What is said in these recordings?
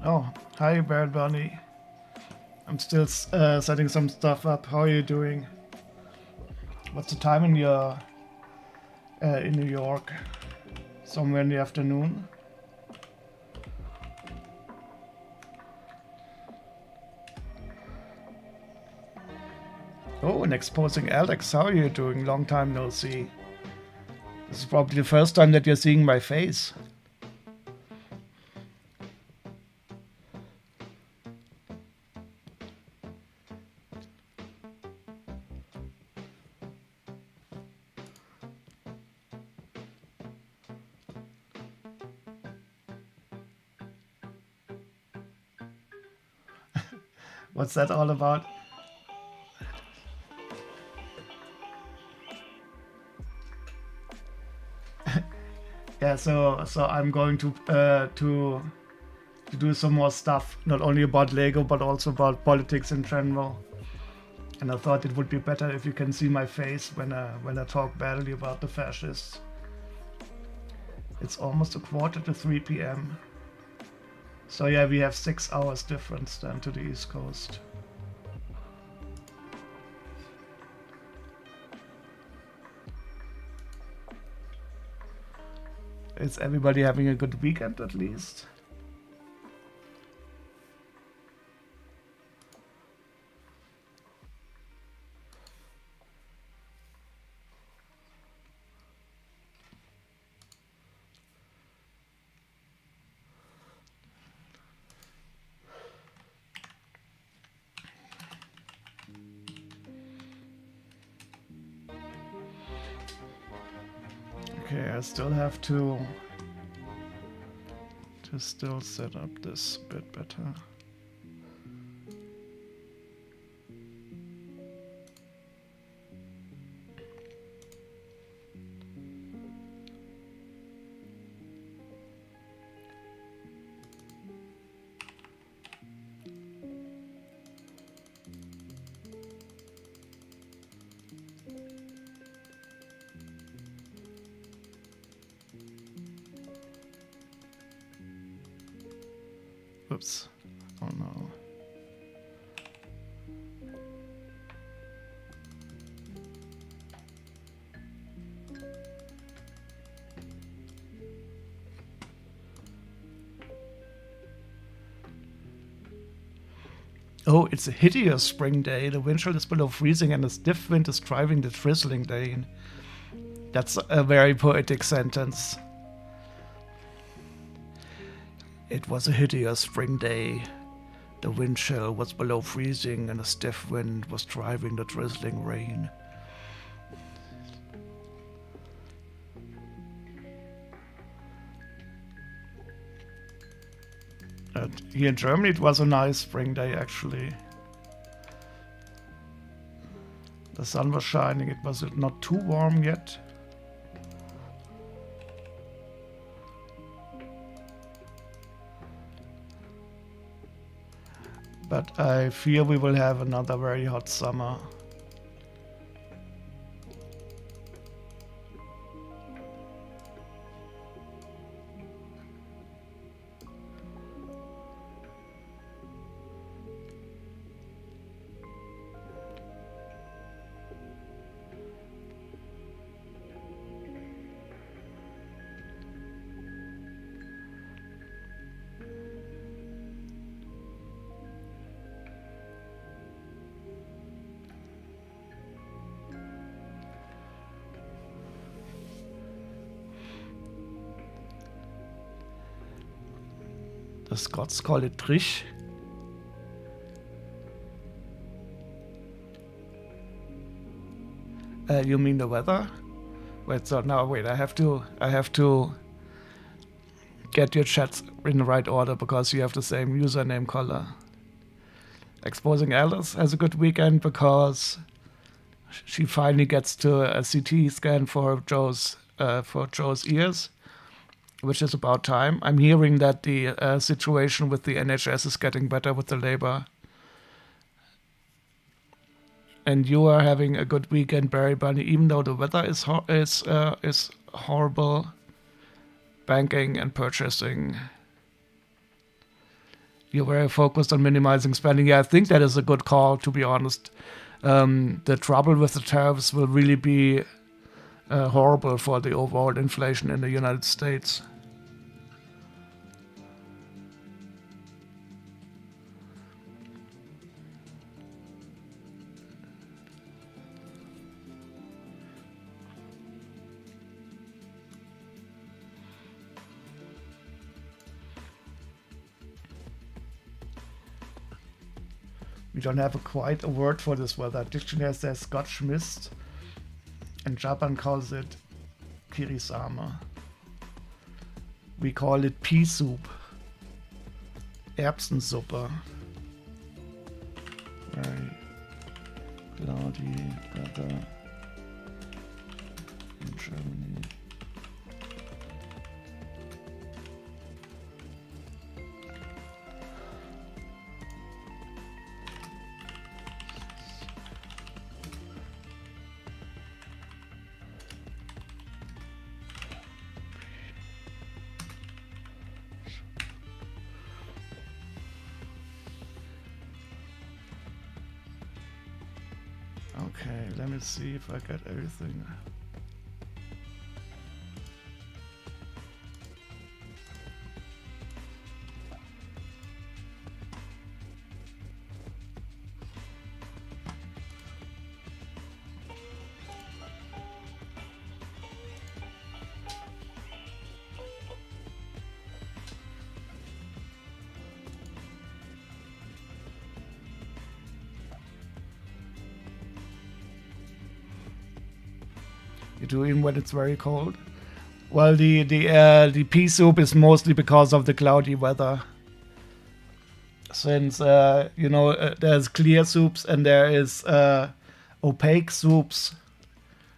Oh, hi, Bird Bunny. I'm still setting some stuff up. How are you doing? What's the time in your in New York? Somewhere in the afternoon. Oh, and exposing Alex. How are you doing? Long time no see. This is probably the first time that you're seeing my face. What's that all about? Yeah, so I'm going to do some more stuff, not only about Lego but also about politics in general. And I thought it would be better if you can see my face when I talk badly about the fascists. It's almost a quarter to 3 p.m. So yeah, we have 6 hours difference then to the East Coast. Is everybody having a good weekend at least? Okay, I still have to still set up this a bit better. Oops. Oh no. Oh, it's a hideous spring day. The wind chill is below freezing and a stiff wind is driving the drizzling rain. That's a very poetic sentence. It was a hideous spring day. The wind chill was below freezing and a stiff wind was driving the drizzling rain. Here in Germany it was a nice spring day actually. The sun was shining, it was not too warm yet. But I fear we will have another very hot summer. The Scots call it trish. You mean the weather? Wait, so now wait, I have to get your chats in the right order because you have the same username color. Exposing Alice has a good weekend because she finally gets to a CT scan for Joe's ears, which is about time. I'm hearing that the situation with the NHS is getting better with the Labour. And you are having a good weekend, Barry Bunny, even though the weather is horrible. Banking and purchasing You're very focused on minimizing spending. Yeah, I think that is a good call, to be honest. The trouble with the tariffs will really be horrible for the overall inflation in the United States. We don't have quite a word for this weather. Dictionary says Scotch mist, and Japan calls it kirisame. We call it pea soup. Erbsensuppe. Very cloudy weather in Germany. Okay, let me see if I got everything. You do even when it's very cold. Well, the pea soup is mostly because of the cloudy weather. Since there's clear soups and there is opaque soups,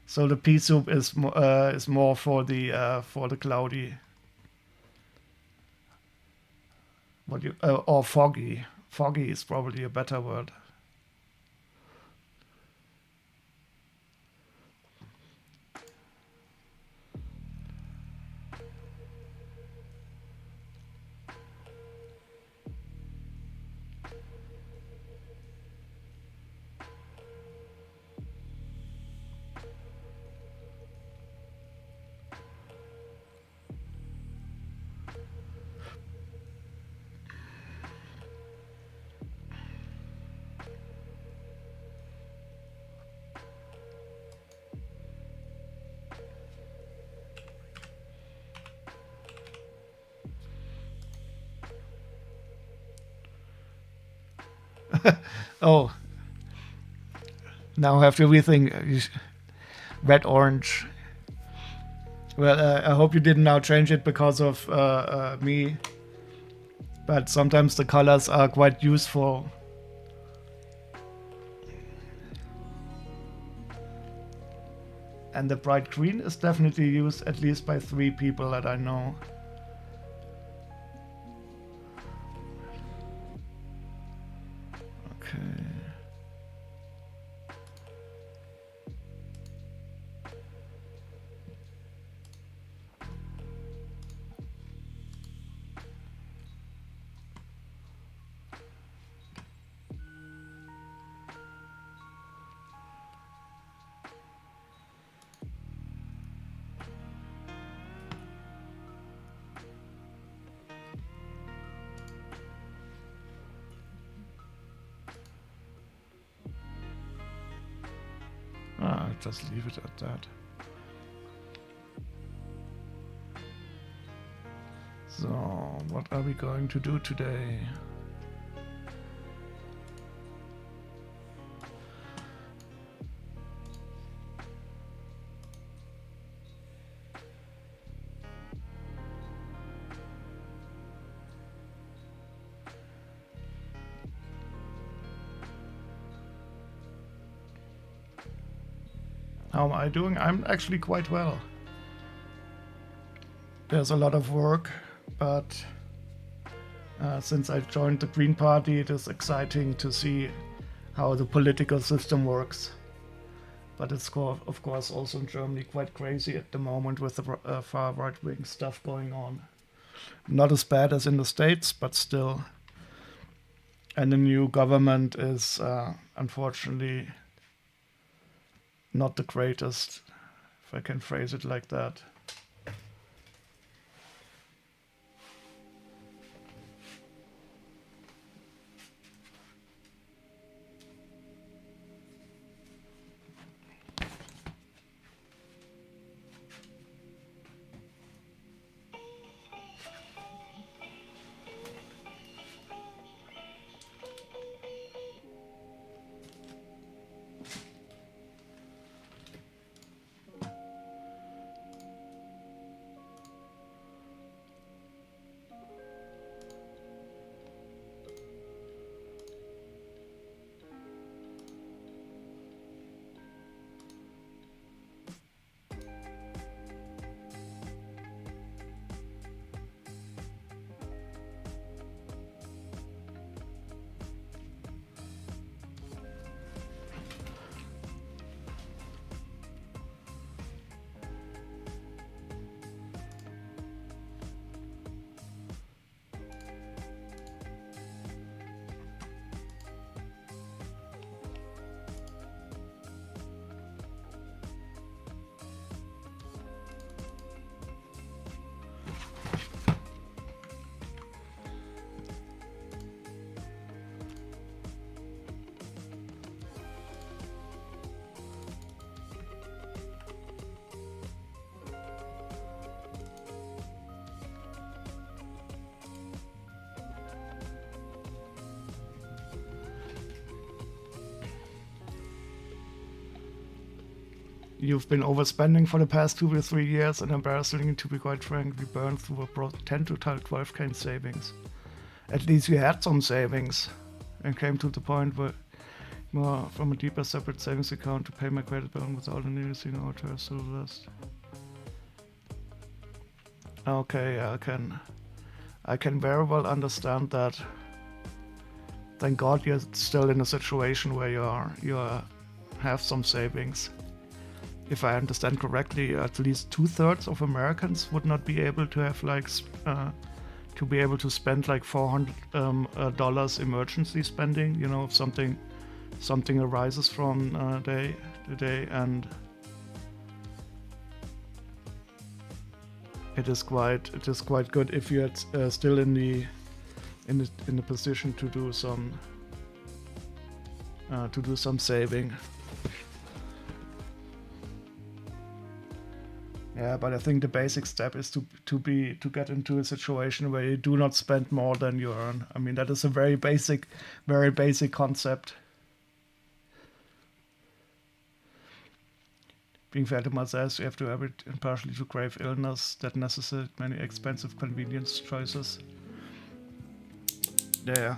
so the pea soup is more for the cloudy. Or foggy. Foggy is probably a better word. Oh, now I have to rethink. Red, orange. Well, I hope you didn't now change it because of me. But sometimes the colors are quite useful. And the bright green is definitely used at least by 3 people that I know. Okay. Just leave it at that. So, what are we going to do today? How am I doing? I'm actually quite well. There's a lot of work, but since I joined the Green Party, it is exciting to see how the political system works. But it's of course also in Germany quite crazy at the moment with the far right-wing stuff going on. Not as bad as in the States, but still And the new government is unfortunately not the greatest, if I can phrase it like that. You've been overspending for the past 2 or 3 years, and embarrassingly, to be quite frank, we burned through a 10 to 12k in savings. At least we had some savings, and came to the point where more from a deeper separate savings account to pay my credit bill without anything out to the list. Okay, I can very well understand that. Thank God you're still in a situation where you have some savings. If I understand correctly, at least 2/3 of Americans would not be able to have to be able to spend like $400 emergency spending. You know, if something arises from day to day, and it is quite good if you're still in the position to do some saving. Yeah, but I think the basic step is to get into a situation where you do not spend more than you earn. I mean, that is a very basic concept. Being fair to myself, you have to have it partially to grave illness that necessitates many expensive convenience choices. Yeah.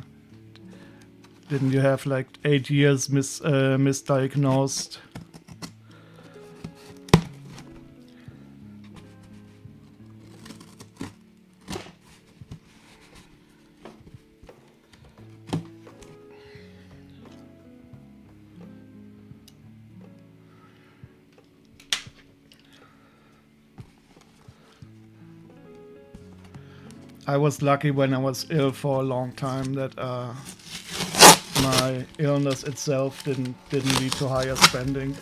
Didn't you have like 8 years misdiagnosed? I was lucky when I was ill for a long time that my illness itself didn't lead to higher spending.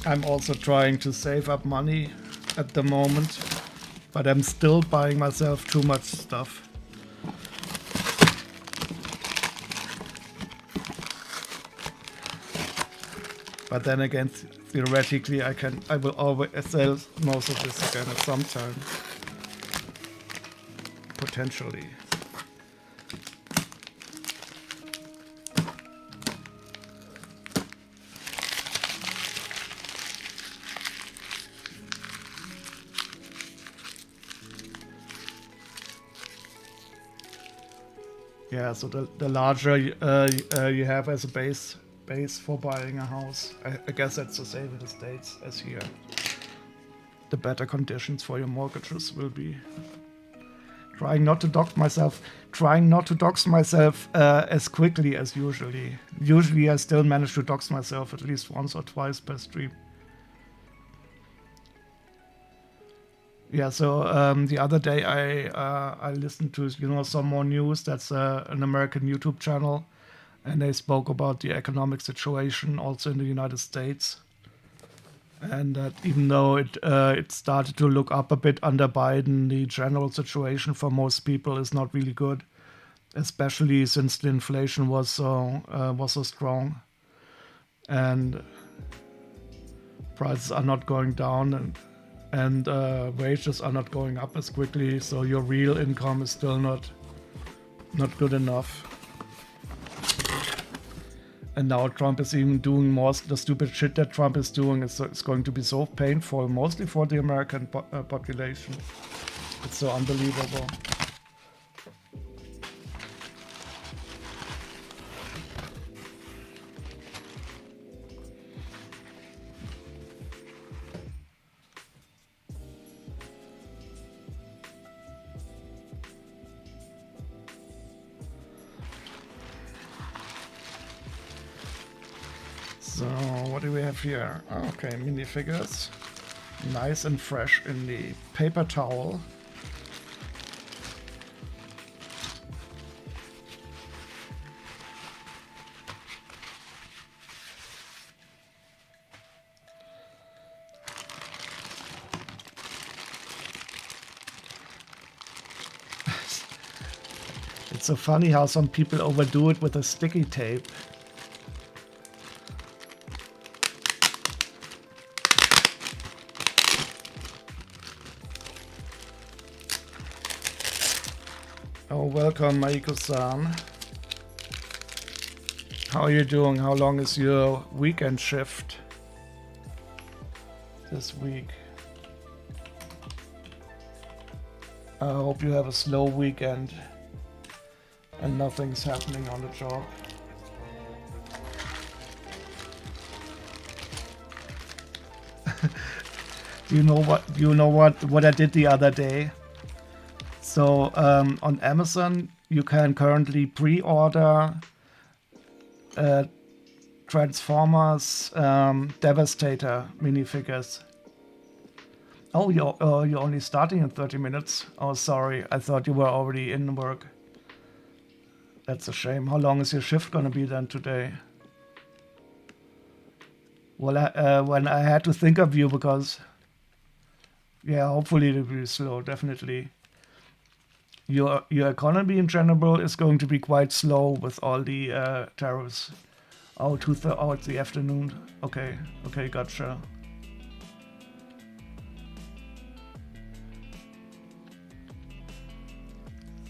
I'm also trying to save up money at the moment, but I'm still buying myself too much stuff. But then again, theoretically, I will always sell most of this again at some time, potentially. Yeah, so the larger you have as a base for buying a house, I guess that's the same in the States as here. The better conditions for your mortgages will be. Trying not to dox myself as quickly as usually. Usually I still manage to dox myself at least once or twice per stream. Yeah, so the other day I listened to some more news. That's an American YouTube channel, and they spoke about the economic situation also in the United States, and that even though it started to look up a bit under Biden, the general situation for most people is not really good, especially since the inflation was so strong, and prices are not going down, and wages are not going up as quickly, so your real income is still not good enough. And now Trump is even doing more the stupid shit that Trump is doing. It's going to be so painful, mostly for the American population. It's so unbelievable. So what do we have here? Okay, minifigures. Nice and fresh in the paper towel. It's so funny how some people overdo it with a sticky tape. Oh, welcome, Maiko-san. How are you doing? How long is your weekend shift this week? I hope you have a slow weekend and nothing's happening on the job. Do you know what I did the other day? So on Amazon, you can currently pre-order Transformers Devastator minifigures. Oh, you're only starting in 30 minutes. Oh, sorry, I thought you were already in work. That's a shame. How long is your shift gonna be then today? Well, when I had to think of you because, yeah, hopefully it will be slow, definitely. Your economy in general is going to be quite slow with all the tariffs. Oh, it's the afternoon. Okay, gotcha.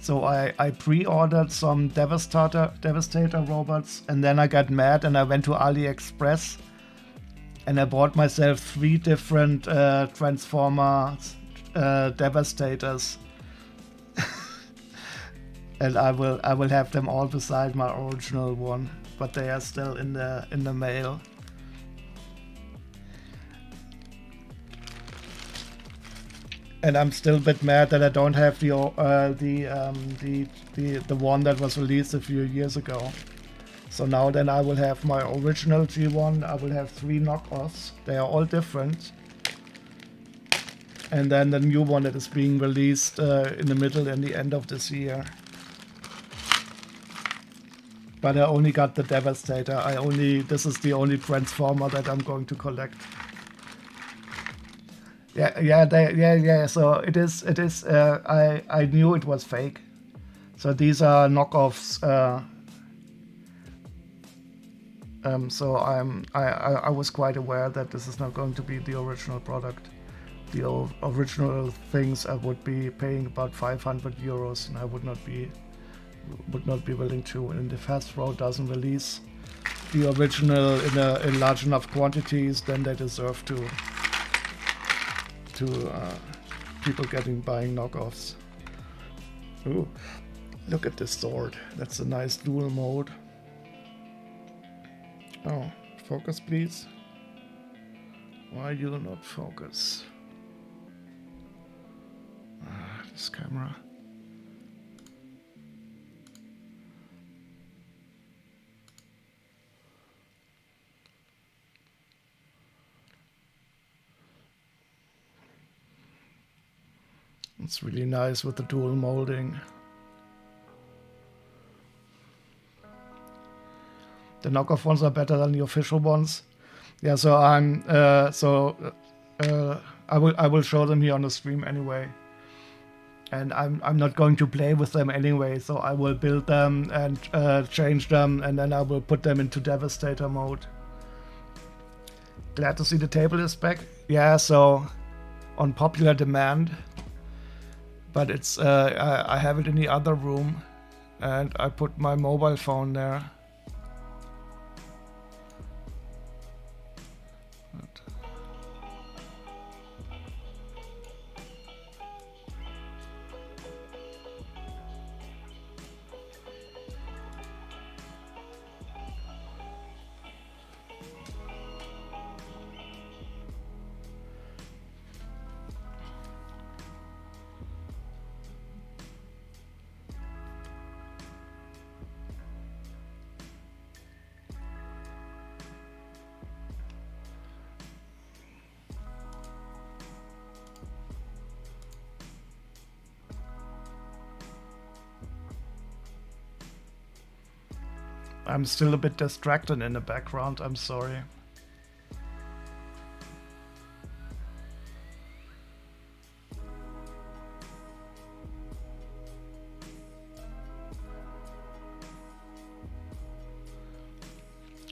So I pre-ordered some Devastator robots, and then I got mad and I went to AliExpress and I bought myself 3 different Transformers Devastators. And I will have them all beside my original one, but they are still in the mail. And I'm still a bit mad that I don't have the one that was released a few years ago. So now then I will have my original G1. I will have 3 knockoffs. They are all different. And then the new one that is being released in the middle and the end of this year. But I only got the Devastator. This is the only Transformer that I'm going to collect. Yeah. So it is. I knew it was fake. So these are knockoffs. So I was quite aware that this is not going to be the original product. The original things I would be paying about 500 euros, and I would not be willing to. And if Hasbro doesn't release the original in large enough quantities, then they deserve to people buying knockoffs. Ooh. Look at this sword. That's a nice dual mode. Oh, focus please. Why do you not focus? This camera. It's really nice with the dual molding. The knockoff ones are better than the official ones. Yeah, so I will show them here on the stream anyway. And I'm not going to play with them anyway, so I will build them and change them, and then I will put them into Devastator mode. Glad to see the table is back. Yeah, so on popular demand. But it's I have it in the other room, and I put my mobile phone there. I'm still a bit distracted in the background, I'm sorry.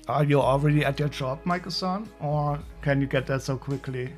Are you already at your job, Michael-san? Or can you get there so quickly?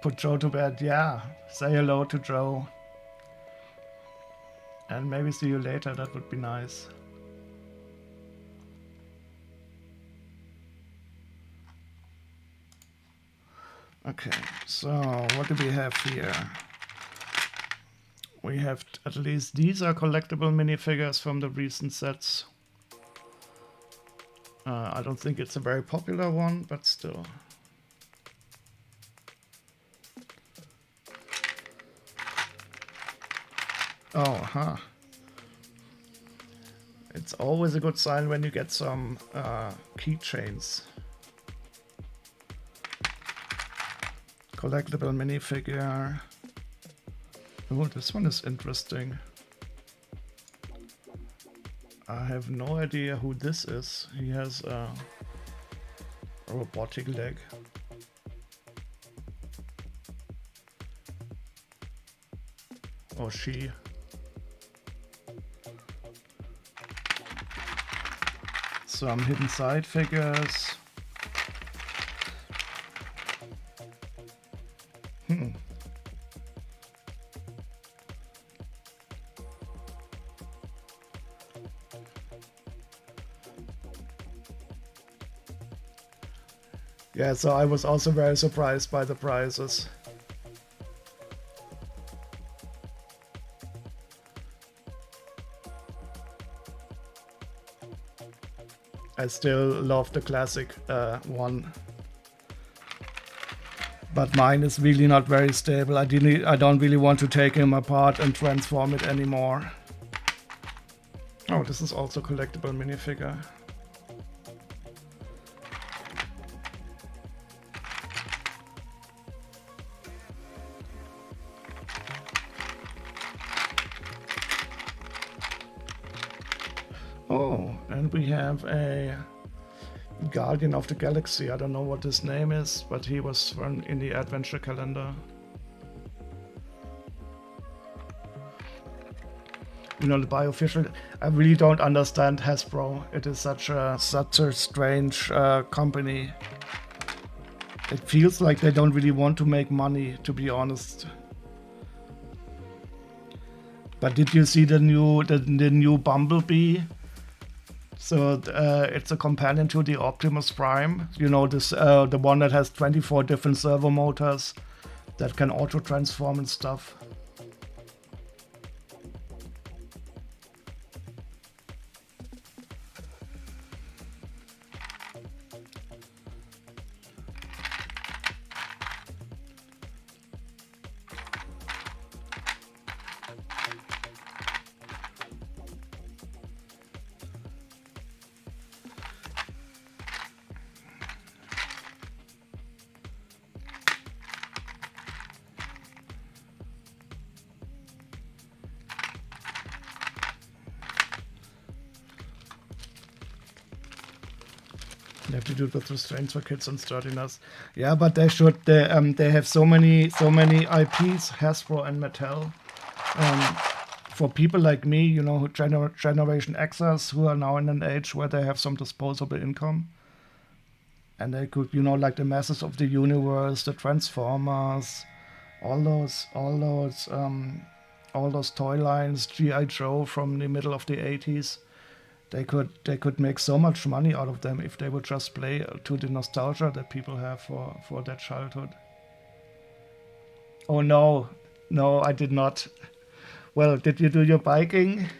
Put Joe to bed, yeah. Say hello to Joe. And maybe see you later, that would be nice. Okay, so what do we have here? We have at least these are collectible minifigures from the recent sets. I don't think it's a very popular one, but still. Oh, huh. It's always a good sign when you get some keychains. Collectible minifigure. Oh, this one is interesting. I have no idea who this is. He has a robotic leg. Or she. Some hidden side figures. Yeah, so I was also very surprised by the prices. I still love the classic one. But mine is really not very stable. I don't really want to take him apart and transform it anymore. Oh, this is also a collectible minifigure. Oh, and we have a Guardian of the Galaxy. I don't know what his name is, but he was in the adventure calendar. you know, the biofiscal. I really don't understand Hasbro. It is such a strange company. It feels like they don't really want to make money, to be honest. But did you see the new Bumblebee? So it's a companion to the Optimus Prime. You know, this the one that has 24 different servo motors that can auto transform and stuff. They have to do it with restraints for kids and sturdiness. Yeah, but they should. They have so many IPs, Hasbro and Mattel. For people like me, you know, Generation Xers who are now in an age where they have some disposable income, and they could, you know, like the Masters of the Universe, the Transformers, all those toy lines, G.I. Joe from the middle of the 80s. They could make so much money out of them if they would just play to the nostalgia that people have for their childhood. Oh no, I did not. Well, did you do your biking?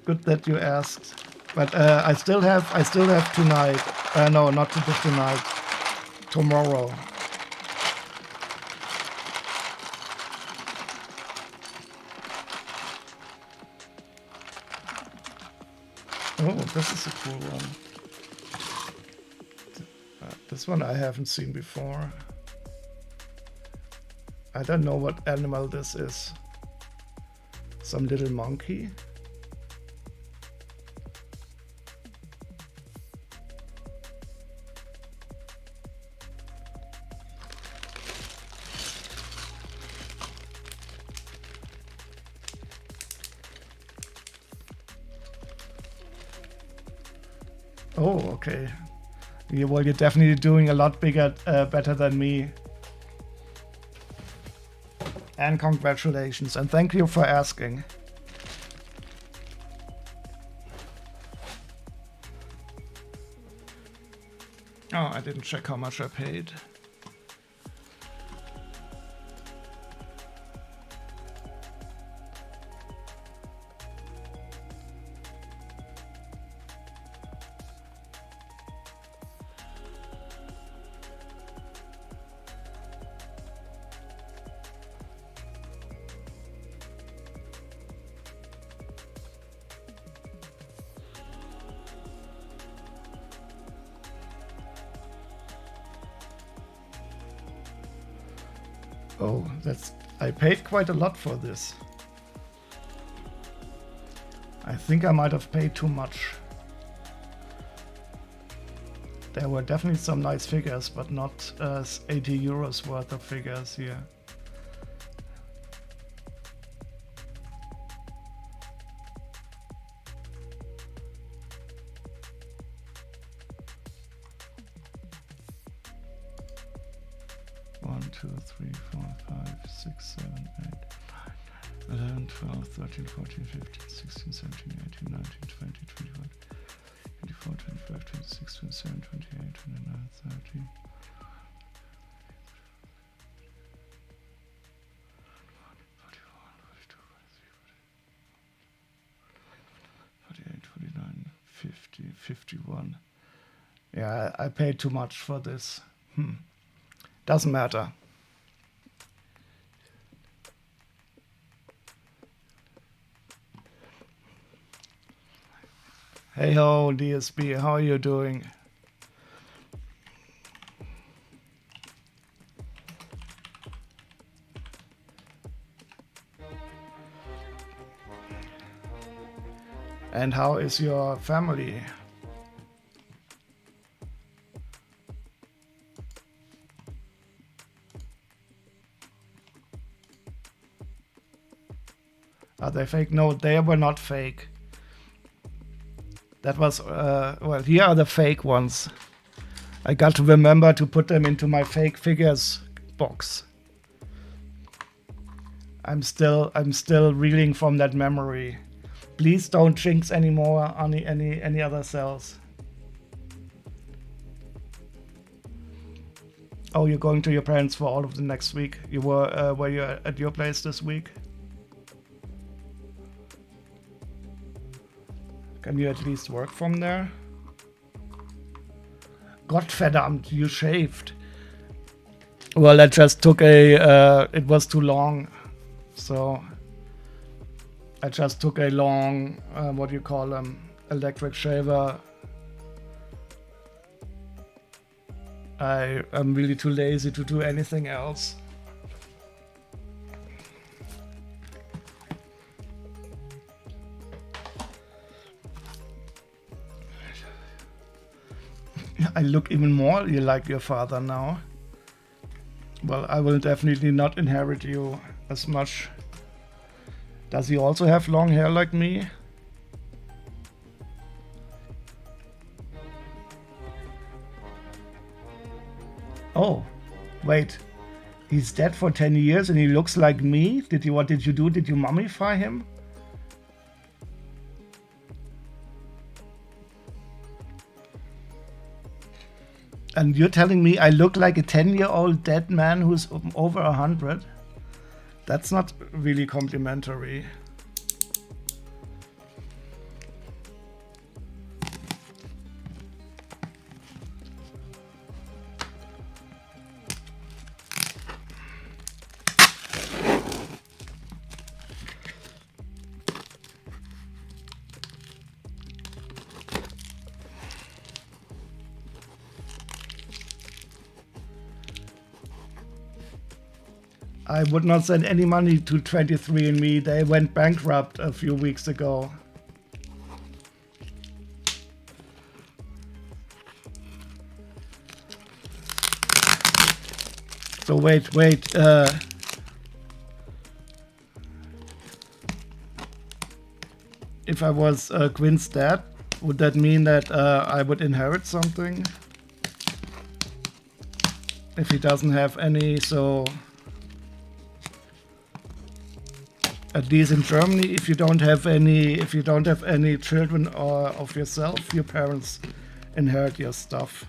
Good that you asked. But I still have tonight. No, not tonight. Tomorrow. Oh, this is a cool one. This one I haven't seen before. I don't know what animal this is. Some little monkey. Oh, okay. Yeah, well, you're definitely doing a lot better than me. And congratulations, and thank you for asking. Oh, I didn't check how much I paid. Oh, I paid quite a lot for this. I think I might have paid too much. There were definitely some nice figures, but not 80 euros worth of figures here. One, 2, 3, 4, 5, 6, 7, 8, 9, 11, 12, 13, 14, 15, 16, 17, 18, 19, 20, 21, 24, 25, 26, 27, 28, 29, 30. 50, 51. Yeah, I paid too much for this. Doesn't matter. Hey ho, DSB, how are you doing? And how is your family? Are they fake? No, they were not fake. That was, well, here are the fake ones. I got to remember to put them into my fake figures box. I'm still reeling from that memory. Please don't jinx anymore on any other cells. Oh, you're going to your parents for all of the next week. You were you at your place this week? Can you at least work from there? Gottverdammt, you shaved. Well, I just took a, it was too long. So I just took a long, what do you call them, electric shaver. I am really too lazy to do anything else. I look even more like your father now. Well, I will definitely not inherit you as much. Does he also have long hair like me? Oh, wait. He's dead for 10 years and he looks like me? What did you do? Did you mummify him? And you're telling me I look like a 10-year-old dead man who's over 100? That's not really complimentary. I would not send any money to 23andMe. They went bankrupt a few weeks ago. So wait. If I was Quinn's dad, would that mean that I would inherit something? If he doesn't have any, so... At least in Germany, if you don't have any children or of yourself, your parents inherit your stuff.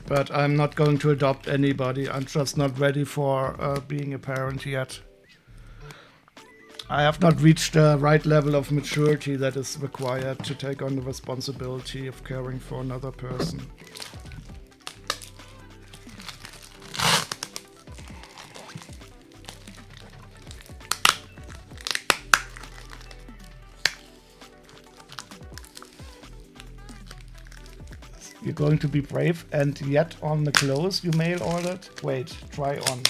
But I'm not going to adopt anybody. I'm just not ready for being a parent yet. I have not reached the right level of maturity that is required to take on the responsibility of caring for another person. You're going to be brave and yet on the clothes you mail ordered? Wait, try on.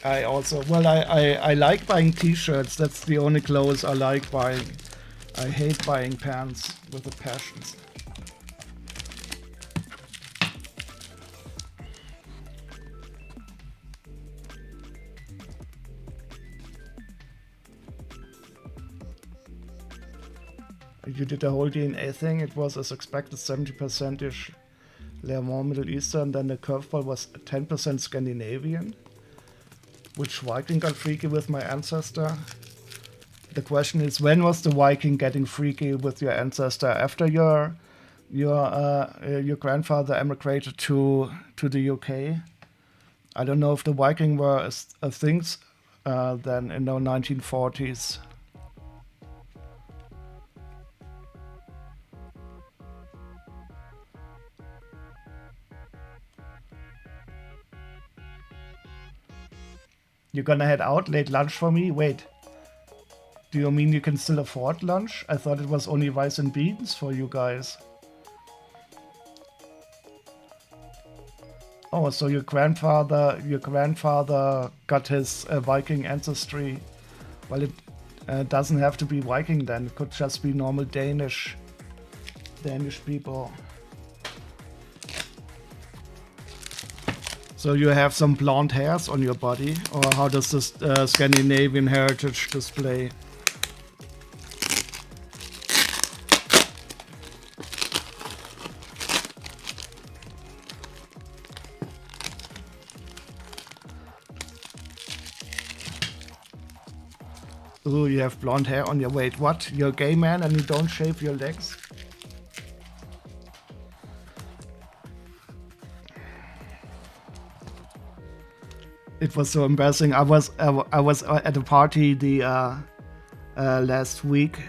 I also, well, I like buying t-shirts. That's the only clothes I like buying. I hate buying pants with a passion. You did the whole DNA thing. It was as expected 70%ish Le Mans Middle Eastern. Then the curveball was 10% Scandinavian. Which Viking got freaky with my ancestor? The question is, when was the Viking getting freaky with your ancestor? After your grandfather emigrated to the UK? I don't know if the Viking were things then in the 1940s. You're gonna head out late lunch for me? Wait. Do you mean you can still afford lunch? I thought it was only rice and beans for you guys. Oh, so your grandfather got his Viking ancestry. Well, it doesn't have to be Viking then. It could just be normal Danish people. So you have some blonde hairs on your body, or how does this Scandinavian heritage display? Ooh, you have blonde hair on your... Wait, what? You're a gay man and you don't shave your legs? It was so embarrassing. I was at a party the last week,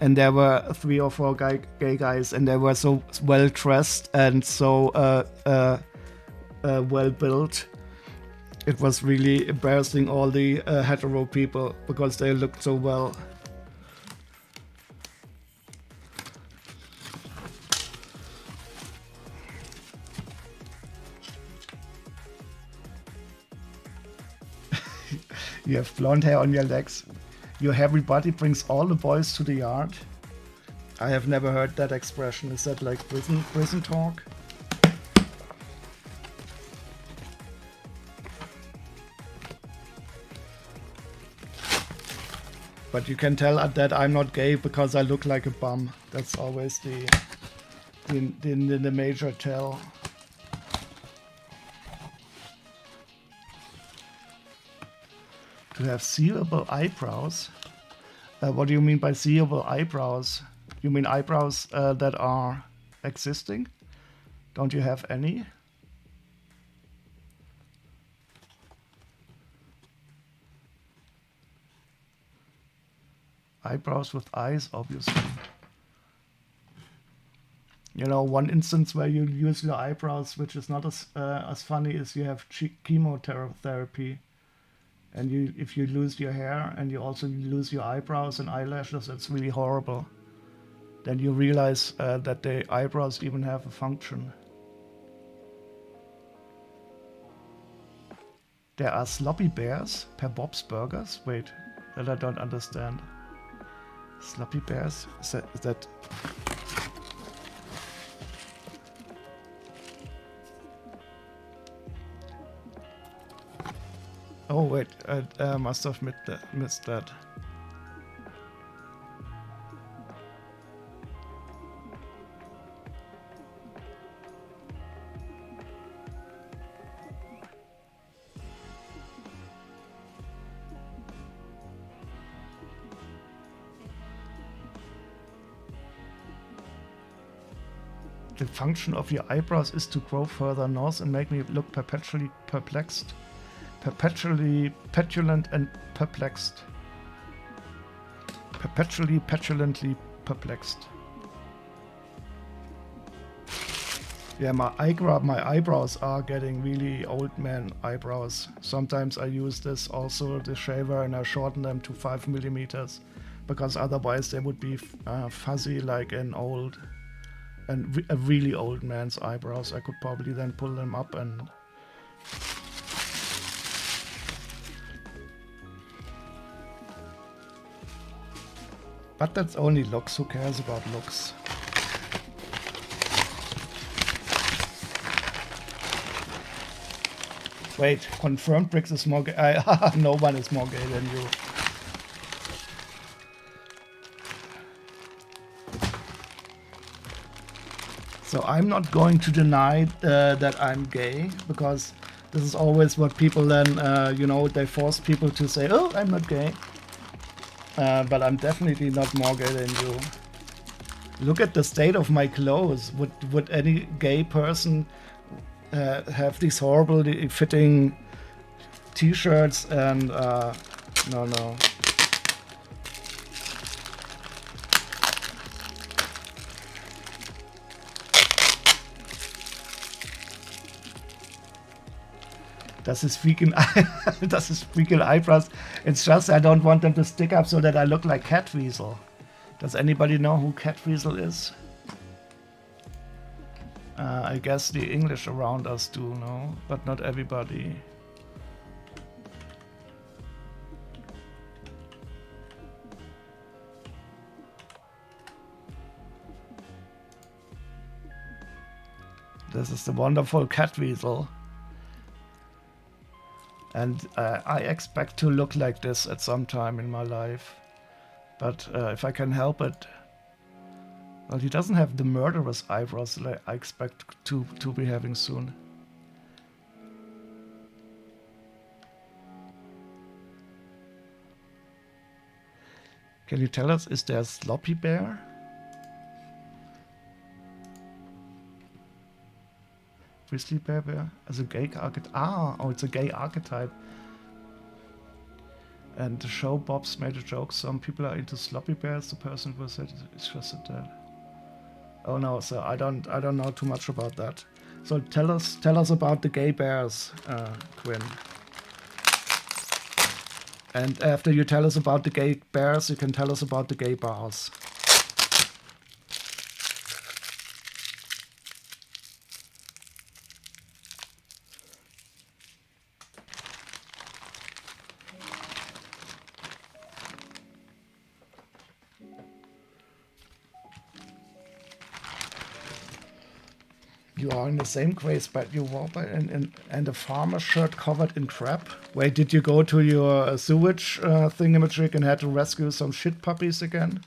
and there were 3 or 4 gay guys, and they were so well dressed and so well built. It was really embarrassing, all the hetero people, because they looked so well. You have blonde hair on your legs. Your hairy body brings all the boys to the yard. I have never heard that expression. Is that like prison talk? But you can tell that I'm not gay because I look like a bum. That's always the major tell. To have seeable eyebrows? What do you mean by seeable eyebrows? You mean eyebrows that are existing? Don't you have any? Eyebrows with eyes, obviously. You know, one instance where you use your eyebrows, which is not as funny, is you have chemotherapy. And if you lose your hair and you also lose your eyebrows and eyelashes, it's really horrible. Then you realize that the eyebrows even have a function. There are sloppy bears per Bob's Burgers? Wait, that I don't understand. Sloppy bears? Is that... Oh wait, I must have missed that. The function of your eyebrows is to grow further north and make me look perpetually perplexed. Perpetually petulant and perplexed. Perpetually petulantly perplexed. Yeah, my eyebrows are getting really old man eyebrows. Sometimes I use this also, the shaver, and I shorten them to 5 millimeters, because otherwise they would be fuzzy like an old, and a really old man's eyebrows. I could probably then pull them up and... But that's only looks. Who cares about looks? Wait, confirmed Briggs is more gay. No one is more gay than you. So I'm not going to deny that I'm gay, because this is always what people then, you know, they force people to say, oh, I'm not gay. But I'm definitely not more gay than you. Look at the state of my clothes. Would any gay person have these horribly fitting t-shirts and no. Das ist freaking eyebrows. It's just I don't want them to stick up so that I look like Catweasel. Does anybody know who Catweasel is? I guess the English around us do know, but not everybody. This is the wonderful Catweasel. And I expect to look like this at some time in my life. But if I can help it. Well, he doesn't have the murderous eyebrows that I expect to be having soon. Can you tell us, is there a sloppy bear? Grizzly bear as a gay archetype. Oh, it's a gay archetype. And the show Bob's made a joke. Some people are into sloppy bears. The person who said it's just that. Oh no, so I don't know too much about that. So tell us about the gay bears, Quinn. And after you tell us about the gay bears, you can tell us about the gay bars. You are in the same gray sweat you wore and a farmer shirt covered in crap. Wait, did you go to your sewage thingamajig and had to rescue some shit puppies again?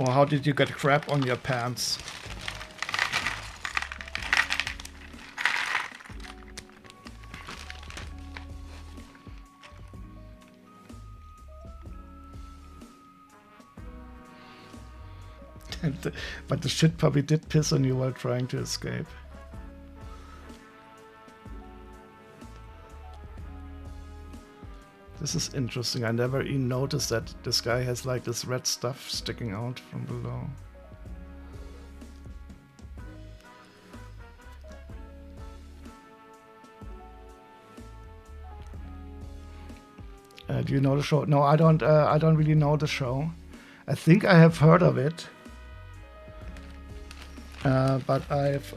Or how did you get crap on your pants? But the shit puppy did piss on you while trying to escape. This is interesting. I never even noticed that this guy has like this red stuff sticking out from below. Do you know the show? No, I don't really know the show. I think I have heard of it. But I've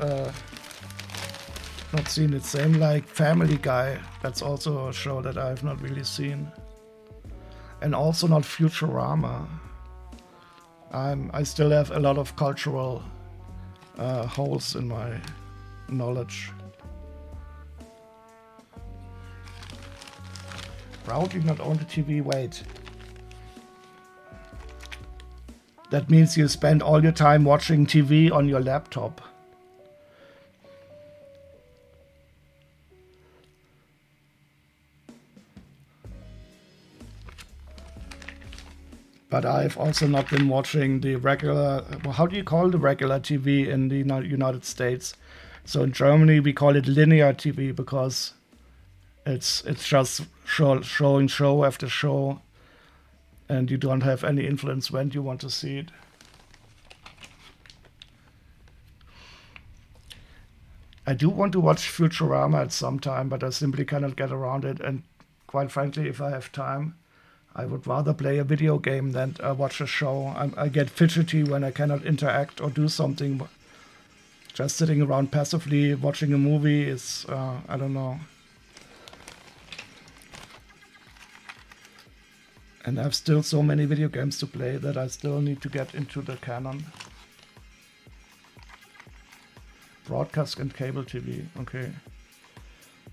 not seen it. Same like Family Guy. That's also a show that I've not really seen. And also not Futurama. I still have a lot of cultural holes in my knowledge. Proudly not own the TV. Wait. That means you spend all your time watching TV on your laptop. But I've also not been watching the regular, how do you call the regular TV in the United States? So in Germany we call it linear TV because it's just showing show after show. And you don't have any influence when you want to see it. I do want to watch Futurama at some time, but I simply cannot get around it. And quite frankly, if I have time, I would rather play a video game than watch a show. I get fidgety when I cannot interact or do something. Just sitting around passively watching a movie is, I don't know. And I have still so many video games to play that I still need to get into the canon. Broadcast and cable TV, okay.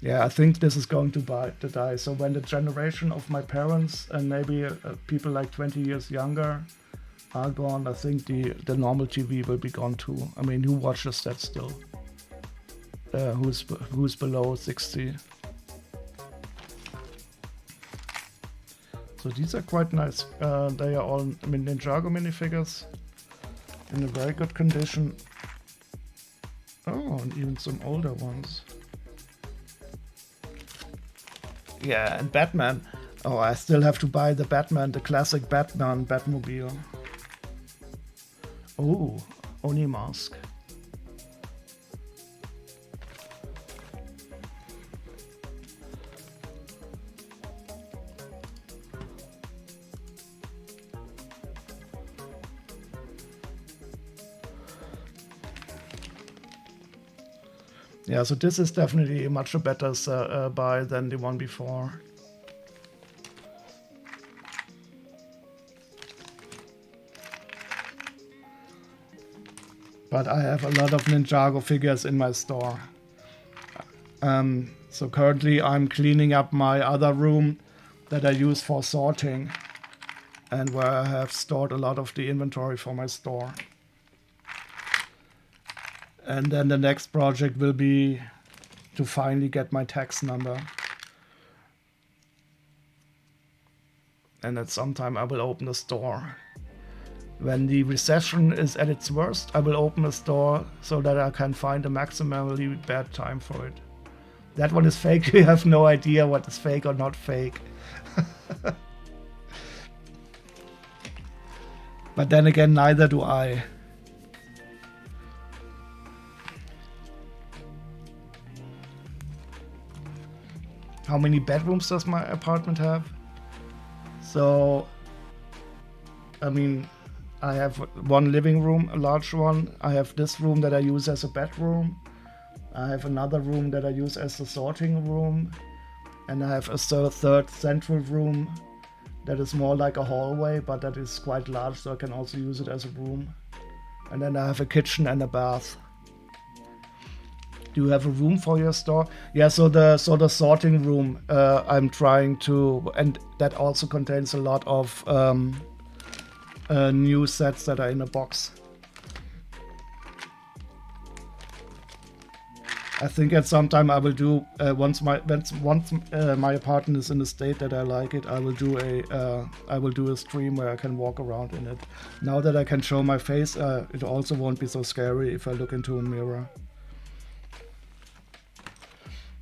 Yeah, I think this is going to die. So when the generation of my parents and maybe people like 20 years younger are gone, I think the normal TV will be gone too. I mean, who watches that still? Who's below 60? So these are quite nice. They are all Ninjago minifigures in a very good condition. Oh, and even some older ones. Yeah, and Batman. Oh, I still have to buy the Batman, the classic Batman Batmobile. Oh, Oni mask. Yeah, so this is definitely a much better buy than the one before. But I have a lot of Ninjago figures in my store. So currently I'm cleaning up my other room that I use for sorting and where I have stored a lot of the inventory for my store. And then the next project will be to finally get my tax number. And at some time I will open a store. When the recession is at its worst, I will open a store so that I can find a maximally bad time for it. That one is fake. You have no idea what is fake or not fake. But then again, neither do I. How many bedrooms does my apartment have? So, I mean, I have one living room, a large one. I have this room that I use as a bedroom. I have another room that I use as a sorting room. And I have a third central room that is more like a hallway, but that is quite large, so I can also use it as a room. And then I have a kitchen and a bath. Do you have a room for your store? Yeah, so the sorting room I'm trying to, and that also contains a lot of new sets that are in a box. I think at some time I will do once my apartment is in a state that I like it, I will do a stream where I can walk around in it. Now that I can show my face, it also won't be so scary if I look into a mirror.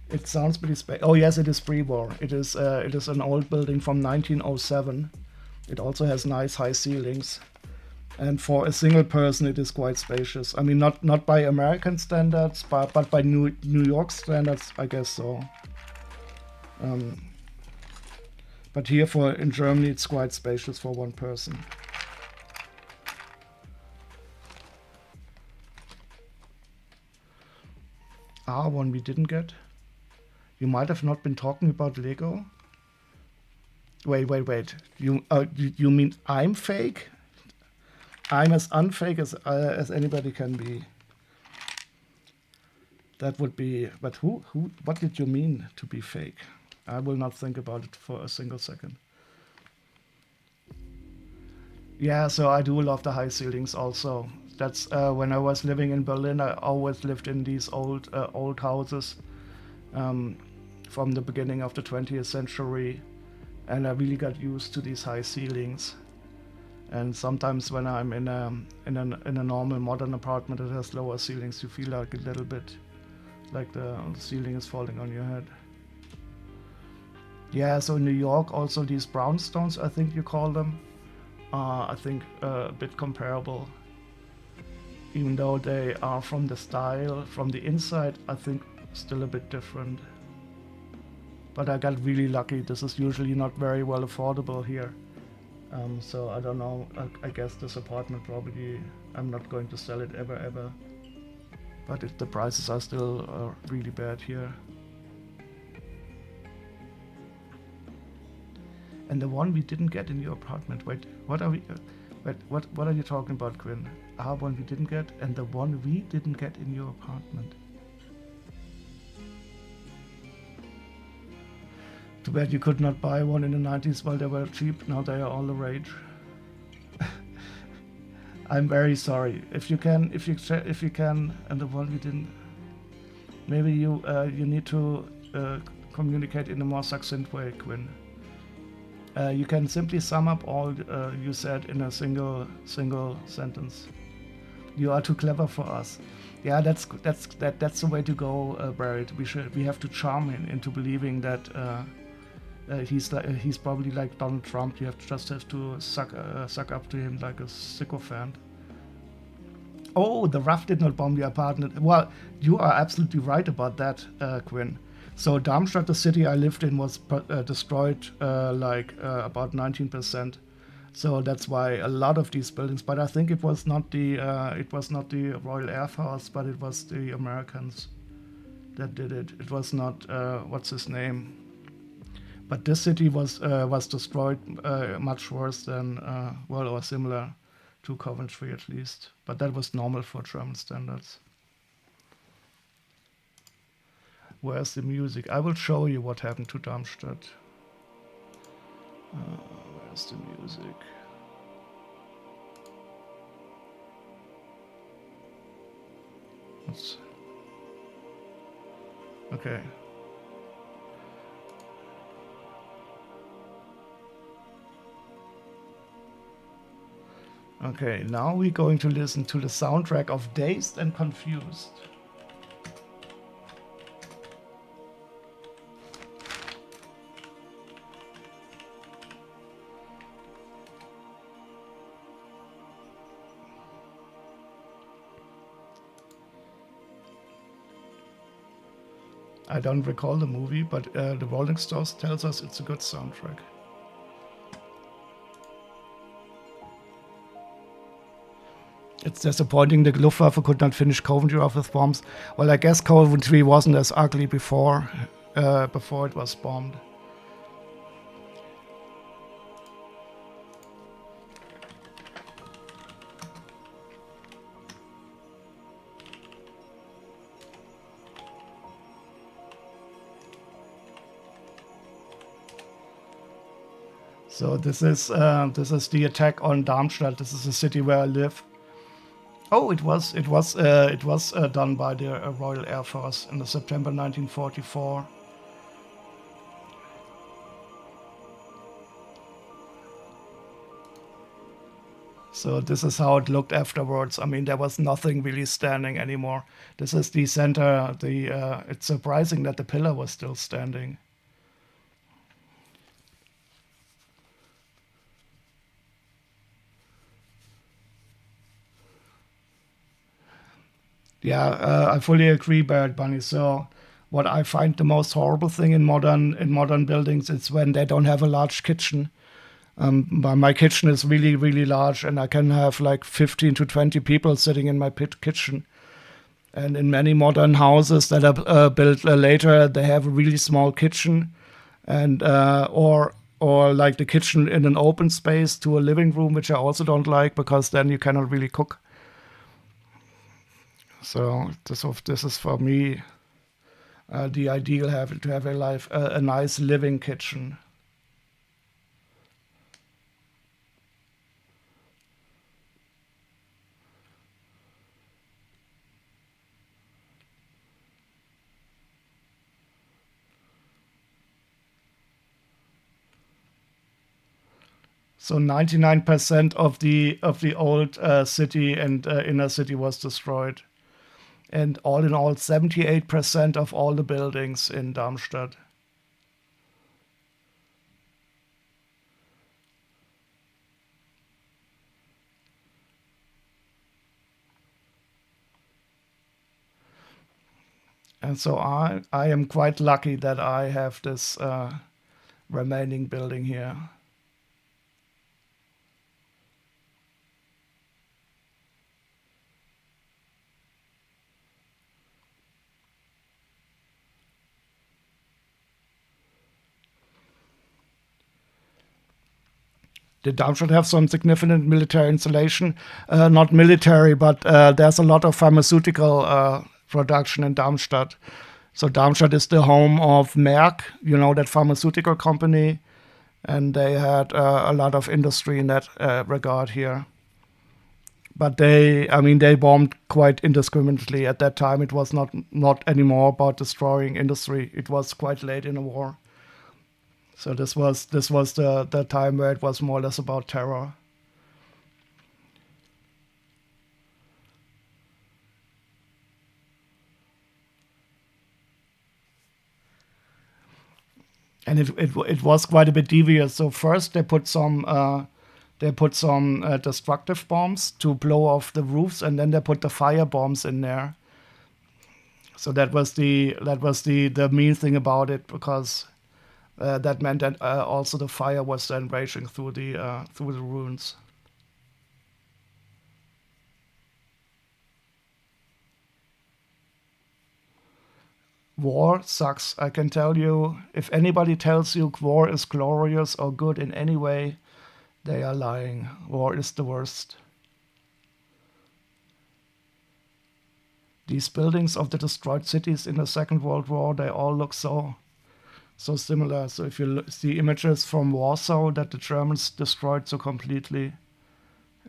It sounds pretty oh yes, it is pre-war. It is an old building from 1907. It also has nice high ceilings. And for a single person, it is quite spacious. I mean, not by American standards, but by New York standards, I guess so. But here in Germany, it's quite spacious for one person. One we didn't get. You might have not been talking about Lego. Wait. You mean I'm fake? I'm as unfake as anybody can be. That would be, but what did you mean to be fake? I will not think about it for a single second. Yeah, so I do love the high ceilings also. That's when I was living in Berlin, I always lived in these old houses from the beginning of the 20th century, and I really got used to these high ceilings. And sometimes when I'm in a normal modern apartment that has lower ceilings, you feel like a little bit like the ceiling is falling on your head. Yeah, so in New York also these brownstones, I think you call them, are I think a bit comparable. Even though they are from the style, from the inside, I think still a bit different. But I got really lucky. This is usually not very well affordable here. So I don't know, I guess this apartment probably, I'm not going to sell it ever. But the prices are still really bad here. And the one we didn't get in your apartment, what are you talking about, Quinn? One we didn't get and the one we didn't get in your apartment. Too bad you could not buy one in the 90s while they were cheap. Now they are all the rage. I'm very sorry. If you can, and the one we didn't. Maybe you need to communicate in a more succinct way, Quinn. You can simply sum up all you said in a single sentence. You are too clever for us. Yeah, that's the way to go, Barrett. We have to charm him into believing that he's probably like Donald Trump. You just have to suck up to him like a sycophant. Oh, the RAF did not bomb the apartment. Well, you are absolutely right about that, Quinn. So Darmstadt, the city I lived in, was destroyed about 19%. So that's why a lot of these buildings. But I think it was not the Royal Air Force, but it was the Americans that did it. It was not what's his name. But this city was destroyed much worse than or similar to Coventry at least. But that was normal for German standards. Where's the music? I will show you what happened to Darmstadt. Where's the music? Okay. Okay, now we're going to listen to the soundtrack of Dazed and Confused. I don't recall the movie, but the Rolling Stones tells us it's a good soundtrack. It's disappointing the Luftwaffe could not finish Coventry off with bombs. Well, I guess Coventry wasn't as ugly before it was bombed. So this is the attack on Darmstadt. This is the city where I live. Oh, it was done by the Royal Air Force in September 1944. So this is how it looked afterwards. I mean, there was nothing really standing anymore. This is the center. It's surprising that the pillar was still standing. Yeah, I fully agree, Barrett Bunny. So, what I find the most horrible thing in modern buildings is when they don't have a large kitchen. My kitchen is really, really large, and I can have like 15 to 20 people sitting in my kitchen. And in many modern houses that are built later, they have a really small kitchen, and or like the kitchen in an open space to a living room, which I also don't like because then you cannot really cook. So this is for me the ideal to have a nice living kitchen. So 99% of the old city and inner city was destroyed. And all in all, 78% of all the buildings in Darmstadt. And so I am quite lucky that I have this remaining building here. Did Darmstadt have some significant military installation? Not military, but there's a lot of pharmaceutical production in Darmstadt. So Darmstadt is the home of Merck, that pharmaceutical company, and they had a lot of industry in that regard here. But they bombed quite indiscriminately at that time. It was not anymore about destroying industry. It was quite late in the war. So this was the time where it was more or less about terror. And it was quite a bit devious. So first they put some destructive bombs to blow off the roofs, and then they put the fire bombs in there. So that was the mean thing about it, because that meant that also the fire was then raging through the ruins. War sucks. I can tell you, if anybody tells you war is glorious or good in any way, they are lying. War is the worst. These buildings of the destroyed cities in the Second World War, they all look so similar. So if you see images from Warsaw that the Germans destroyed so completely,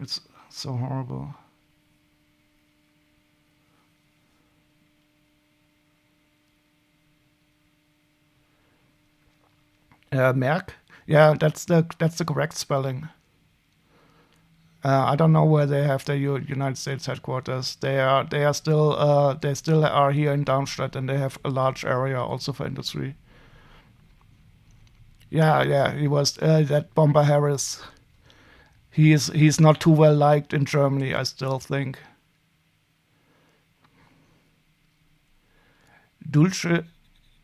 it's so horrible. Merck, yeah, that's the correct spelling. I don't know where they have their United States headquarters. They still are here in Darmstadt, and they have a large area also for industry. Yeah, he was that Bomber Harris. He's not too well liked in Germany, I still think. Dulce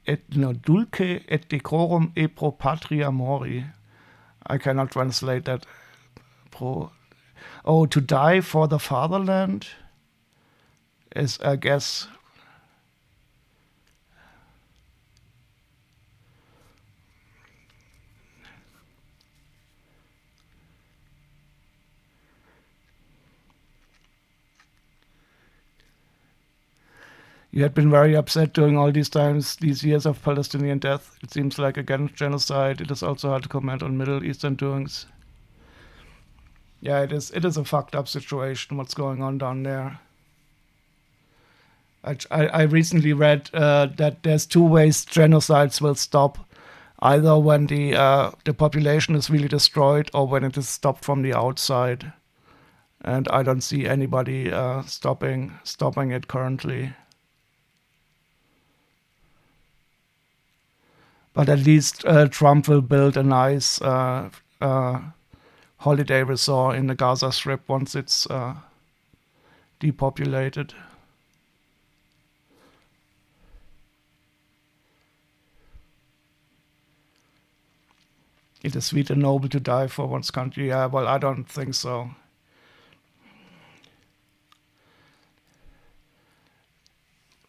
dulce et decorum e pro patria mori. I cannot translate that. Pro. Oh, to die for the fatherland is, I guess. You had been very upset during all these times, these years of Palestinian death. It seems like, again, genocide. It is also hard to comment on Middle Eastern doings. Yeah, it is. It is a fucked up situation. What's going on down there? I recently read that there's two ways genocides will stop: either when the population is really destroyed, or when it is stopped from the outside. And I don't see anybody stopping it currently. But at least Trump will build a nice holiday resort in the Gaza Strip once it's depopulated. It is sweet and noble to die for one's country. Yeah, well, I don't think so.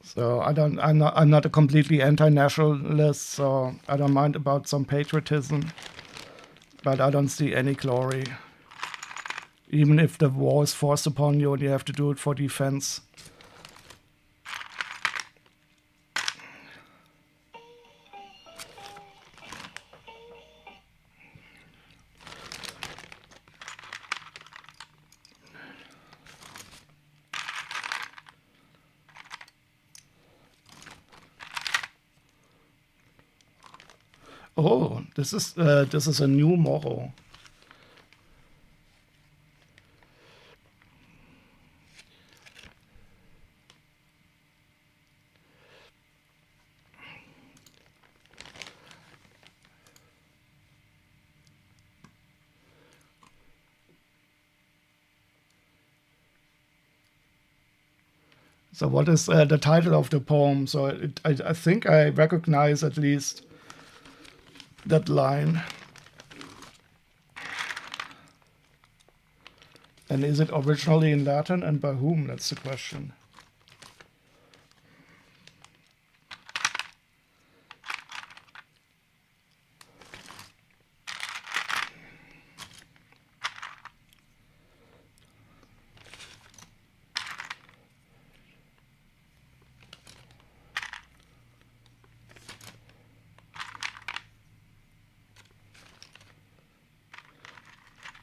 So I'm not a completely anti-nationalist, so I don't mind about some patriotism, but I don't see any glory. Even if the war is forced upon you and you have to do it for defense. Oh, this is a new Moro. So what is the title of the poem? So I think I recognize at least that line. And is it originally in Latin, and by whom? That's the question.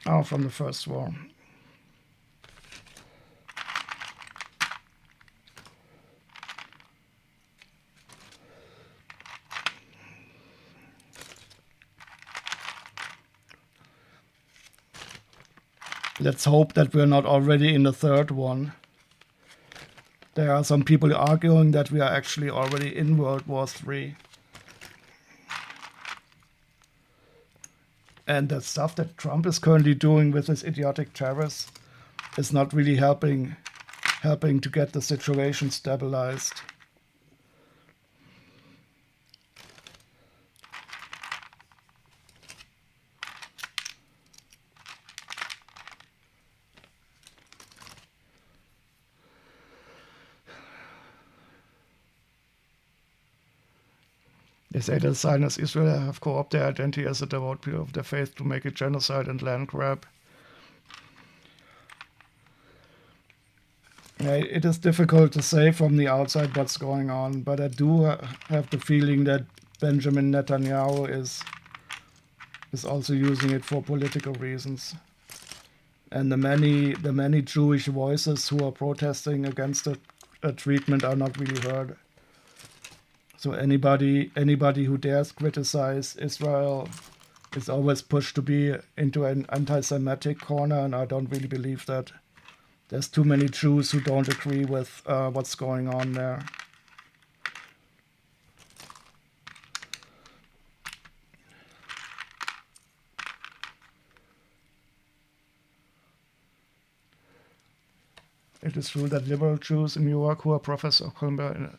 Oh, from the First War. let's hope that we're not already in the third one. There are some people arguing that we are actually already in World War III. And the stuff that Trump is currently doing with his idiotic tariffs is not really helping to get the situation stabilized. They say the Zionist Israel have co-opted their identity as a devout people of their faith to make a genocide and land grab. It is difficult to say from the outside what's going on, but I do have the feeling that Benjamin Netanyahu is also using it for political reasons. And the many Jewish voices who are protesting against the treatment are not really heard. So anybody who dares criticize Israel is always pushed to be into an anti-Semitic corner, and I don't really believe that. There's too many Jews who don't agree with what's going on there. It is true that liberal Jews in New York who are Professor Kolber.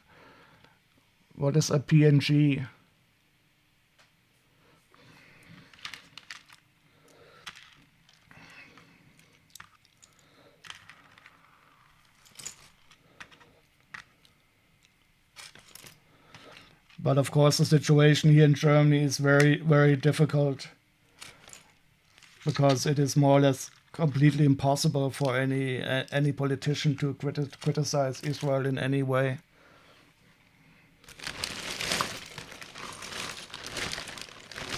What is a PNG? But of course, the situation here in Germany is very, very difficult because it is more or less completely impossible for any politician to criticize Israel in any way.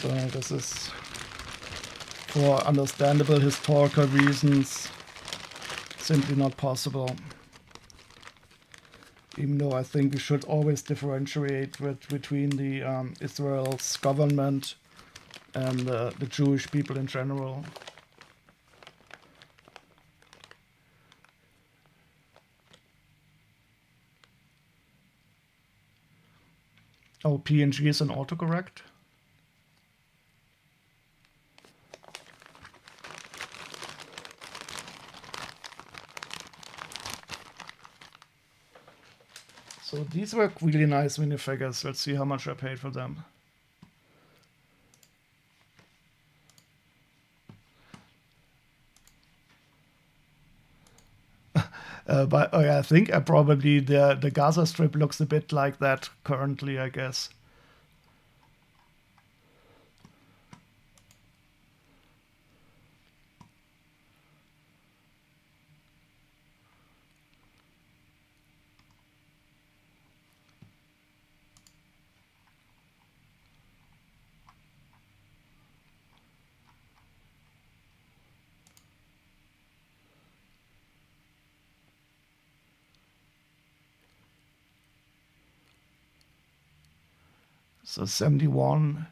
So this is, for understandable historical reasons, simply not possible. Even though I think we should always differentiate between the Israel's government and the Jewish people in general. Oh, PNG is an autocorrect? So these were really nice minifigures. Let's see how much I paid for them. But I think probably the Gaza Strip looks a bit like that currently, I guess. So 71.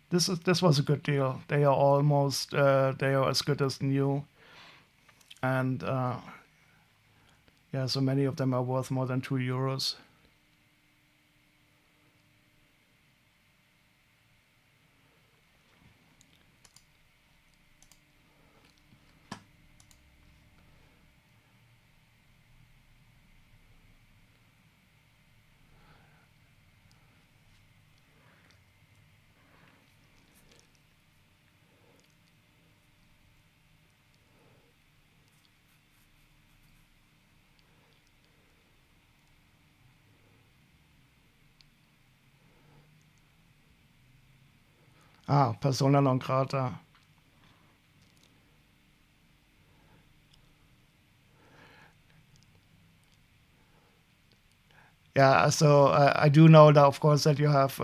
This was a good deal. They are almost they are as good as new, and yeah, so many of them are worth more than €2. Ah, persona non grata. Yeah, so I do know that, of course, that you have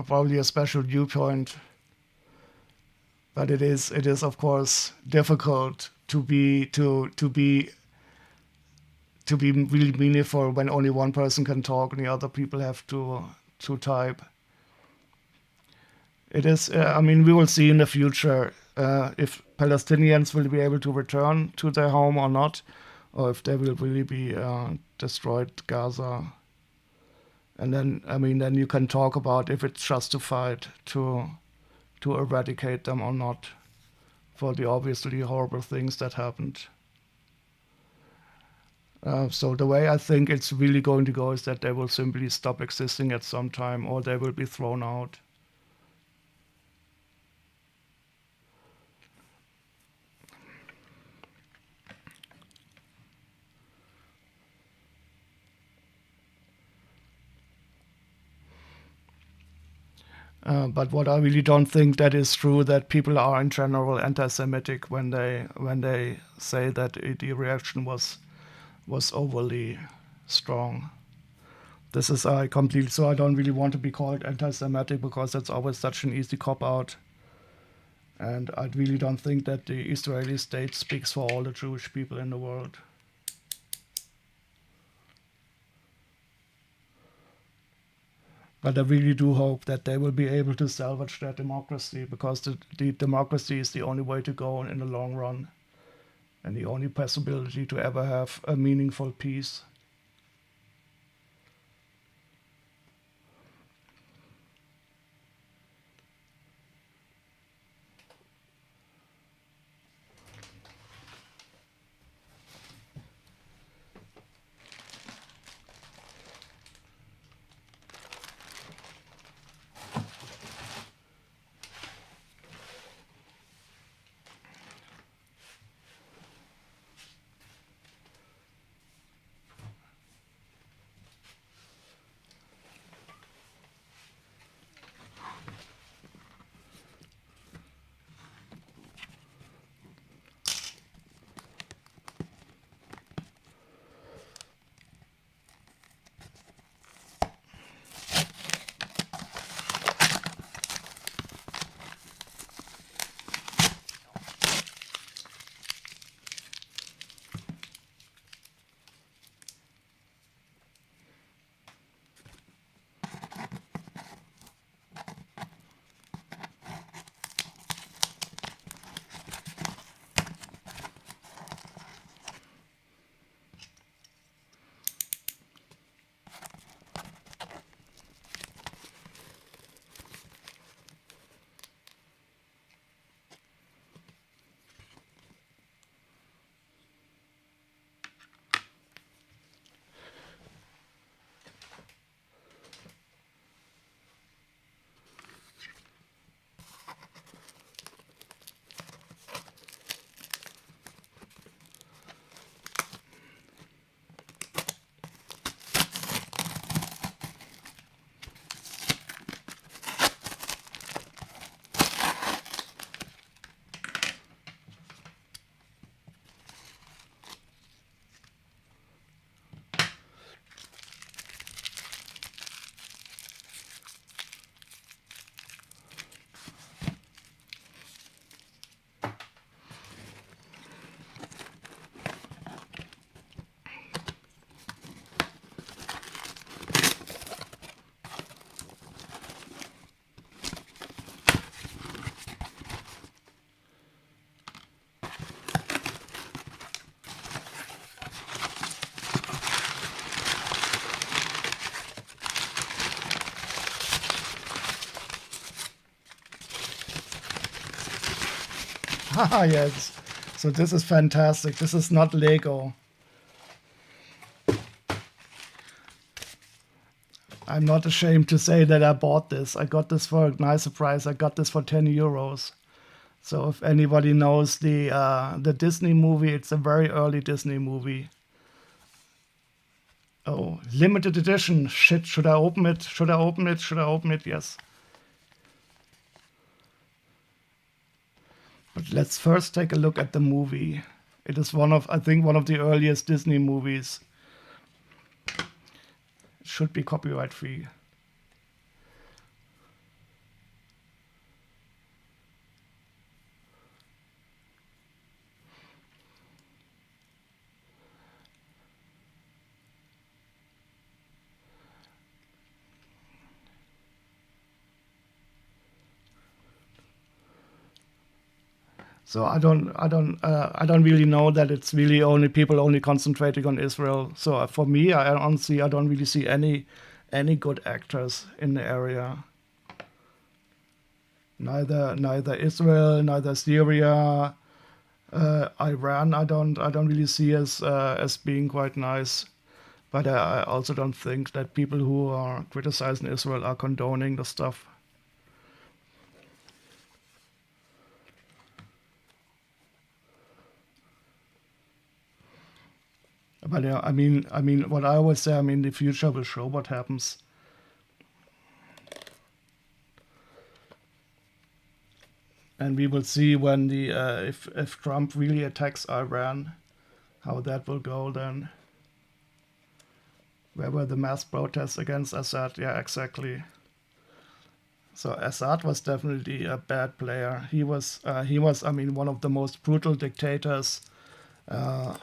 probably a special viewpoint, but it is of course difficult to be really meaningful when only one person can talk and the other people have to type. It is. I mean, we will see in the future if Palestinians will be able to return to their home or not, or if they will really be destroyed Gaza. And then, I mean, then you can talk about if it's justified to eradicate them or not for the obviously horrible things that happened. So the way I think it's really going to go is that they will simply stop existing at some time, or they will be thrown out. But what I really don't think that is true, that people are in general anti-Semitic when they say that the reaction was overly strong. This is I completely, so I don't really want to be called anti-Semitic because that's always such an easy cop out. And I really don't think that the Israeli state speaks for all the Jewish people in the world. But I really do hope that they will be able to salvage their democracy, because the democracy is the only way to go in the long run, and the only possibility to ever have a meaningful peace. Ah, yes. So this is fantastic. This is not Lego. I'm not ashamed to say that I bought this. I got this for a nicer price. I got this for 10 euros. So if anybody knows the Disney movie, it's a very early Disney movie. Oh, limited edition. Shit, should I open it? Should I open it? Should I open it? Yes. But let's first take a look at the movie. It is I think, one of the earliest Disney movies. It should be copyright free. So I don't really know that it's really only people only concentrating on Israel. So for me, I honestly I don't really see any good actors in the area. Neither Israel, neither Syria, Iran. I don't really see as being quite nice. But I also don't think that people who are criticizing Israel are condoning the stuff. But yeah, I mean, what I always say, I mean, the future will show what happens. And we will see when the if Trump really attacks Iran, how that will go then. Where were the mass protests against Assad? Yeah, exactly. So Assad was definitely a bad player. He was, I mean, one of the most brutal dictators. Uh,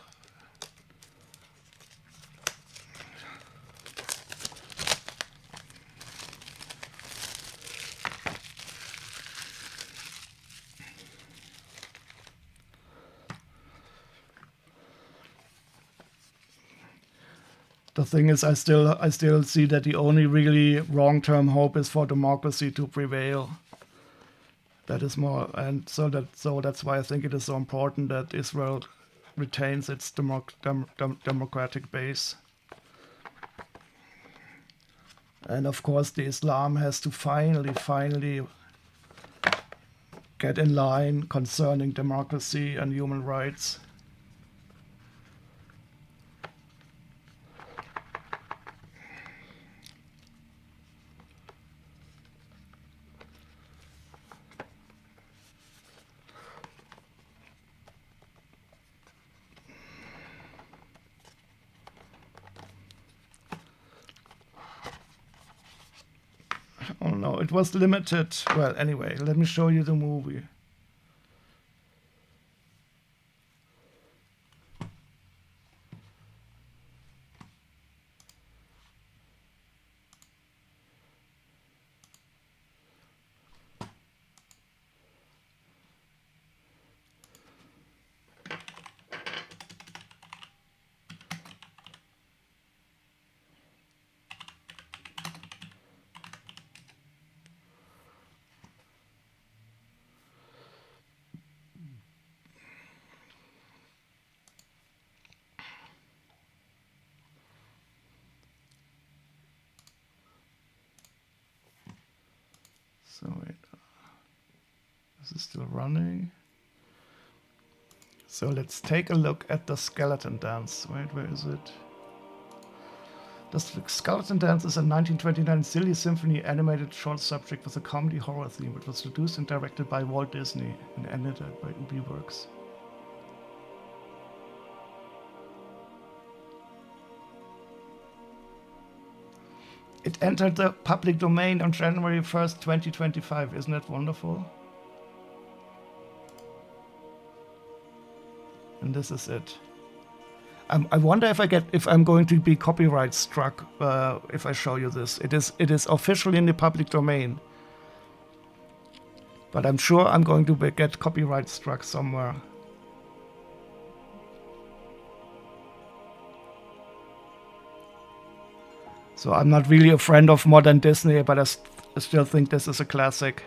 the thing is, I still see that the only really long-term hope is for democracy to prevail. That is more, and so that's why I think it is so important that Israel retains its democratic base. And of course, the Islam has to finally get in line concerning democracy and human rights. Oh no, it was limited. Well, anyway, let me show you the movie. So wait, this is still running. So let's take a look at the skeleton dance. Wait, where is it? The Skeleton Dance is a 1929 silly symphony animated short subject with a comedy horror theme. It was produced and directed by Walt Disney and edited by Ubi Works. It entered the public domain on January 1st, 2025. Isn't that wonderful? And this is it. I wonder if I'm going to be copyright struck if I show you this. It is officially in the public domain, but I'm sure I'm going to get copyright struck somewhere. So I'm not really a friend of modern Disney, but I still think this is a classic.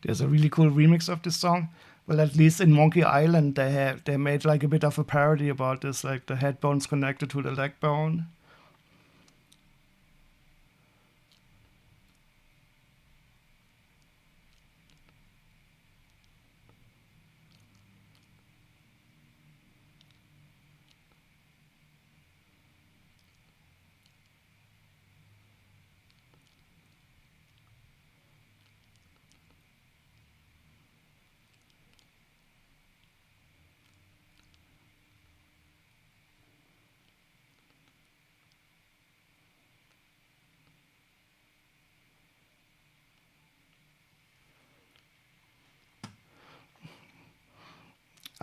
There's a really cool remix of this song. Well, at least in Monkey Island, they made like a bit of a parody about this, like the head bone's connected to the leg bone.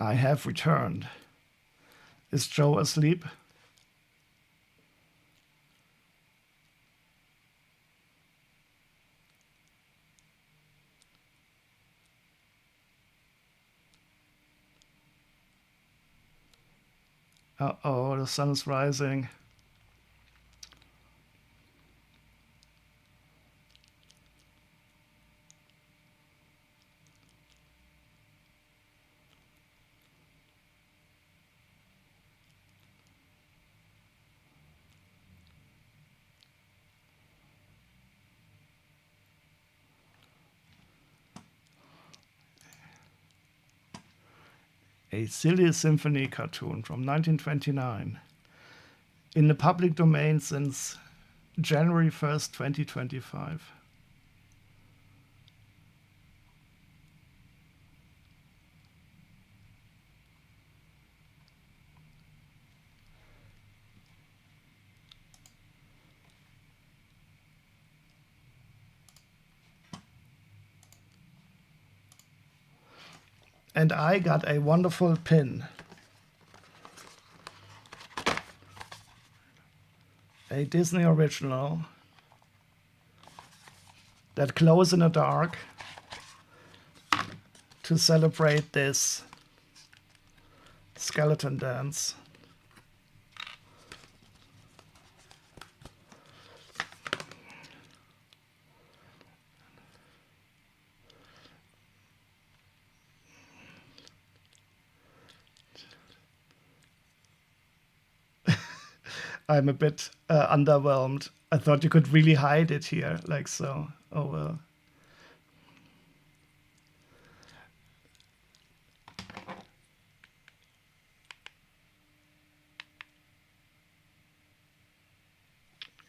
I have returned. Is Joe asleep? Uh-oh, the sun is rising. A silly symphony cartoon from 1929. In the public domain since January 1st, 2025. And I got a wonderful pin. A Disney original that glows in the dark to celebrate this skeleton dance. I'm a bit underwhelmed. I thought you could really hide it here, like so. Oh well.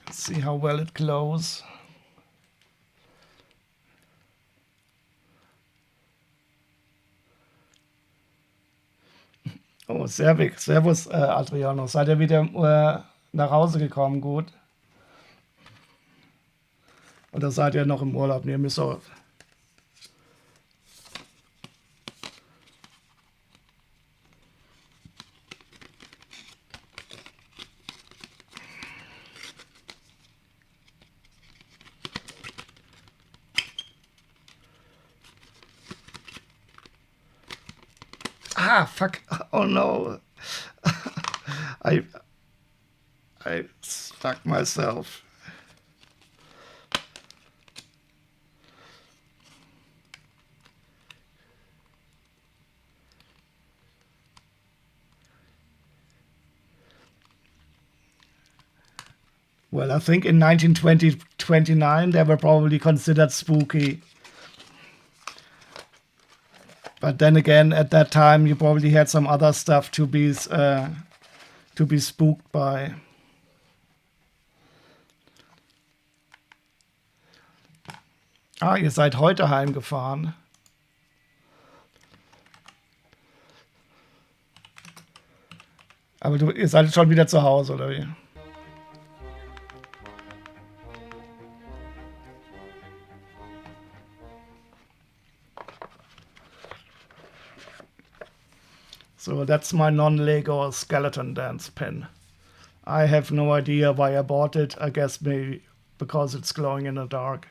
Let's see how well it glows. Oh, Servus, Adriano. Seid ihr wieder nach Hause gekommen, gut? Oder seid ihr noch im Urlaub? Nee, müsst auch. Ah, fuck. Oh no. I stuck myself. Well, I think in 1929 they were probably considered spooky. But then again, at that time, you probably had some other stuff to be spooked by. Ah, ihr seid heute heimgefahren. Aber ihr seid schon wieder zu Hause, oder wie? So that's my non-Lego skeleton dance pin. I have no idea why I bought it. I guess maybe because it's glowing in the dark.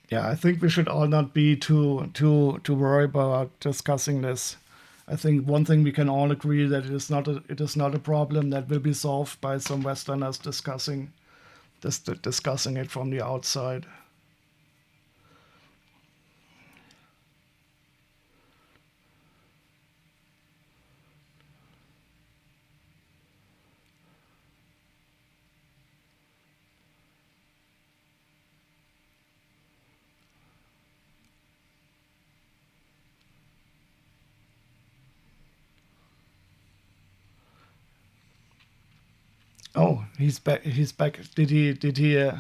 Yeah, I think we should all not be too worried about discussing this. I think one thing we can all agree that it is not a problem that will be solved by some Westerners discussing it from the outside. Oh, he's back. He's back. Did he? Did he?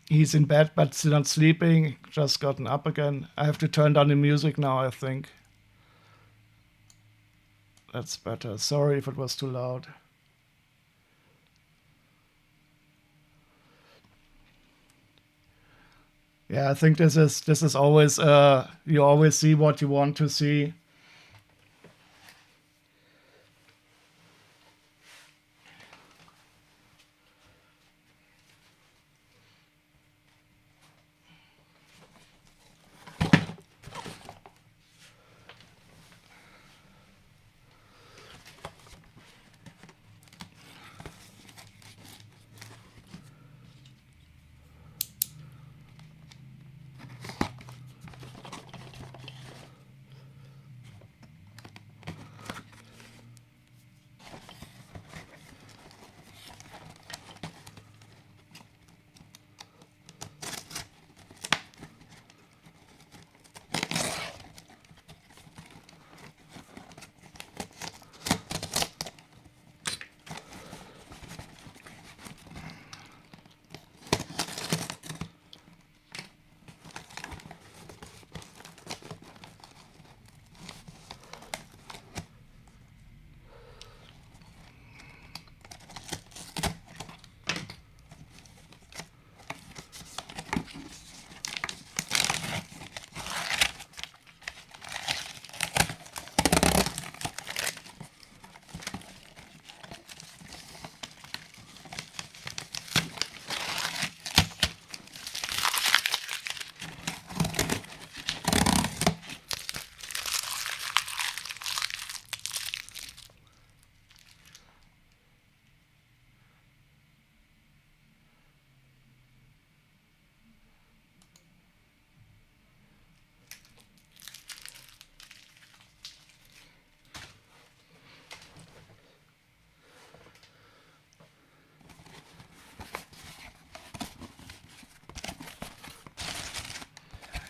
He's in bed, but still not sleeping. Just gotten up again. I have to turn down the music now. I think that's better. Sorry if it was too loud. Yeah, I think this is always you always see what you want to see.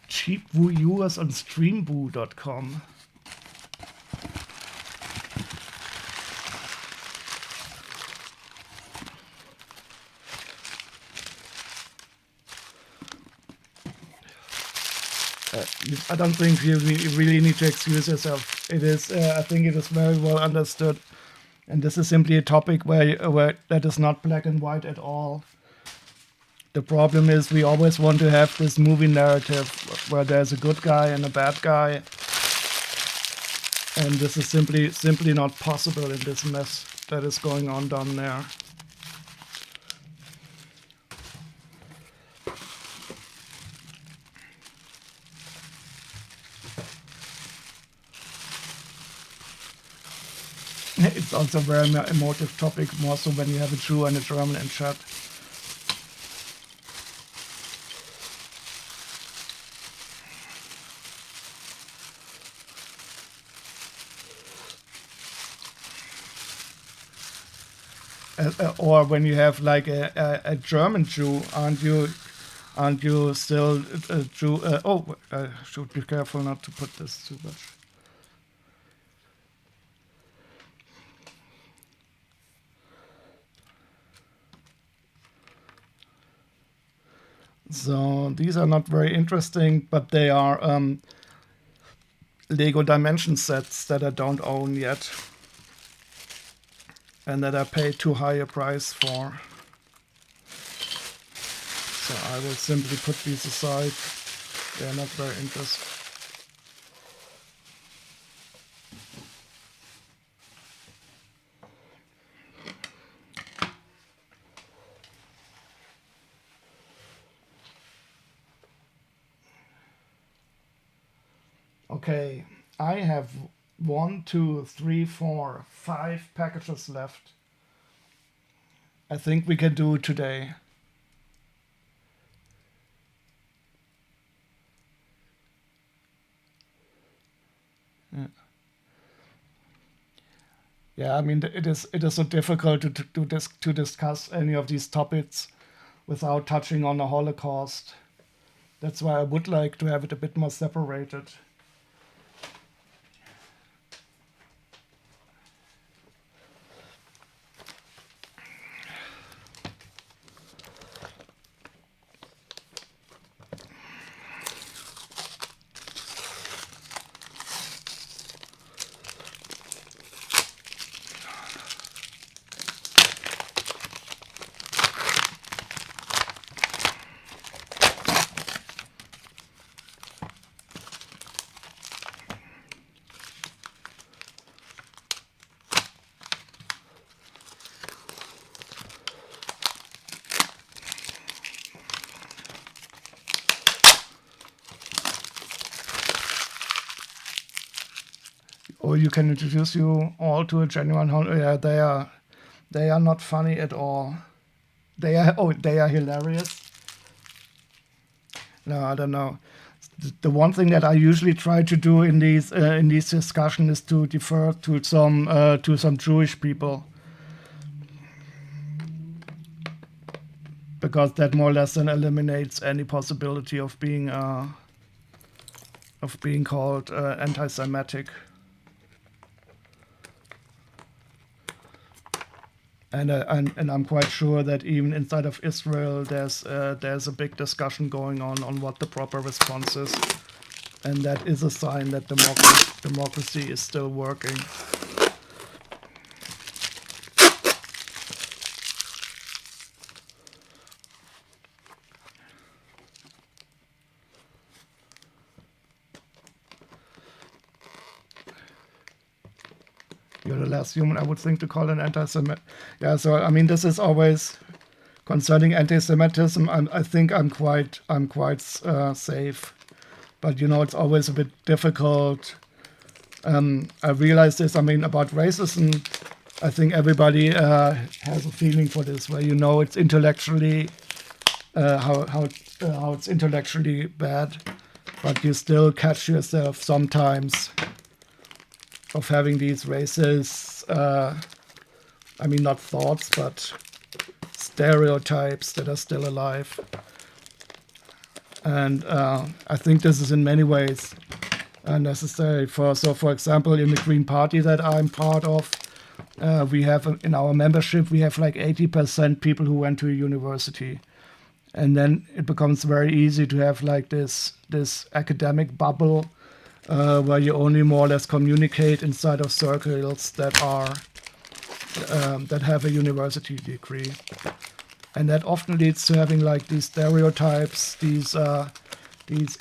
Cheap viewers on streamboo.com. I don't think you really need to excuse yourself. It is, I think it is very well understood. And this is simply a topic where that is not black and white at all. The problem is we always want to have this movie narrative where there's a good guy and a bad guy. And this is simply not possible in this mess that is going on down there. It's also a very emotive topic, more so when you have a Jew and a German in chat. Or when you have like a German Jew, aren't you still a Jew? I should be careful not to put this too much. So these are not very interesting, but they are Lego dimension sets that I don't own yet and that I paid too high a price for. So I will simply put these aside. They are not very interesting. Okay, I have 5 packages left. I think we can do it today. Yeah. Yeah, I mean it is so difficult to discuss any of these topics without touching on the Holocaust. That's why I would like to have it a bit more separated. Or you can introduce you all to a genuine yeah, they are not funny at all. They are hilarious. No, I don't know. The one thing that I usually try to do in these discussions is to defer to some Jewish people, because that more or less then eliminates any possibility of being called anti-Semitic. And I'm quite sure that even inside of Israel, there's a big discussion going on what the proper response is, and that is a sign that democracy is still working. You're the last human I would think to call an anti-Semit. Yeah, so I mean, this is always concerning anti-Semitism. I think I'm quite safe, but it's always a bit difficult. I realize this. I mean, about racism, I think everybody has a feeling for this, where it's intellectually how it's intellectually bad, but you still catch yourself sometimes of having these racist, I mean, not thoughts, but stereotypes that are still alive. And I think this is in many ways necessary. For example, in the Green Party that I'm part of, we have in our membership, we have like 80% people who went to a university. And then it becomes very easy to have like this academic bubble where you only more or less communicate inside of circles that have a university degree, and that often leads to having like these stereotypes, these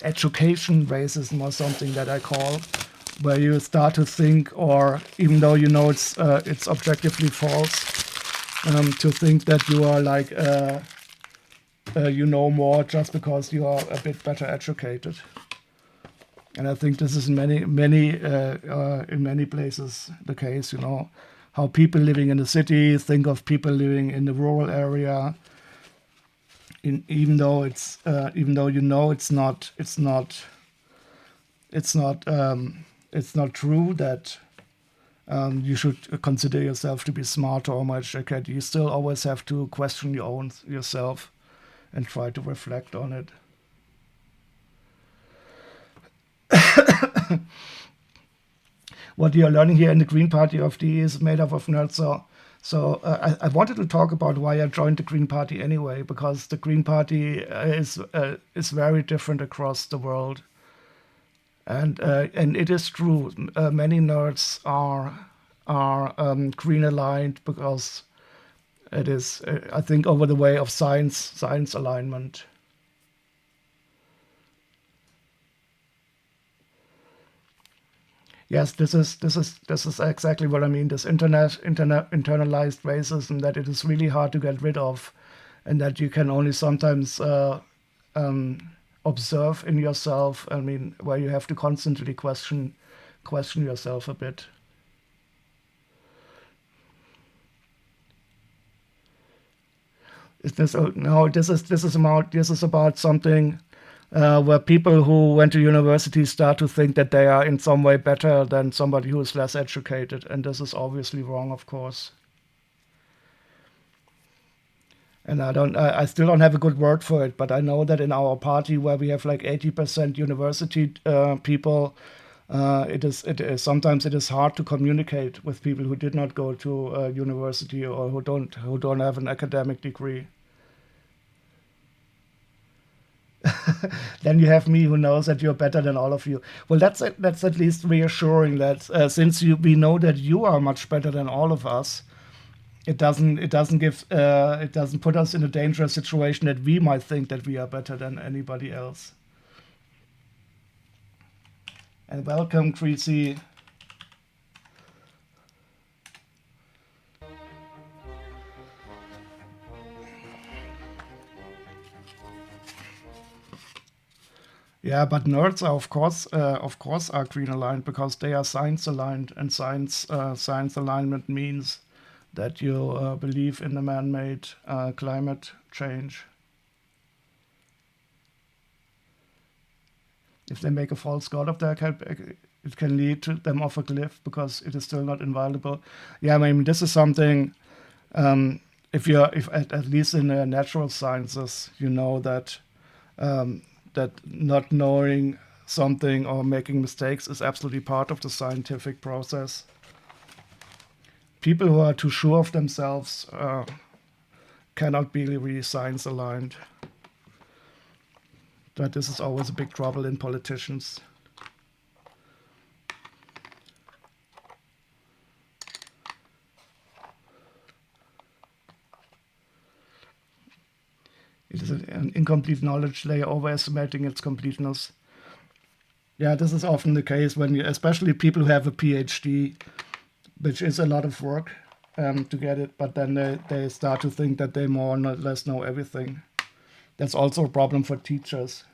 education racism or something that I call, where you start to think, or even though it's objectively false, to think that you are like more just because you are a bit better educated. And I think this is in many places the case. How people living in the city think of people living in the rural area. Even though it's not true that you should consider yourself to be smarter or more educated. You still always have to question yourself and try to reflect on it. What you're learning here in the Green Party of the is made up of nerds. So I wanted to talk about why I joined the Green Party anyway, because the Green Party is very different across the world, and it is true. Many nerds are green aligned because it is, I think, over the way of science alignment. Yes, this is exactly what I mean. This internalized racism, that it is really hard to get rid of, and that you can only sometimes observe in yourself. I mean, where you have to constantly question yourself a bit. Is this no? This is about something where people who went to university start to think that they are in some way better than somebody who is less educated, and this is obviously wrong, of course. And I still don't have a good word for it, but I know that in our party where we have like 80% university people, sometimes it is hard to communicate with people who did not go to university or who don't have an academic degree. Then you have me who knows that you're better than all of you. Well, that's at least reassuring that since we know that you are much better than all of us, it doesn't put us in a dangerous situation that we might think that we are better than anybody else. And welcome, Creasy. Yeah, but nerds are of course, are green aligned because they are science aligned, and science alignment means that you believe in the man-made climate change. If they make a false god of their it can lead to them off a cliff because it is still not inviolable. Yeah, I mean this is something. If at least in the natural sciences, you know that not knowing something or making mistakes is absolutely part of the scientific process. People who are too sure of themselves cannot be really science aligned. But this is always a big trouble in politicians. It is an incomplete knowledge layer overestimating its completeness. Yeah, this is often the case when especially people who have a PhD, which is a lot of work to get it, but then they start to think that they more or less know everything. That's also a problem for teachers.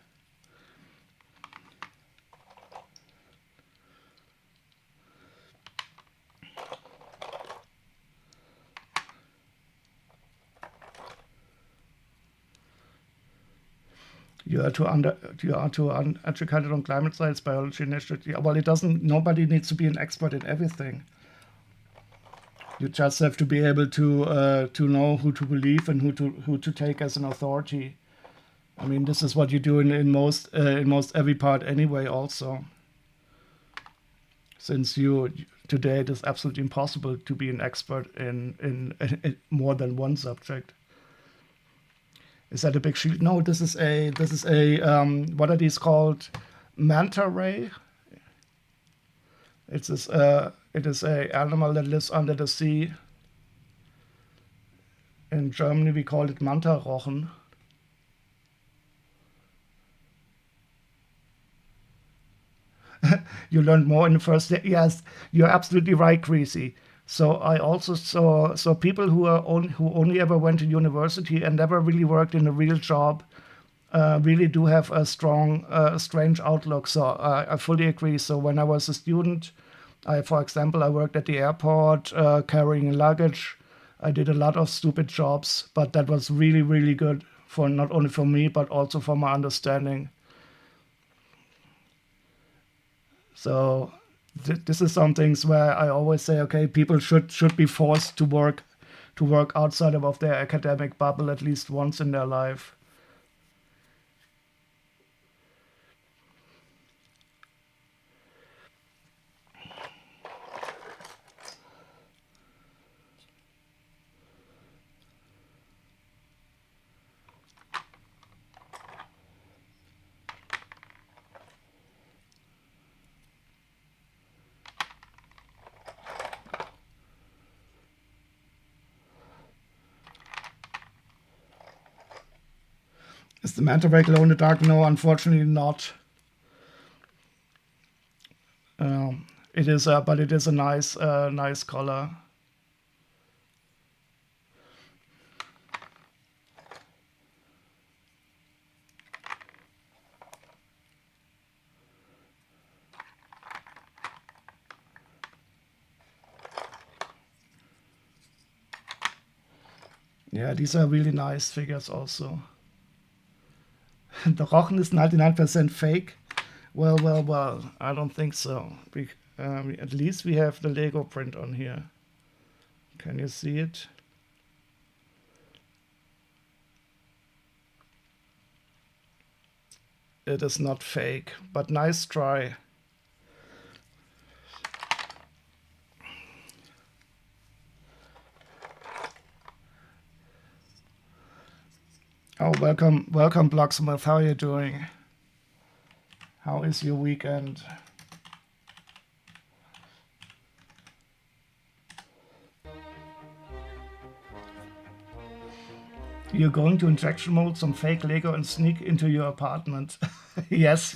You are too educated on climate science, biology, nature. Yeah, well, it doesn't. Nobody needs to be an expert in everything. You just have to be able to know who to believe and who to take as an authority. I mean, this is what you do in most every part anyway. Also, since today it is absolutely impossible to be an expert in more than one subject. Is that a big shield? No, this is a what are these called? Manta ray. It is a animal that lives under the sea. In Germany, we call it Manta rochen. You learned more in the first day. Yes, you're absolutely right, Greasy. So I also saw people who only ever went to university and never really worked in a real job really do have a strong, strange outlook. So I fully agree. So when I was a student, for example, I worked at the airport carrying luggage. I did a lot of stupid jobs, but that was really, really good for not only for me but also for my understanding. So this is some things where I always say, okay, people should be forced to work outside of their academic bubble at least once in their life. Is the manta ray glow in the dark? No, unfortunately not. But it is a nice color. Yeah, these are really nice figures also. The Rochen is 99% fake. Well, I don't think so. At least we have the Lego print on here. Can you see it? It is not fake, but nice try. Oh, welcome, Blocksmith. How are you doing? How is your weekend? You're going to injection mode some fake Lego and sneak into your apartment. Yes.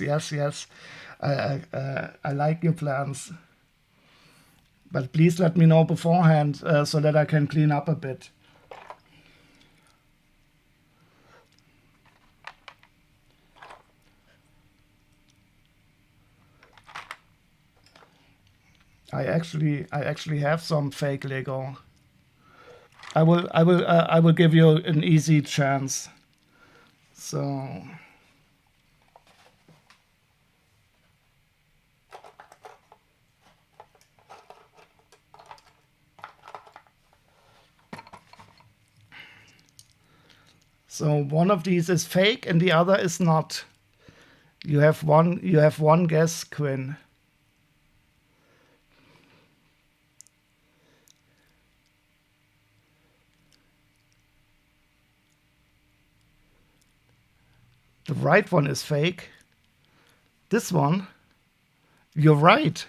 I like your plans. But please let me know beforehand so that I can clean up a bit. I actually have some fake Lego. I will give you an easy chance. So one of these is fake and the other is not. You have one guess, Quinn. The right one is fake. This one, you're right.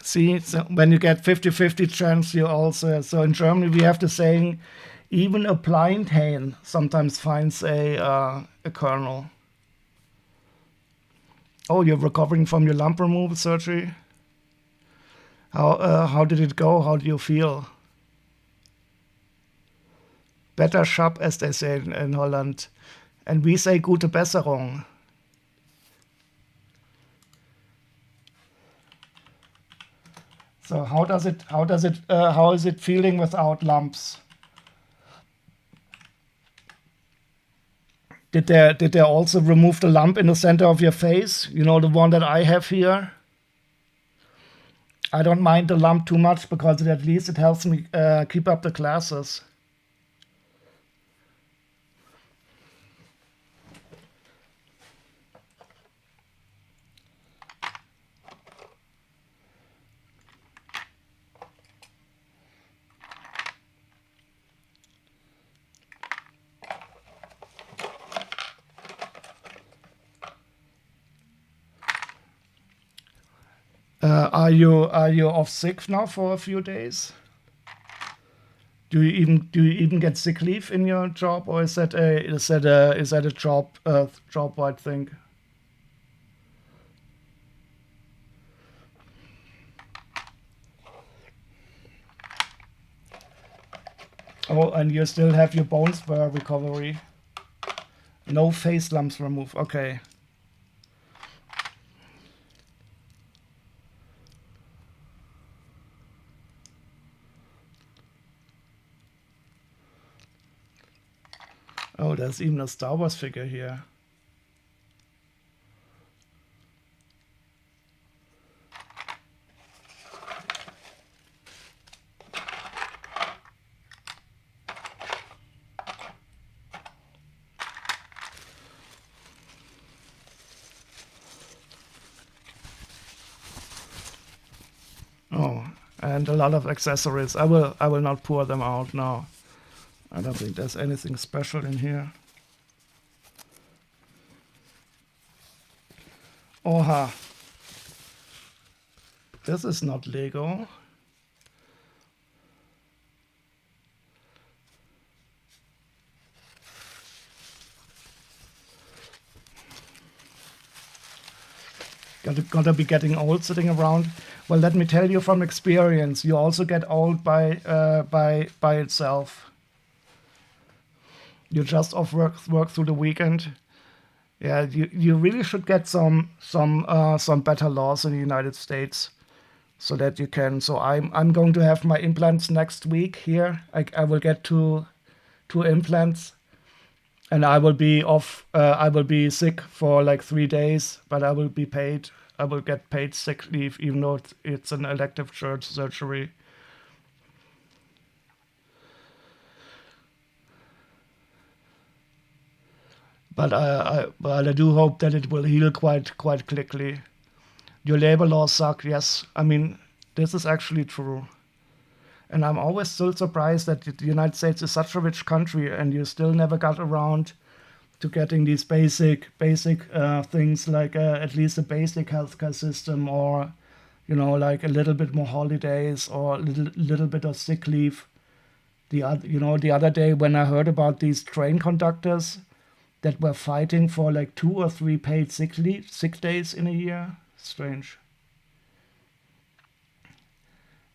See, so when you get 50-50 chance, you also. So in Germany, we have the saying, even a blind hen sometimes finds a kernel. Oh, you're recovering from your lump removal surgery? How did it go? How do you feel? Better shop, as they say in Holland. And we say gute Besserung. So how is it feeling without lumps? Did they also remove the lump in the center of your face? You know, the one that I have here? I don't mind the lump too much because at least it helps me keep up the classes. Are you off sick now for a few days? Do you even get sick leave in your job, or is that a job wide thing? Oh, and you still have your bone spur recovery. No face lumps removed. Okay. Oh, there's even a Star Wars figure here. Oh, and a lot of accessories. I will not pour them out now. I don't think there's anything special in here. Oha. This is not Lego. Gonna be getting old sitting around. Well, let me tell you from experience, you also get old by itself. You just off work through the weekend. Yeah, you really should get some better laws in the United States. so that you can. So I'm going to have my implants next week here. I will get two implants, and I will be off. I will be sick for like 3 days, but I will be paid. I will get paid sick leave, even though it's an elective surgery. But I do hope that it will heal quite quickly. Your labor laws suck. Yes, I mean this is actually true. And I'm always still surprised that the United States is such a rich country and you still never got around to getting these basic things like at least a basic healthcare system, or like a little bit more holidays or a little bit of sick leave. The other day when I heard about these train conductors that were fighting for like 2 or 3 paid sick days in a year. Strange.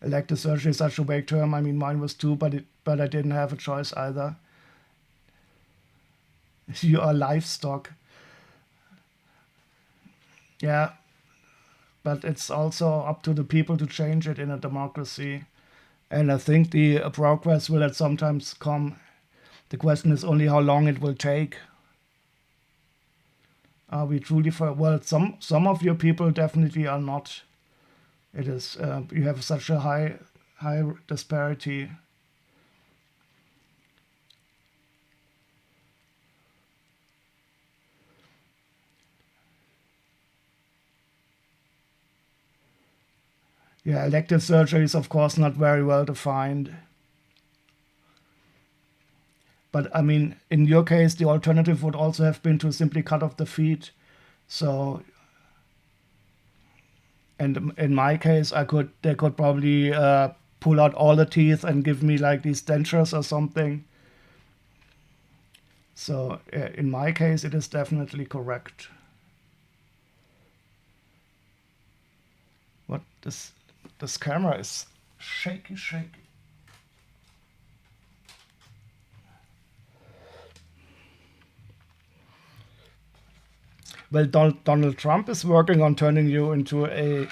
Elective surgery is such a vague term. I mean, mine was too, but I didn't have a choice either. You are livestock. Yeah, but it's also up to the people to change it in a democracy. And I think the progress will at sometimes come. The question is only how long it will take. Are we truly for? Well, some of your people definitely are not. It is you have such a high disparity. Yeah, elective surgery is of course not very well defined. But I mean, in your case, the alternative would also have been to simply cut off the feet. So, and in my case, they could probably pull out all the teeth and give me like these dentures or something. So in my case, it is definitely correct. What this camera is shaky. Well, Donald Trump is working on turning you into a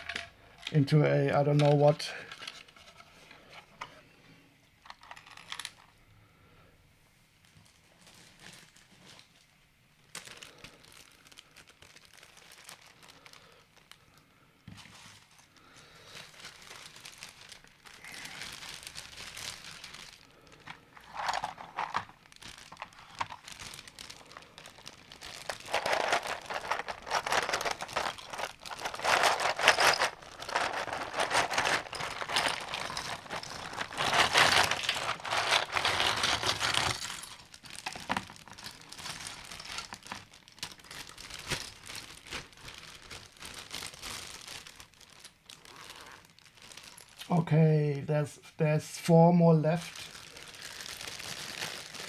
I don't know what. Okay, there's 4 more left,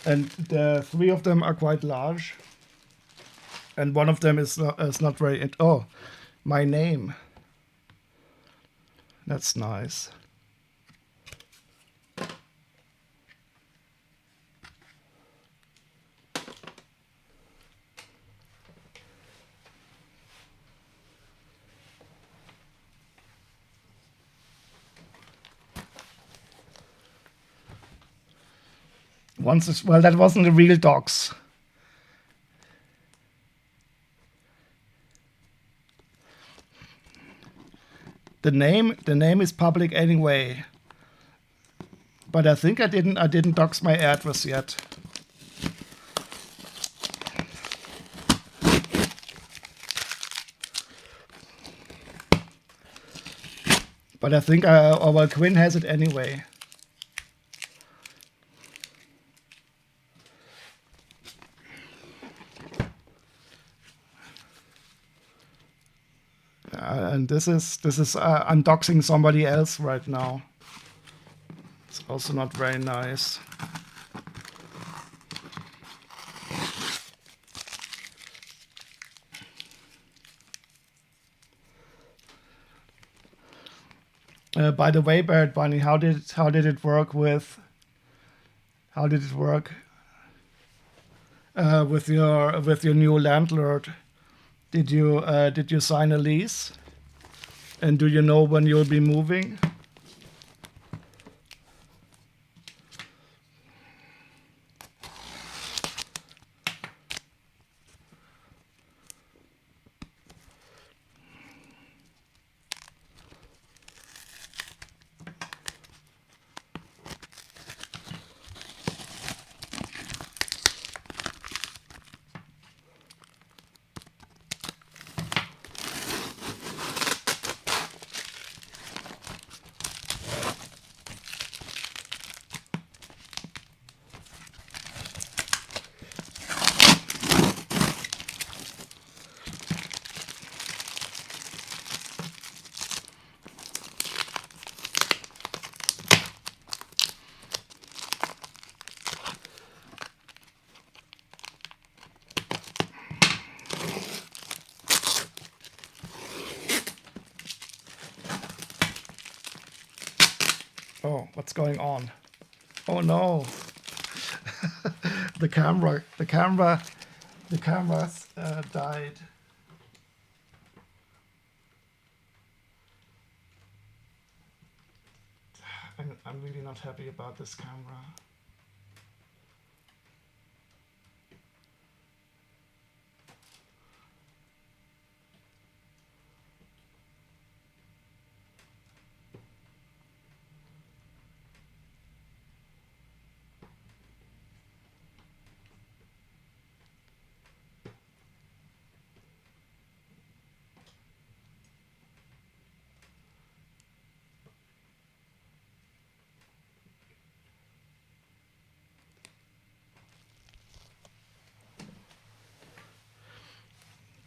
and the 3 of them are quite large, and one of them is not very. Oh, my name. That's nice. Well, that wasn't the real docs. The name is public anyway. But I think I didn't dox my address yet. But I think well, Quinn has it anyway. And this is I'm doxing somebody else right now. It's also not very nice. By the way, Barrett Bunny, how did it work with your new landlord? Did you sign a lease? And do you know when you'll be moving? Oh, what's going on? Oh no. the camera's died. I'm really not happy about this camera.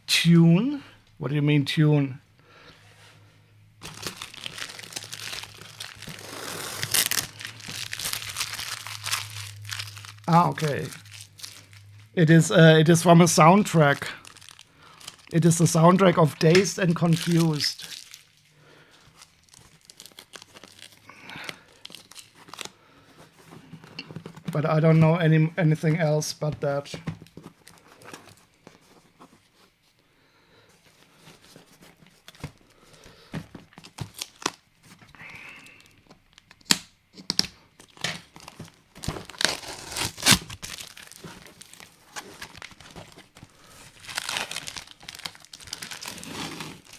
Tune? What do you mean tune? Ah, okay. It is from a soundtrack. It is the soundtrack of Dazed and Confused. But I don't know anything else but that.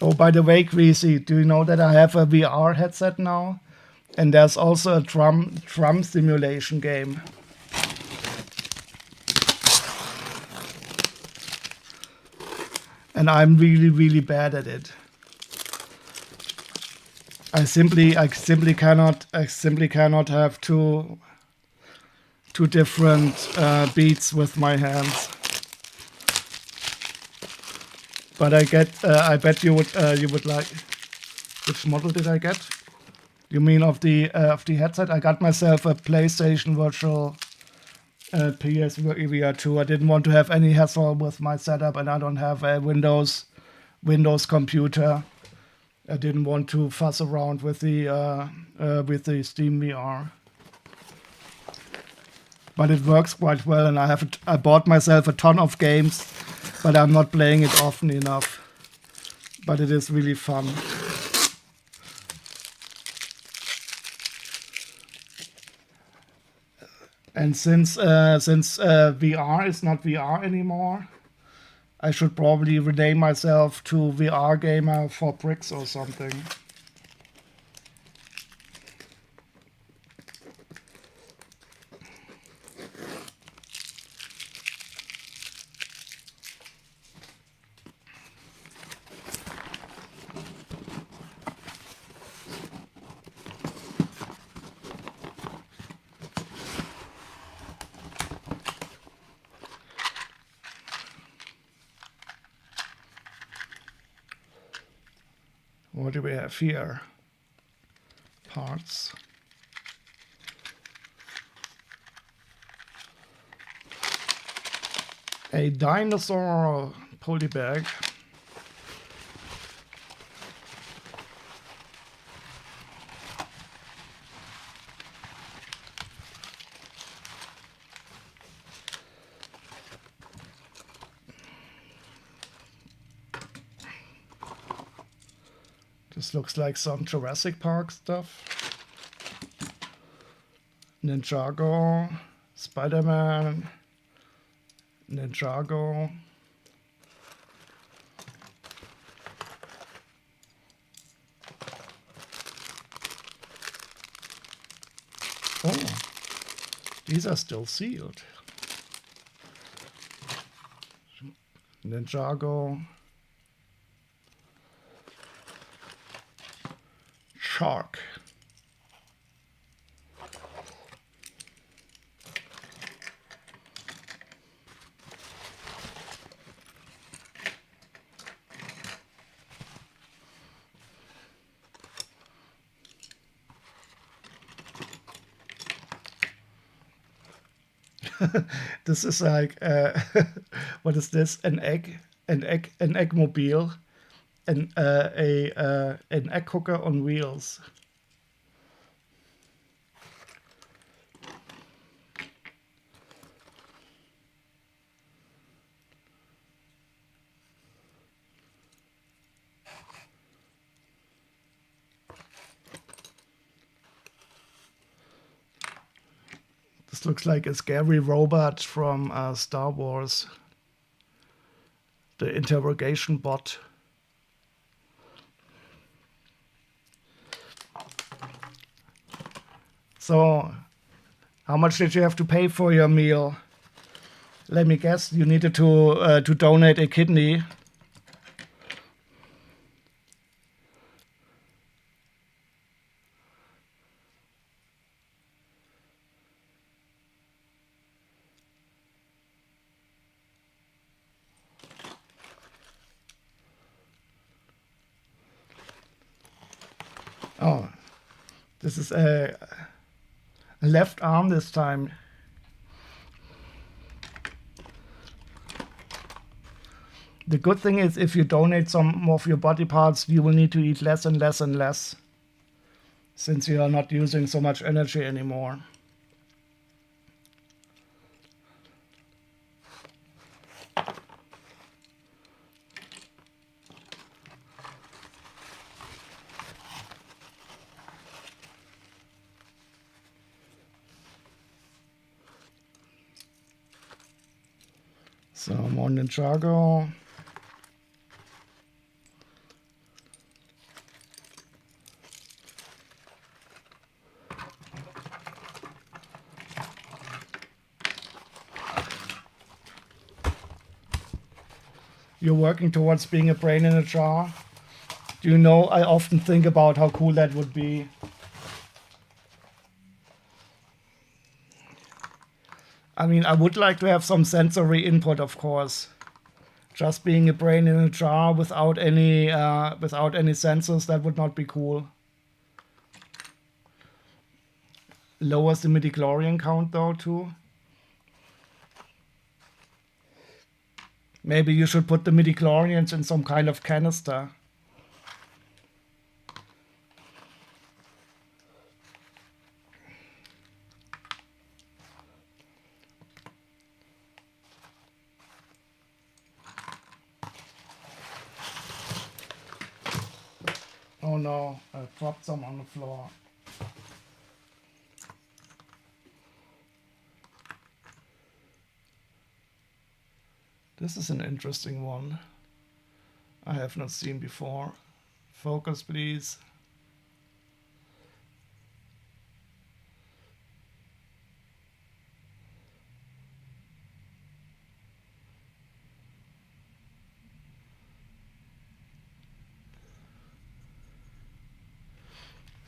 Oh, by the way, Greasy, do you know that I have a VR headset now? And there's also a drum simulation game. And I'm really, really bad at it. I simply cannot have two different beats with my hands. But I bet you would like. Which model did I get? You mean of the headset? I got myself a PlayStation Virtual PS VR 2. I didn't want to have any hassle with my setup, and I don't have a Windows computer. I didn't want to fuss around with the Steam VR. But it works quite well, and I bought myself a ton of games, but I'm not playing it often enough. But it is really fun. And since VR is not VR anymore, I should probably rename myself to VR Gamer for Bricks or something. What do we have here? Parts. A dinosaur polybag. This looks like some Jurassic Park stuff. Ninjago, Spider-Man, Ninjago. Oh, these are still sealed. Ninjago. Shark. This is like, what is this? An eggmobile, an egg cooker on wheels. This looks like a scary robot from Star Wars. The interrogation bot. So, how much did you have to pay for your meal? Let me guess, you needed to donate a kidney. Oh, this is a left arm this time. The good thing is if you donate some of your body parts, you will need to eat less and less and less, since you are not using so much energy anymore. So more Ninjago. You're working towards being a brain in a jar. Do you know, I often think about how cool that would be. I mean, I would like to have some sensory input, of course. Just being a brain in a jar without any sensors, that would not be cool. Lowers the midichlorian count though too. Maybe you should put the midichlorians in some kind of canister. Oh no, I dropped some on the floor. This is an interesting one. I have not seen before. Focus, please.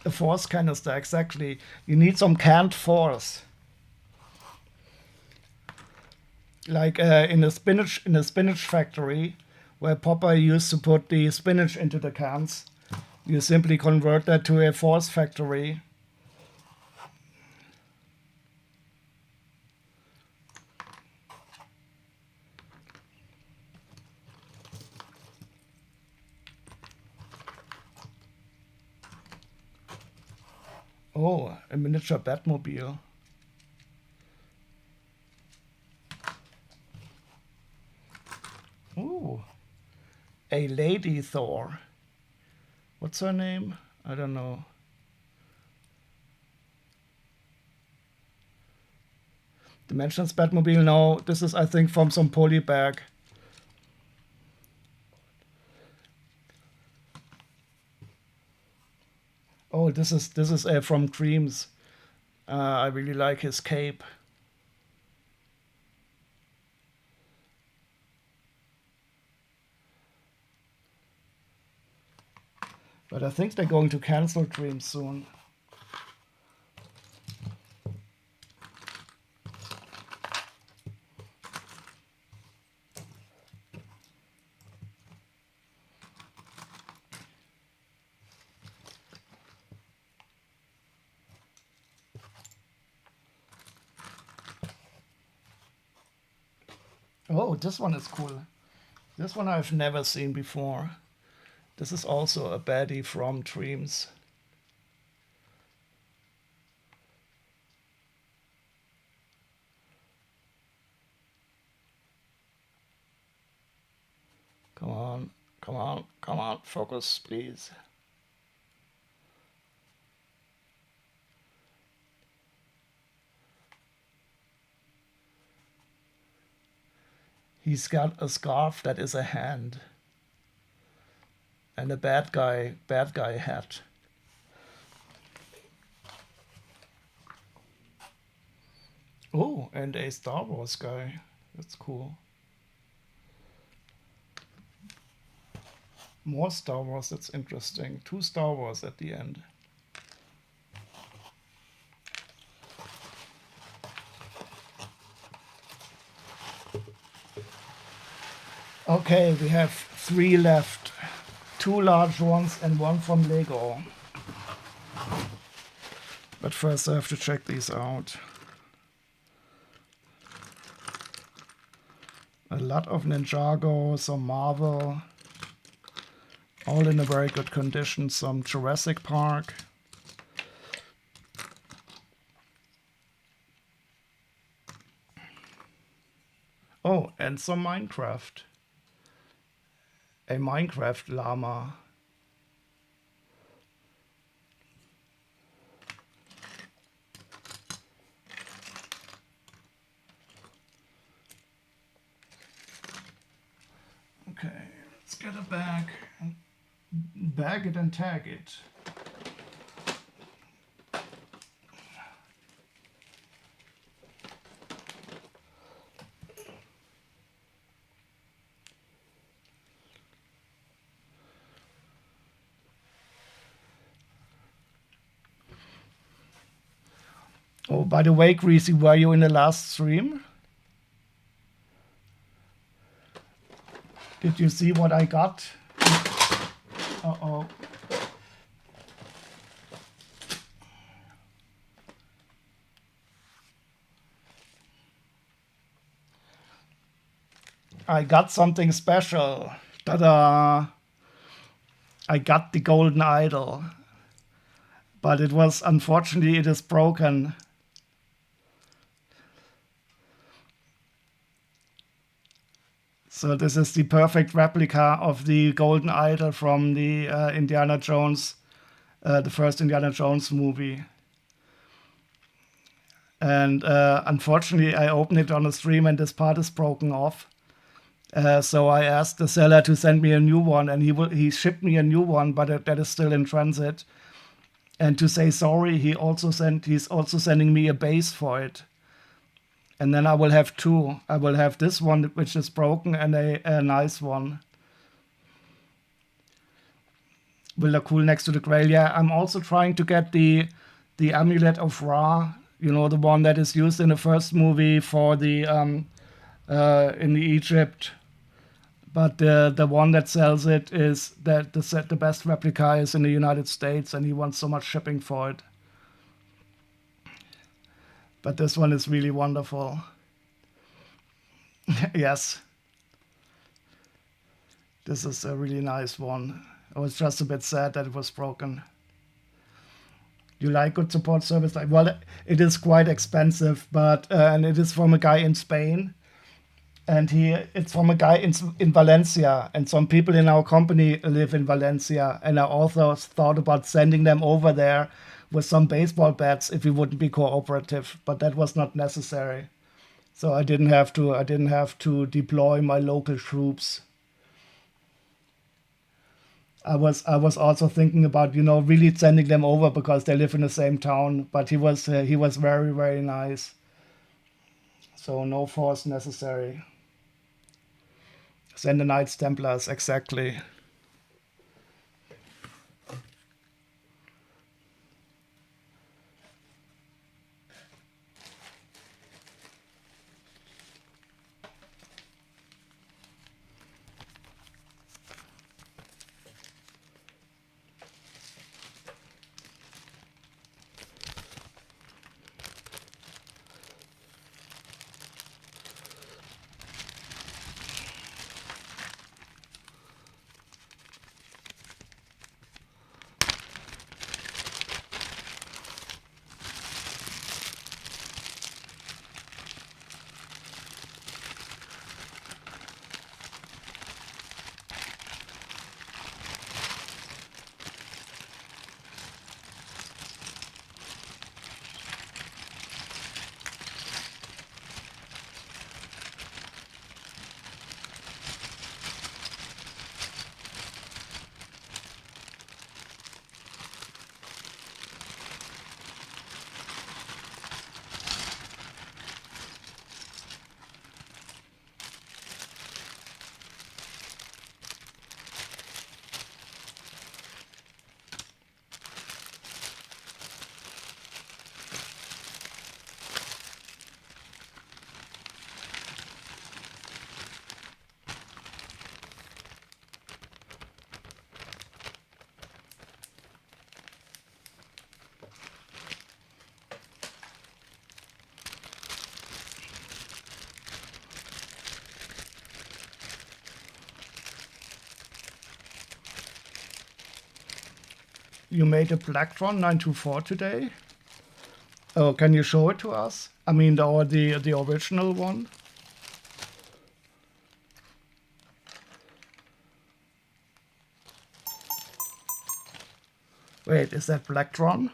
A force canister, exactly. You need some canned force. Like in a spinach factory, where Popeye used to put the spinach into the cans. You simply convert that to a force factory. Oh, a miniature Batmobile. Ooh, a Lady Thor. What's her name? I don't know. Dimensions Batmobile? No, this is, I think, from some poly bag. Oh, this is from Creams. I really like his cape. But I think they're going to cancel Dreams soon. Oh, this one is cool. This one I've never seen before. This is also a baddie from Dreams. Come on, come on, come on, focus, please. He's got a scarf that is a hand. And a bad guy hat. Oh, and a Star Wars guy. That's cool. More Star Wars, that's interesting. 2 Star Wars at the end. Okay, we have 3 left. 2 large ones and 1 from Lego. But first I have to check these out. A lot of Ninjago, some Marvel. All in a very good condition. Some Jurassic Park. Oh, and some Minecraft. A Minecraft llama. Okay, let's get a bag and bag it and tag it. Oh, by the way, Greasy, were you in the last stream? Did you see what I got? Uh-oh. I got something special. Ta-da! I got the golden idol. But it was, unfortunately, it is broken. So this is the perfect replica of the golden idol from the Indiana Jones, the first Indiana Jones movie. And unfortunately, I opened it on a stream and this part is broken off. So I asked the seller to send me a new one, and he shipped me a new one, but that is still in transit. And to say sorry, he's also sending me a base for it. And then I will have 2. I will have this one, which is broken, and a nice one. Will look cool next to the Grail. Yeah, I'm also trying to get the Amulet of Ra. You know, the one that is used in the first movie for the in Egypt. But the one that sells it is that the best replica is in the United States, and he wants so much shipping for it. But this one is really wonderful. Yes. This is a really nice one. I was just a bit sad that it was broken. You like good support service? Well, it is quite expensive, but and it is from a guy in Spain. and it's from a guy in Valencia, and some people in our company live in Valencia, and I also thought about sending them over there with some baseball bats if we wouldn't be cooperative, but that was not necessary. So I didn't have to deploy my local troops. I was also thinking about really sending them over because they live in the same town, but he was very, very nice. So no force necessary. Send the Knights Templars, exactly. You made a Blacktron 924 today? Oh, can you show it to us? I mean, the original one. Wait, is that Blacktron?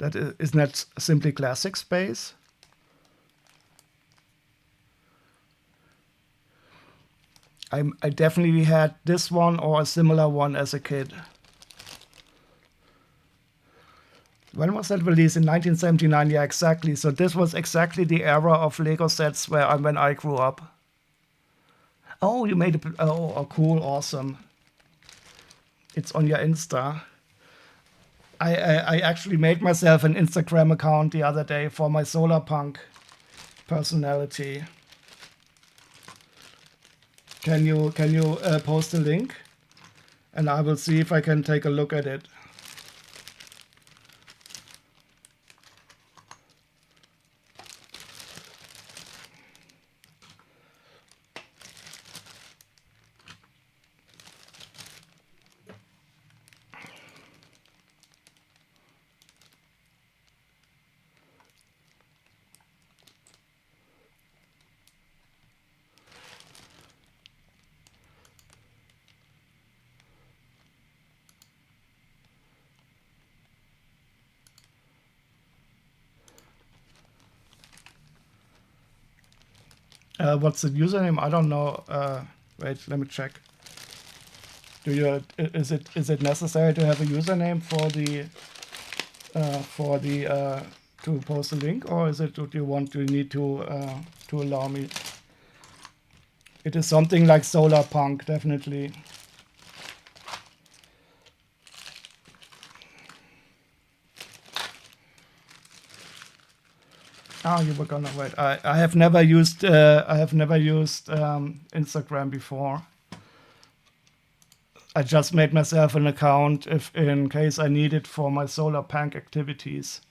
Isn't that simply Classic Space? I definitely had this one or a similar one as a kid. When was that released? In 1979? Yeah, exactly. So this was exactly the era of Lego sets when I grew up. Oh, you made a... Oh, cool, awesome. It's on your Insta. I actually made myself an Instagram account the other day for my solar punk personality. Can you post a link? And I will see if I can take a look at it. What's the username? I don't know. Wait, let me check. Is it necessary to have a username for the to post a link, or is it do you need to allow me? It is something like Solar Punk, definitely. Ah, you were gonna wait. I have never used Instagram before. I just made myself an account if in case I need it for my solar punk activities.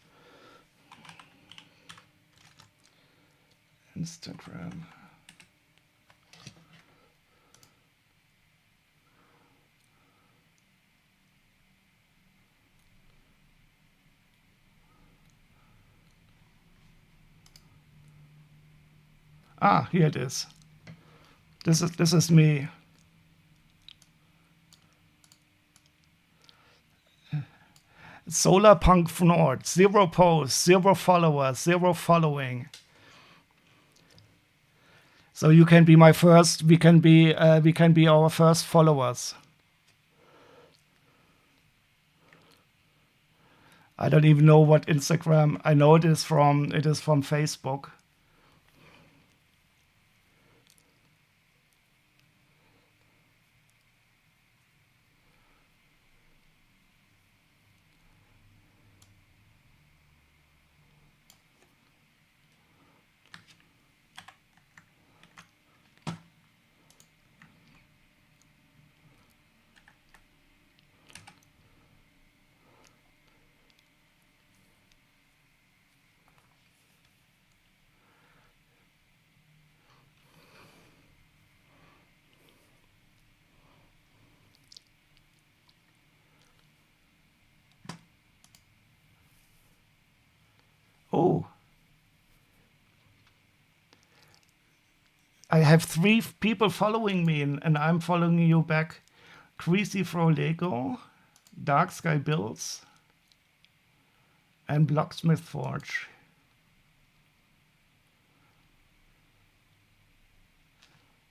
Instagram. Ah, here it is. This is me. Solar Punk Nord, 0 posts, 0 followers, 0 following. So you can be my first. We can be our first followers. I don't even know what Instagram. I know it is from Facebook. Oh, I have 3 people following me, and I'm following you back. Greasy Fro Lego, Dark Sky Builds, and Blocksmith Forge.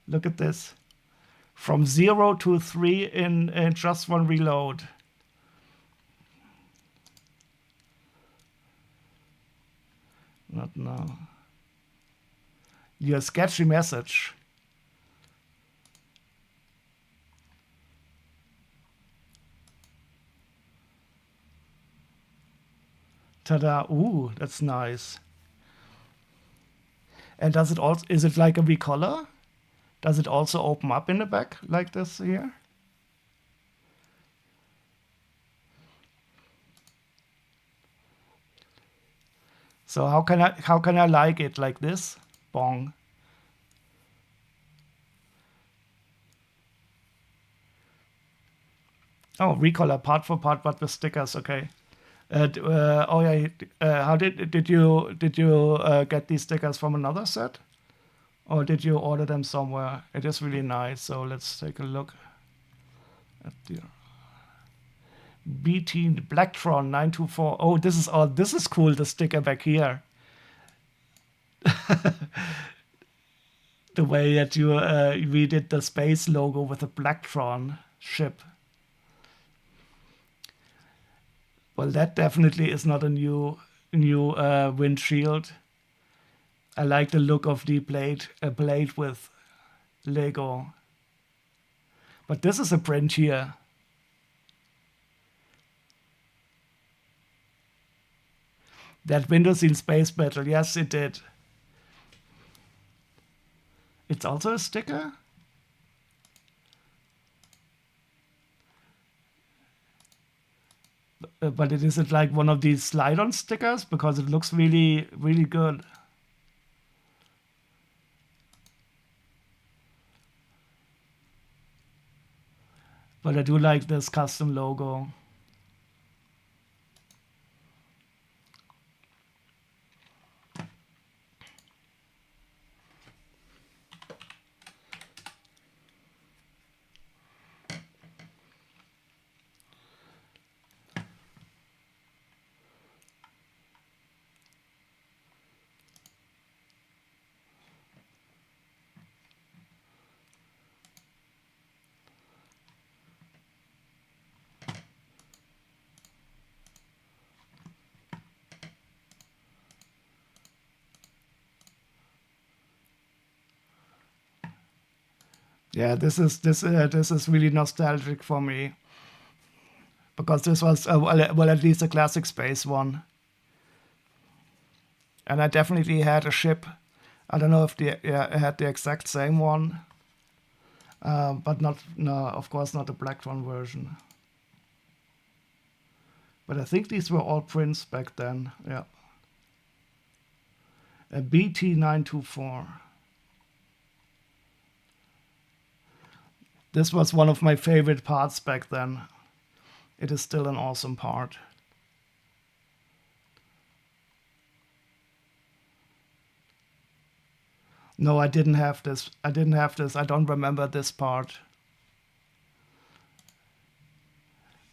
Look at this. From 0 to 3 in just one reload. Not now. Your sketchy message. Ta-da. Ooh, that's nice. And does it also, is it like a recolor? Does it also open up in the back like this here? So how can I like it like this? Bong. Oh, recolor part for part, but with stickers. Okay. Oh yeah. How did you get these stickers from another set, or did you order them somewhere? It is really nice. So let's take a look at the BT Blacktron 924. Oh, this is cool. The sticker back here. The way that you we did the space logo with the Blacktron ship. Well, that definitely is not a new windshield. I like the look of the blade with Lego. But this is a print here. That window scene space battle, yes, it did. It's also a sticker? But it isn't like one of these slide-on stickers because it looks really, really good. But I do like this custom logo. Yeah, this is really nostalgic for me because this was well at least a classic space one, and I definitely had a ship. I don't know if I had the exact same one, but not no, of course not the Blacktron version. But I think these were all prints back then. Yeah, a BT924. This was one of my favorite parts back then. It is still an awesome part. No, I didn't have this. I didn't have this. I don't remember this part.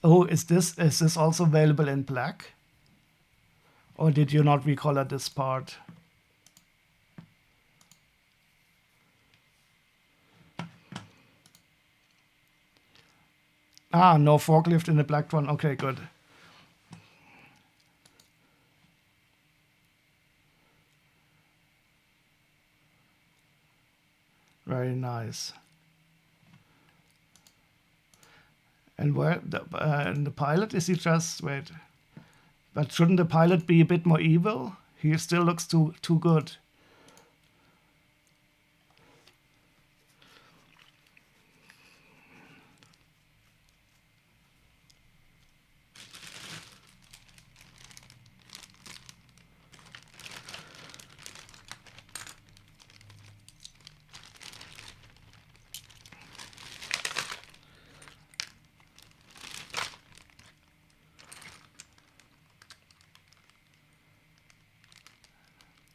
Oh, is this also available in black? Or did you not recolor this part? Ah, no forklift in the black one. Okay, good. Very nice. And where and the pilot, is he just wait? But shouldn't the pilot be a bit more evil? He still looks too good.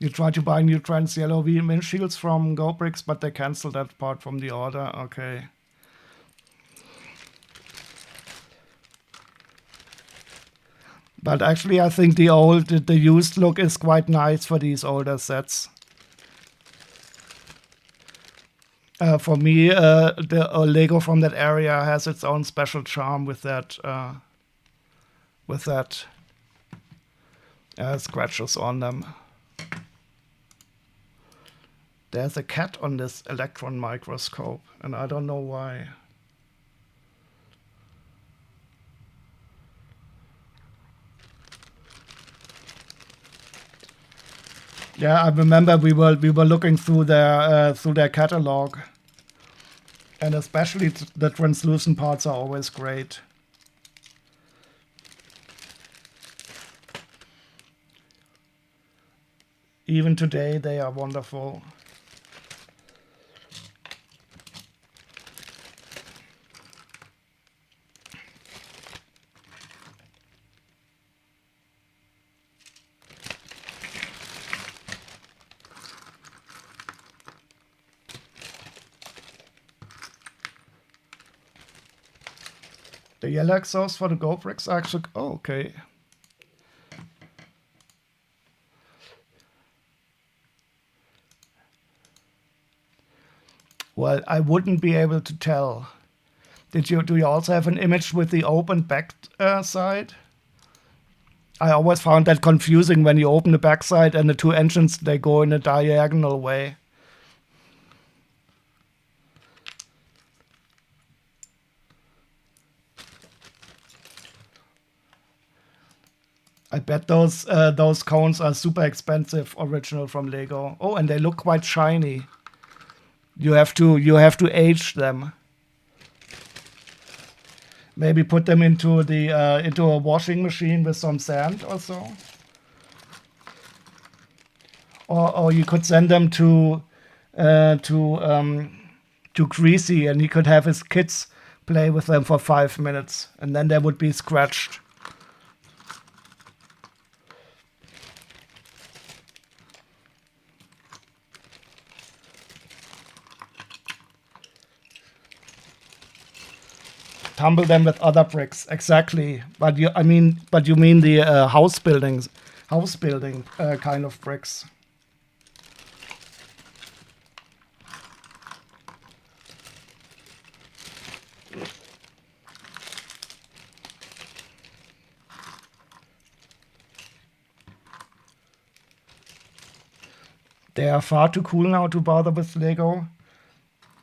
You try to buy new trans yellow windshields from GoBricks, but they canceled that part from the order. Okay. But actually, I think the used look is quite nice for these older sets. For me, the Lego from that area has its own special charm with that scratches on them. There's a cat on this electron microscope, and I don't know why. Yeah, I remember we were looking through their catalog, and especially the translucent parts are always great. Even today, they are wonderful. The yellow exhaust for the GoPricks actually. Oh, okay. Well, I wouldn't be able to tell. Do you also have an image with the open back side? I always found that confusing when you open the backside and the two engines, they go in a diagonal way. I bet those cones are super expensive, original from Lego. Oh, and they look quite shiny. You have to age them. Maybe put them into a washing machine with some sand or so. Or you could send them to Greasy, and he could have his kids play with them for 5 minutes, and then they would be scratched. Tumble them with other bricks, exactly. But you mean the house building kind of bricks. They are far too cool now to bother with Lego.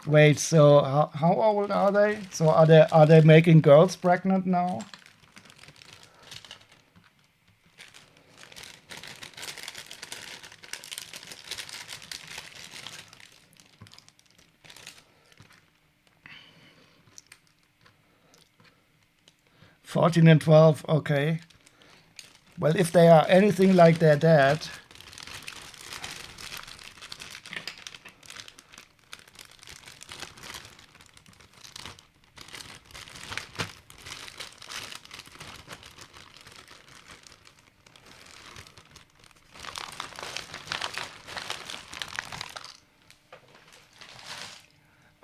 Wait, so how old are they? So are they making girls pregnant now? "14 and 12, okay. Well, if they are anything like their dad,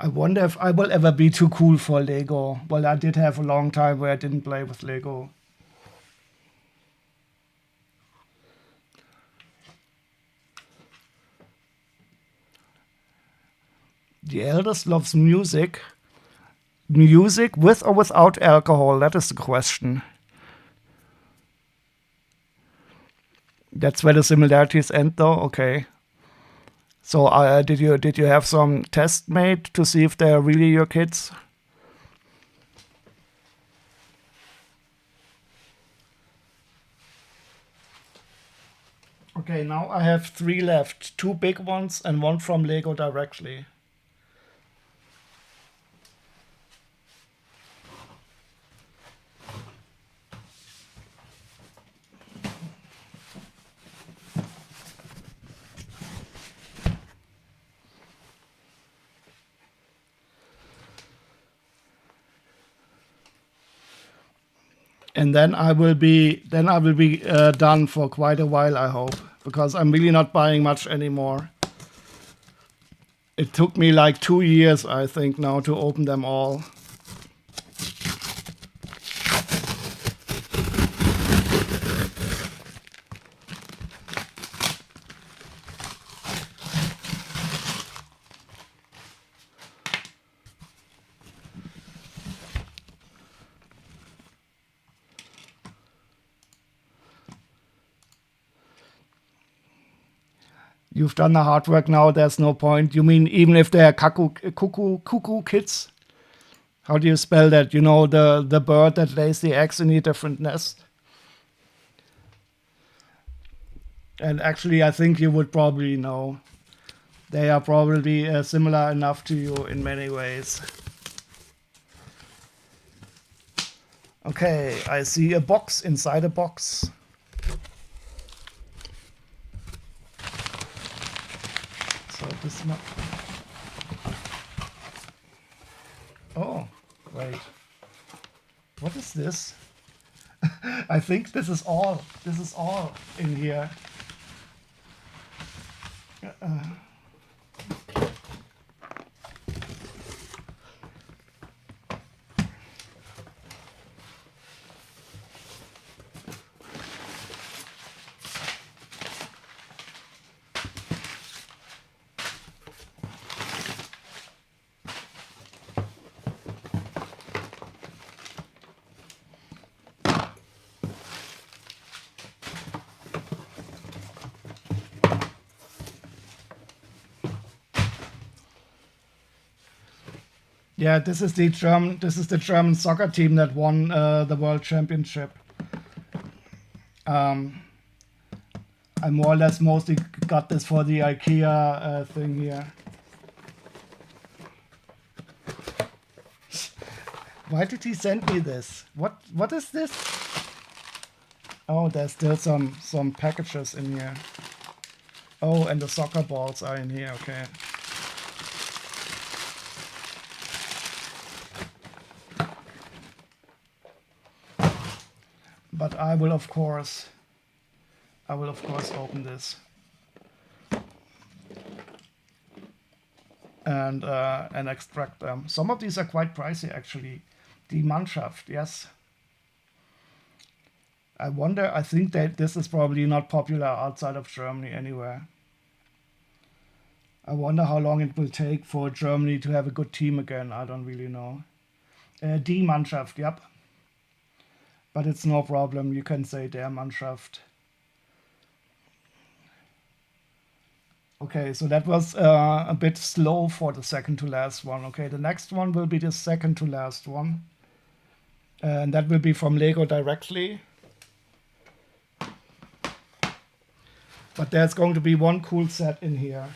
I wonder if I will ever be too cool for Lego. Well, I did have a long time where I didn't play with Lego. The eldest loves music. Music with or without alcohol? That is the question. That's where the similarities end, though. Okay. So, did you have some test made to see if they're really your kids? Okay, now I have 3 left. 2 big ones and 1 from Lego directly. And then I will be done for quite a while, I hope, because I'm really not buying much anymore. It took me like 2 years, I think, now to open them all. You've done the hard work now, there's no point. You mean even if they're cuckoo kids? How do you spell that? You know, the bird that lays the eggs in a different nest? And actually, I think you would probably know. They are probably similar enough to you in many ways. Okay, I see a box inside a box. So this one. Oh, wait. What is this? I think this is all in here. Yeah, this is the German soccer team that won the world championship. I more or less mostly got this for the IKEA thing here. Why did he send me this? What is this? Oh, there's still some packages in here. Oh, and the soccer balls are in here. Okay. But I will of course open this and extract them. Some of these are quite pricey actually. Die Mannschaft, yes. I wonder, I think that this is probably not popular outside of Germany anywhere. I wonder how long it will take for Germany to have a good team again. I don't really know. Die Mannschaft, yep. But it's no problem. You can say der Mannschaft. Okay, so that was a bit slow for the second to last one. Okay, the next one will be the second to last one. And that will be from Lego directly. But there's going to be one cool set in here.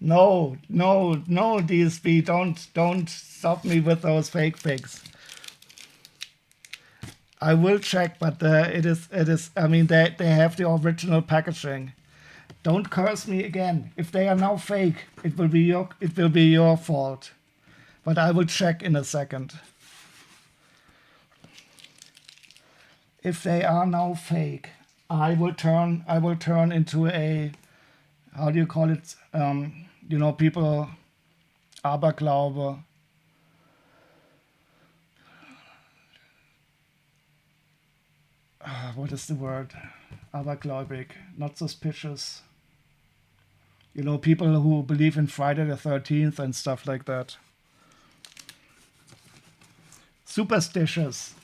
No, DSP, don't stop me with those fake pics. I will check, but it is. I mean, they have the original packaging. Don't curse me again. If they are now fake, it will be your fault. But I will check in a second. If they are now fake, I will turn into a, how do you call it? People, Aberglaube. What is the word? Abergläubig, not suspicious. People who believe in Friday the 13th and stuff like that. Superstitious.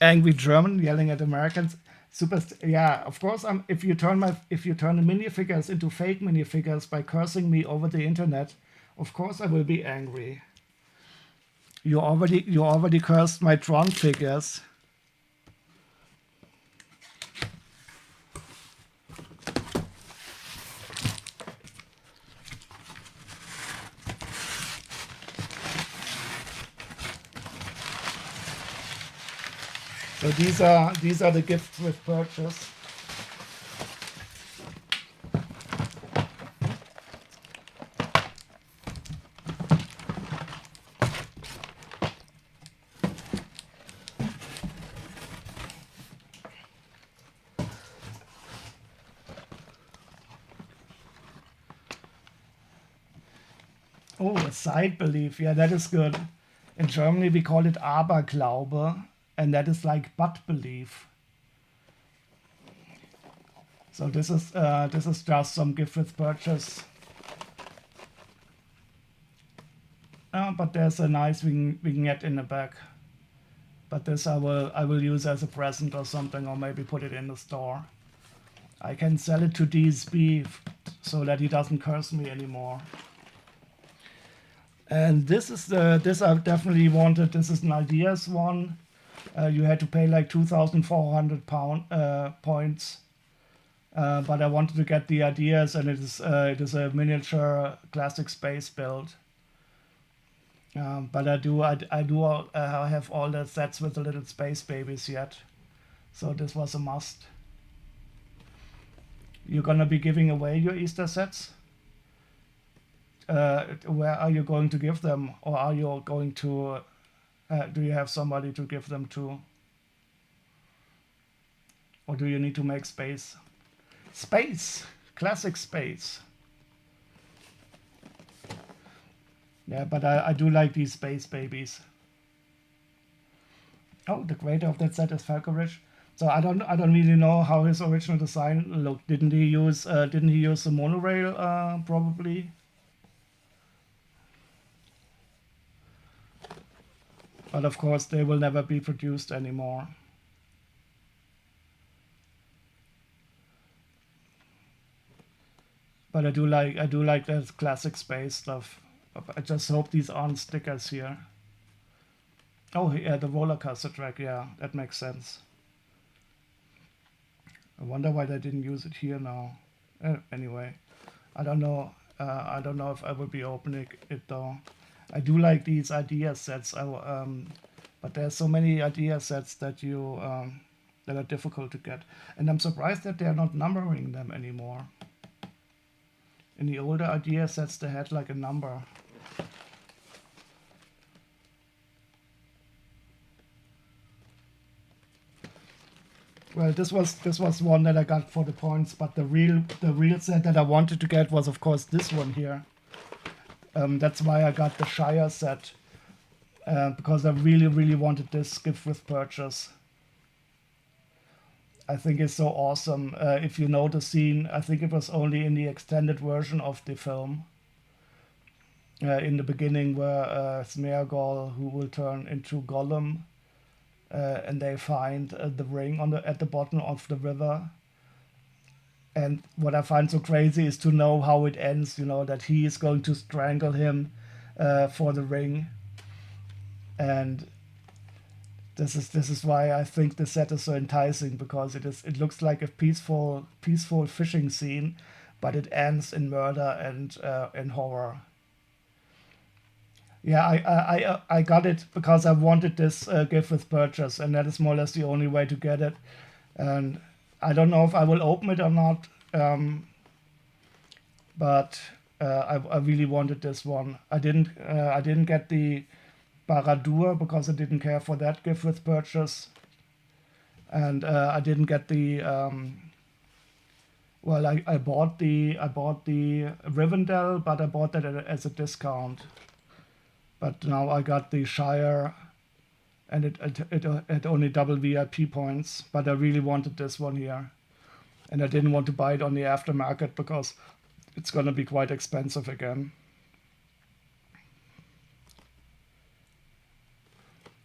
Angry German yelling at Americans. Yeah, of course. If you turn the minifigures into fake minifigures by cursing me over the internet, of course I will be angry. You already cursed my Tron figures. So these are the gifts with purchase. Oh, a side belief. Yeah, that is good. In Germany, we call it Aberglaube, and that is like but belief. So this is just some gift with purchase. But there's a nice vignette in the back. But this I will use as a present or something, or maybe put it in the store. I can sell it to DSB so that he doesn't curse me anymore. And this I definitely wanted. This is an ideas one. You had to pay like 2,400 points. But I wanted to get the ideas, and it is a miniature classic space build. But I have all the sets with the little space babies yet, so this was a must. You're gonna be giving away your Easter sets. Where are you going to give them, or are you going to? Do you have somebody to give them to, or do you need to make space? Space, classic space. Yeah, but I do like these space babies. Oh, the creator of that set is Falconrich. So I don't really know how his original design looked. Didn't he use the monorail probably? But of course they will never be produced anymore. But I do like that classic space stuff. I just hope these aren't stickers here. Oh yeah, the roller coaster track. Yeah, that makes sense. I wonder why they didn't use it here now. Anyway, I don't know. I don't know if I will be opening it though. I do like these idea sets. But there's so many idea sets that that are difficult to get, and I'm surprised that they're not numbering them anymore. In the older idea sets, they had like a number. Well, this was one that I got for the points, but the real set that I wanted to get was of course this one here. That's why I got the Shire set, because I really wanted this gift with purchase. I think it's so awesome. If you know the scene, I think it was only in the extended version of the film. In the beginning, where Smeagol, who will turn into Gollum, and they find the ring at the bottom of the river. And what I find so crazy is to know how it ends. That he is going to strangle him for the ring, and this is why I think the set is so enticing, because it looks like a peaceful fishing scene, but it ends in murder and in horror. Yeah, I got it because I wanted this gift with purchase, and that is more or less the only way to get it. And I don't know if I will open it or not, but I really wanted this one. I didn't get the Baradur because I didn't care for that gift with purchase, and I didn't get the. Well, I bought the Rivendell, but I bought that as a discount. But now I got the Shire, and it had only double VIP points. But I really wanted this one here, and I didn't want to buy it on the aftermarket because it's gonna be quite expensive again.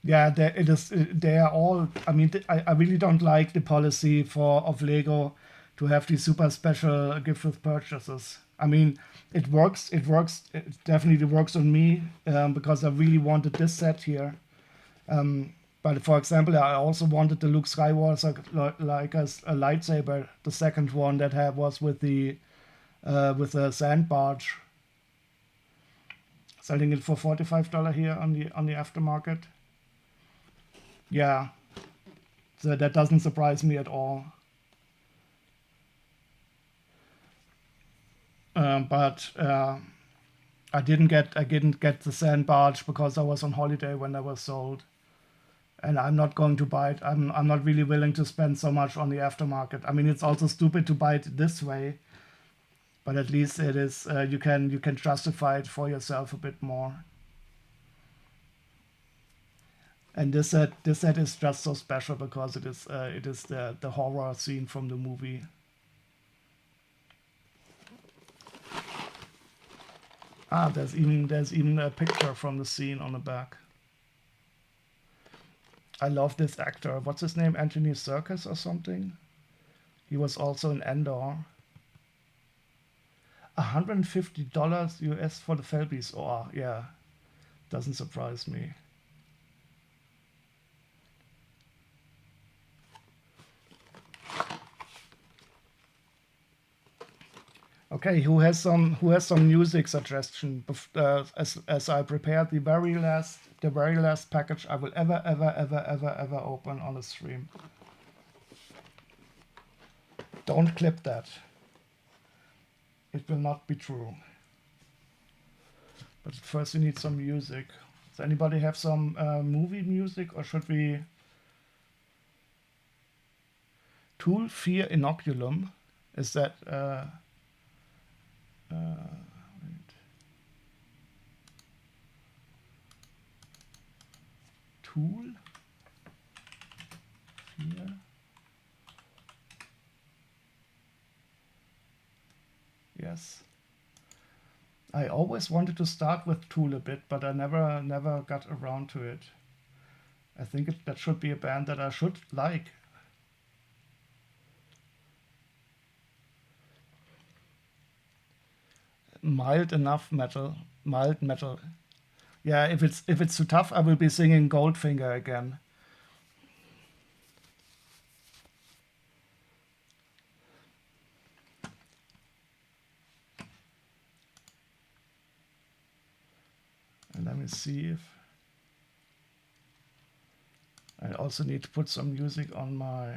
Yeah, it is. They are all. I mean, I really don't like the policy for of Lego to have these super special gift with purchases. I mean, it works. It works. It definitely works on me because I really wanted this set here. But for example, I also wanted the Luke Skywalker like as a lightsaber, the second one that was with the sand barge, selling it for $45 here on the aftermarket. Yeah, so that doesn't surprise me at all. But I didn't get the sand barge because I was on holiday when they were sold, and I'm not going to buy it. I'm not really willing to spend so much on the aftermarket. I mean, it's also stupid to buy it this way, but at least it is. You can justify it for yourself a bit more. And this set is just so special because it is the horror scene from the movie. Ah, there's even a picture from the scene on the back. I love this actor. What's his name? Anthony Serkis or something? He was also in Endor. $150 US for the Felbies. Oh, yeah. Doesn't surprise me. Okay, who has some music suggestion as I prepared the very last package I will ever open on a stream. Don't clip that. It will not be true. But first you need some music. Does anybody have some movie music, or should we? Tool Fear Inoculum? Is that Tool Fear? Yes. I always wanted to start with Tool a bit, but I never got around to it. I think that should be a band that I should like. Mild enough metal, mild metal. Yeah, if it's too tough, I will be singing Goldfinger again. And let me see if I also need to put some music on my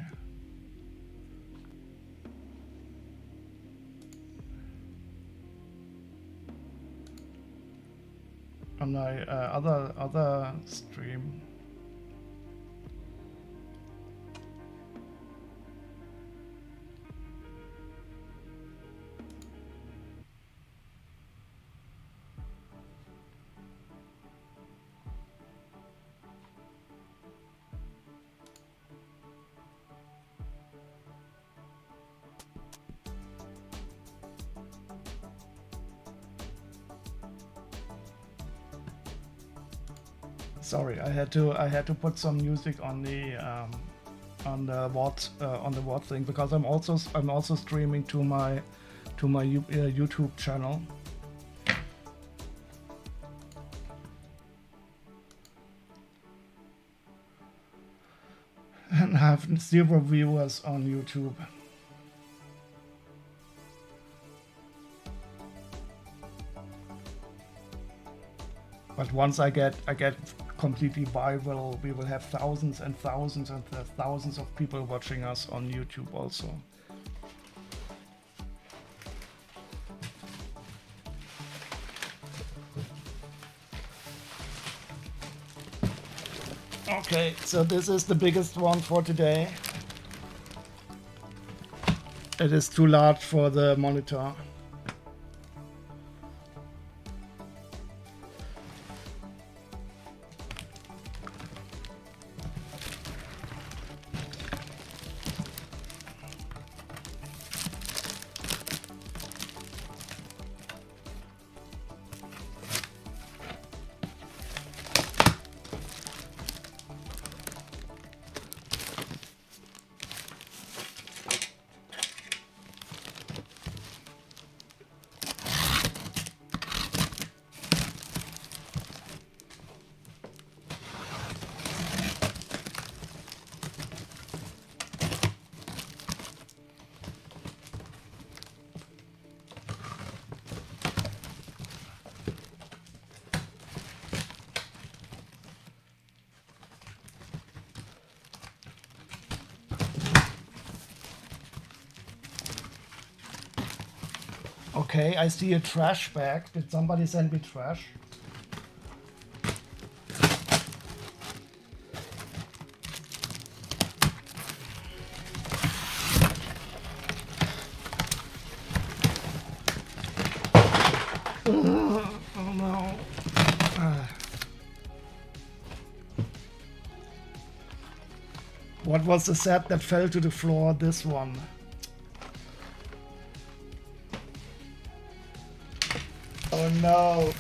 other stream. Sorry, I had to put some music on the VOD thing because I'm also streaming to my YouTube channel. And have 0 viewers on YouTube. But once I get completely viral, we will have thousands and thousands and thousands of people watching us on YouTube also. Okay, so this is the biggest one for today. It is too large for the monitor. Okay, I see a trash bag. Did somebody send me trash? Oh no. What was the set that fell to the floor? This one. Oh no.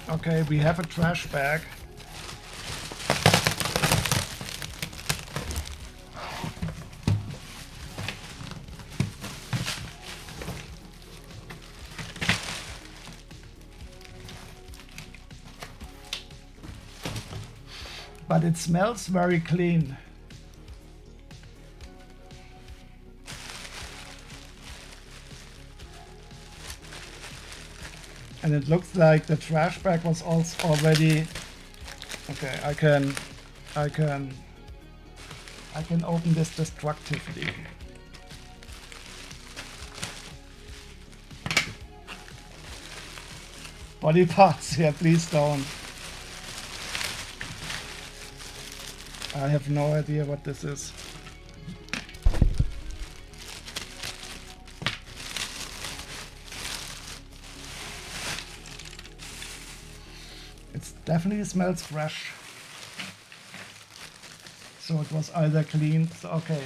Okay, we have a trash bag. But it smells very clean. And it looks like the trash bag was also already. Okay, I can open this destructively. Body parts, yeah, please don't. I have no idea what this is. It definitely smells fresh. So it was either clean. So, okay.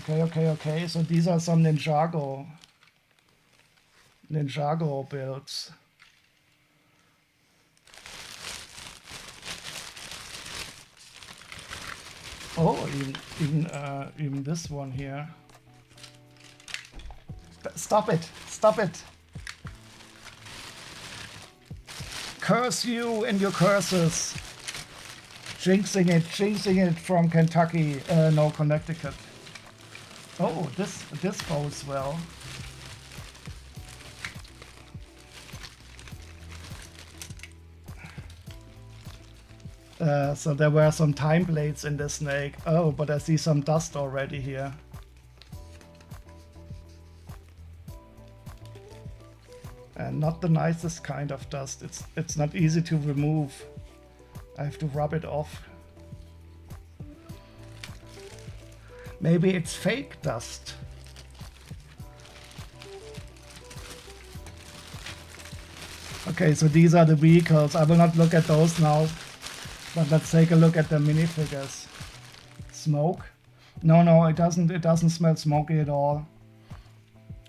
Okay. So these are some Ninjago builds. Oh, even this one here. Stop it! Stop it! Curse you and your curses! Jinxing it from Kentucky, no, Connecticut. Oh, this bodes well. So there were some time blades in the snake. Oh, but I see some dust already here. And not the nicest kind of dust. It's not easy to remove. I have to rub it off. Maybe it's fake dust. Okay, so these are the vehicles. I will not look at those now. But let's take a look at the minifigures. Smoke? No, it doesn't smell smoky at all.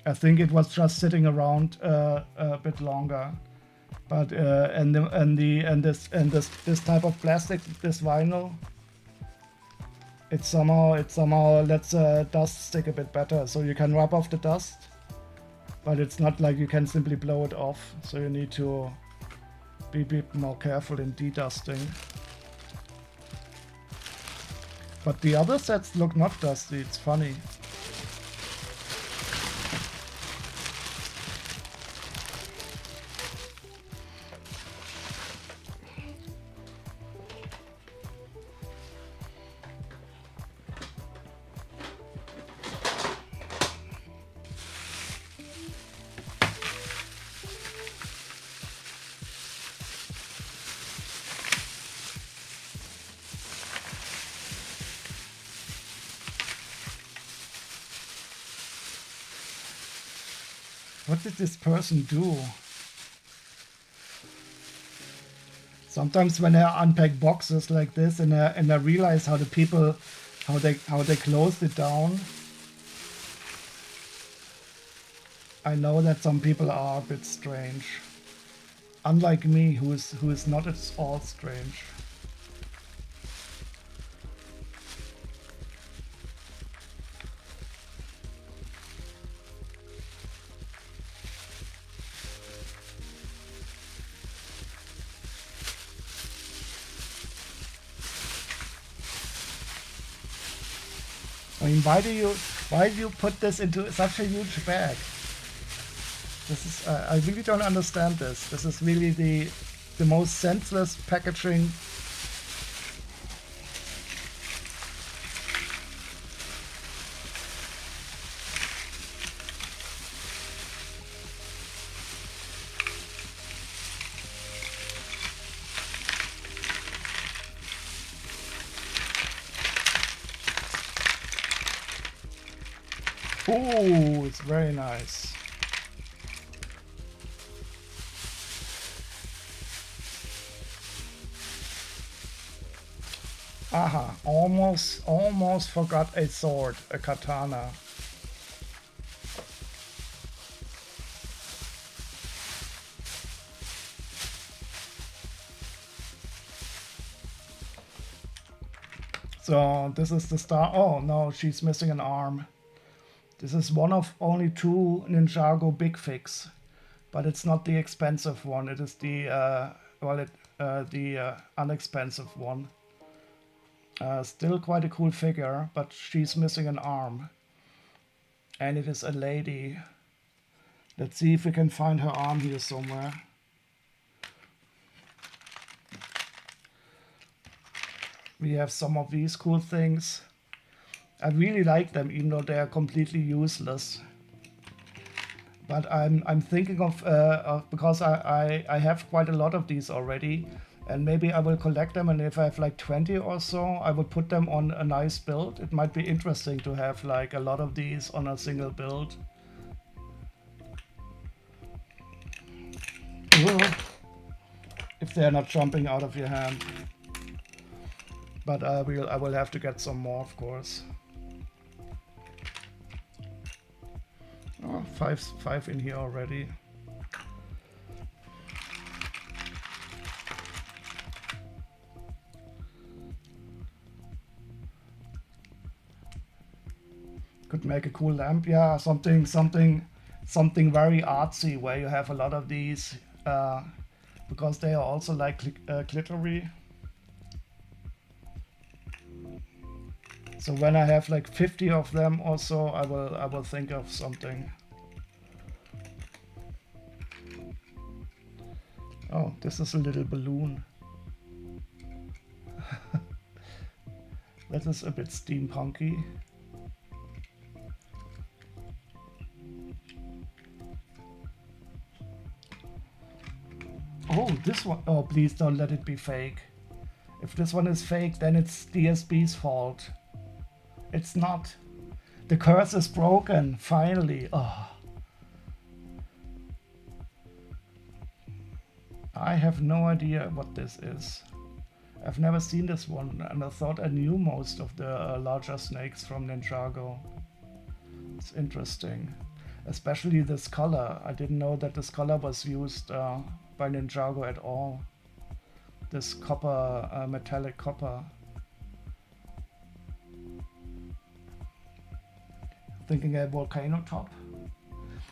I think it was just sitting around a bit longer. But this type of plastic, this vinyl, it somehow lets dust stick a bit better. So you can rub off the dust, but it's not like you can simply blow it off. So you need to be a bit more careful in dedusting. But the other sets look not dusty, it's funny. What did this person do? Sometimes when I unpack boxes like this and I realize how the people how they closed it down, I know that some people are a bit strange. Unlike me, who is not at all strange. I mean, why do you put this into such a huge bag? This is I really don't understand this. This is really the most senseless packaging. Oh, it's very nice. Aha, almost forgot a sword, a katana. So this is the star. Oh no, she's missing an arm. This is one of only 2 Ninjago Big Fix, but it's not the expensive one. It is the unexpensive one. Still quite a cool figure, but she's missing an arm. And it is a lady. Let's see if we can find her arm here somewhere. We have some of these cool things. I really like them, even though they are completely useless. But I'm thinking of because I have quite a lot of these already, and maybe I will collect them. And if I have like 20 or so, I will put them on a nice build. It might be interesting to have like a lot of these on a single build. If they're not jumping out of your hand. But I will have to get some more, of course. Oh, five in here already. Could make a cool lamp, yeah. Something very artsy where you have a lot of these, because they are also like glittery. So when I have like 50 of them or so, I will think of something. Oh, this is a little balloon. That is a bit steampunky. Oh, this one. Oh, please don't let it be fake. If this one is fake, then it's DSB's fault. It's not. The curse is broken, finally. Oh. I have no idea what this is. I've never seen this one, and I thought I knew most of the larger snakes from Ninjago. It's interesting. Especially this color. I didn't know that this color was used by Ninjago at all. This copper, metallic copper. Thinking a volcano top.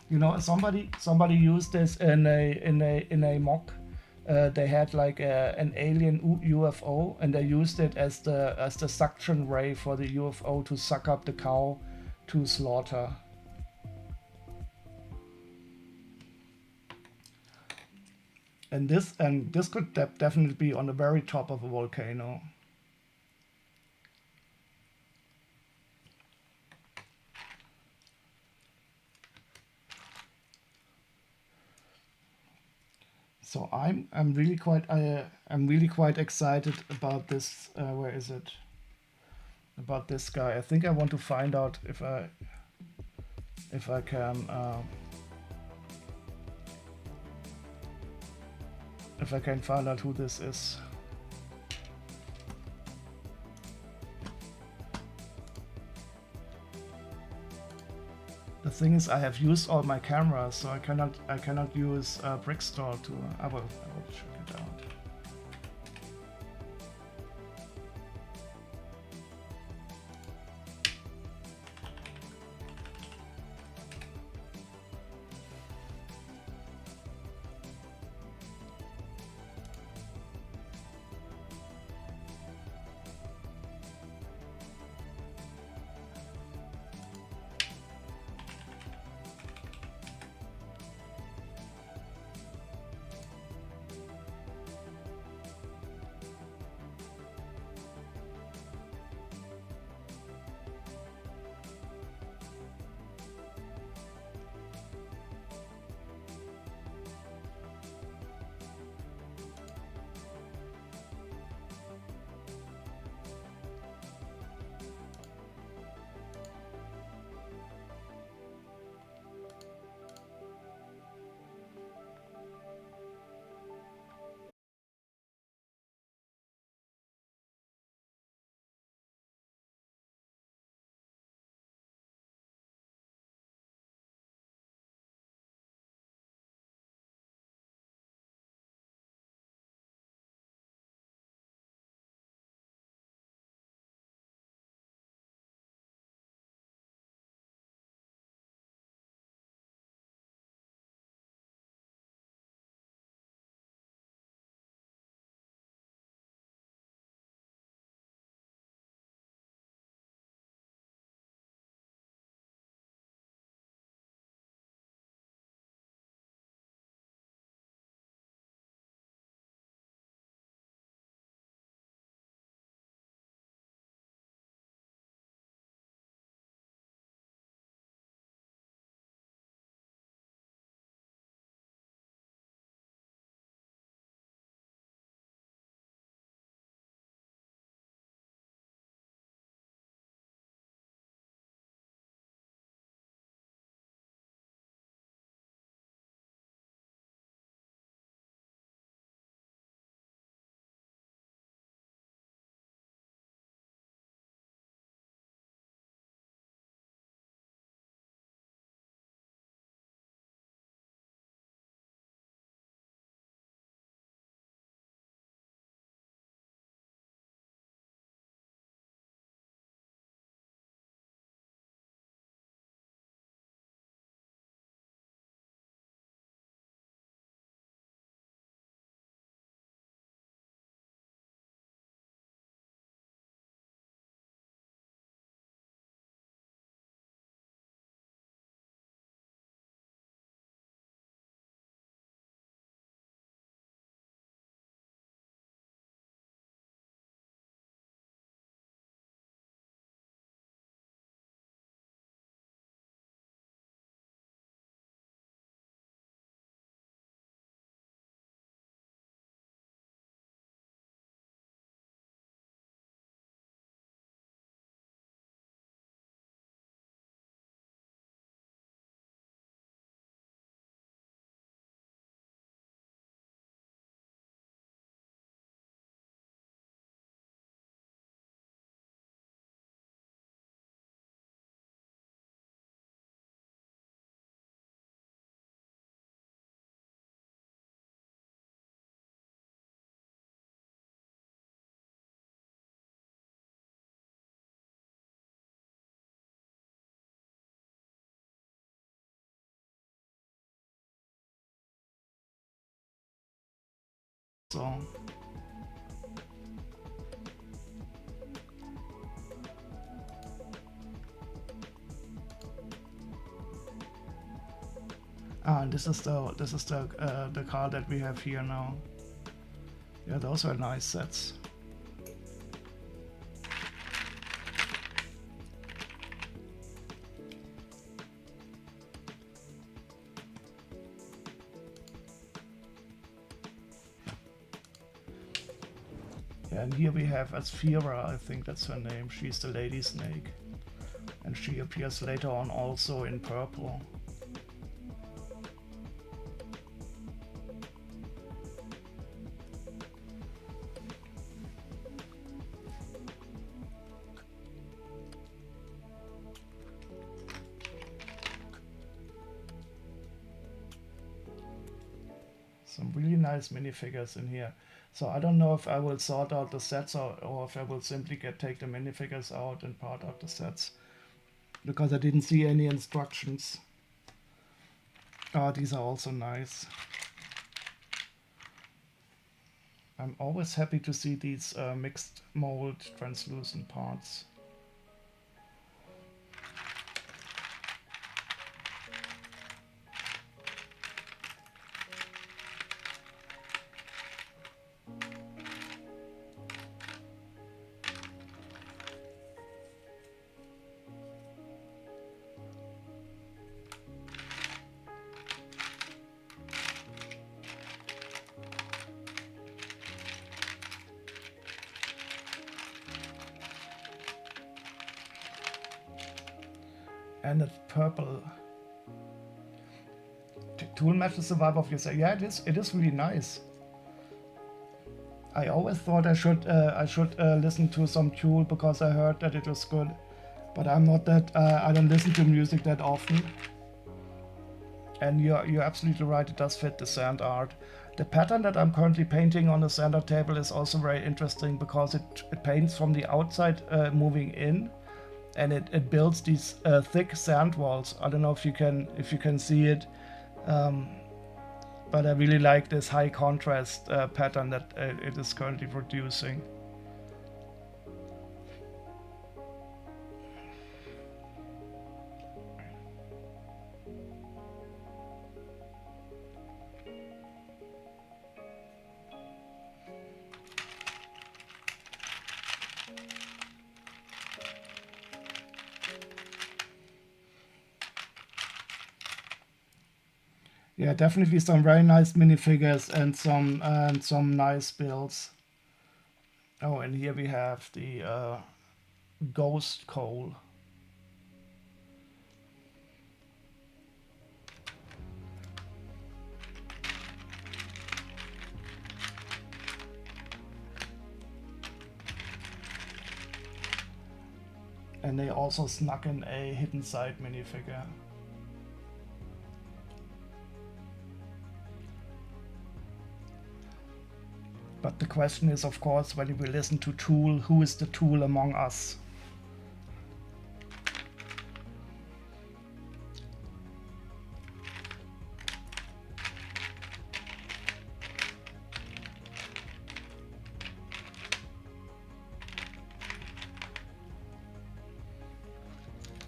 You know, somebody used this in a mock. They had like an alien UFO, and they used it as the suction ray for the UFO to suck up the cow to slaughter. And this could definitely be on the very top of a volcano. So I'm really quite excited about this. Where is it? About this guy. I think I want to find out if I can if I can find out who this is. The thing is, I have used all my cameras, so I cannot use Brickstore to. I will check it out. So. And this is the car that we have here now. Yeah, those are nice sets. Yeah, and here we have Asphira, I think that's her name. She's the lady snake. And she appears later on also in purple. really nice minifigures in here. So I don't know if I will sort out the sets or if I will simply take the minifigures out and part out the sets, because I didn't see any instructions. Oh, these are also nice. I'm always happy to see these mixed mold translucent parts. And it's purple. Tool match the survival of yourself. Yeah, it is really nice. I always thought I should listen to some Tool because I heard that it was good, but I'm not that. I don't listen to music that often. And you're absolutely right. It does fit the sand art. The pattern that I'm currently painting on the sand art table is also very interesting because it paints from the outside, moving in, and it builds these thick sand walls. I don't know if you can see it, but I really like this high contrast pattern that it is currently producing. Yeah, definitely some very nice minifigures and some nice builds. Oh, and here we have the ghost coal. And they also snuck in a hidden side minifigure. But the question is, of course, when we listen to Tool, who is the Tool among us?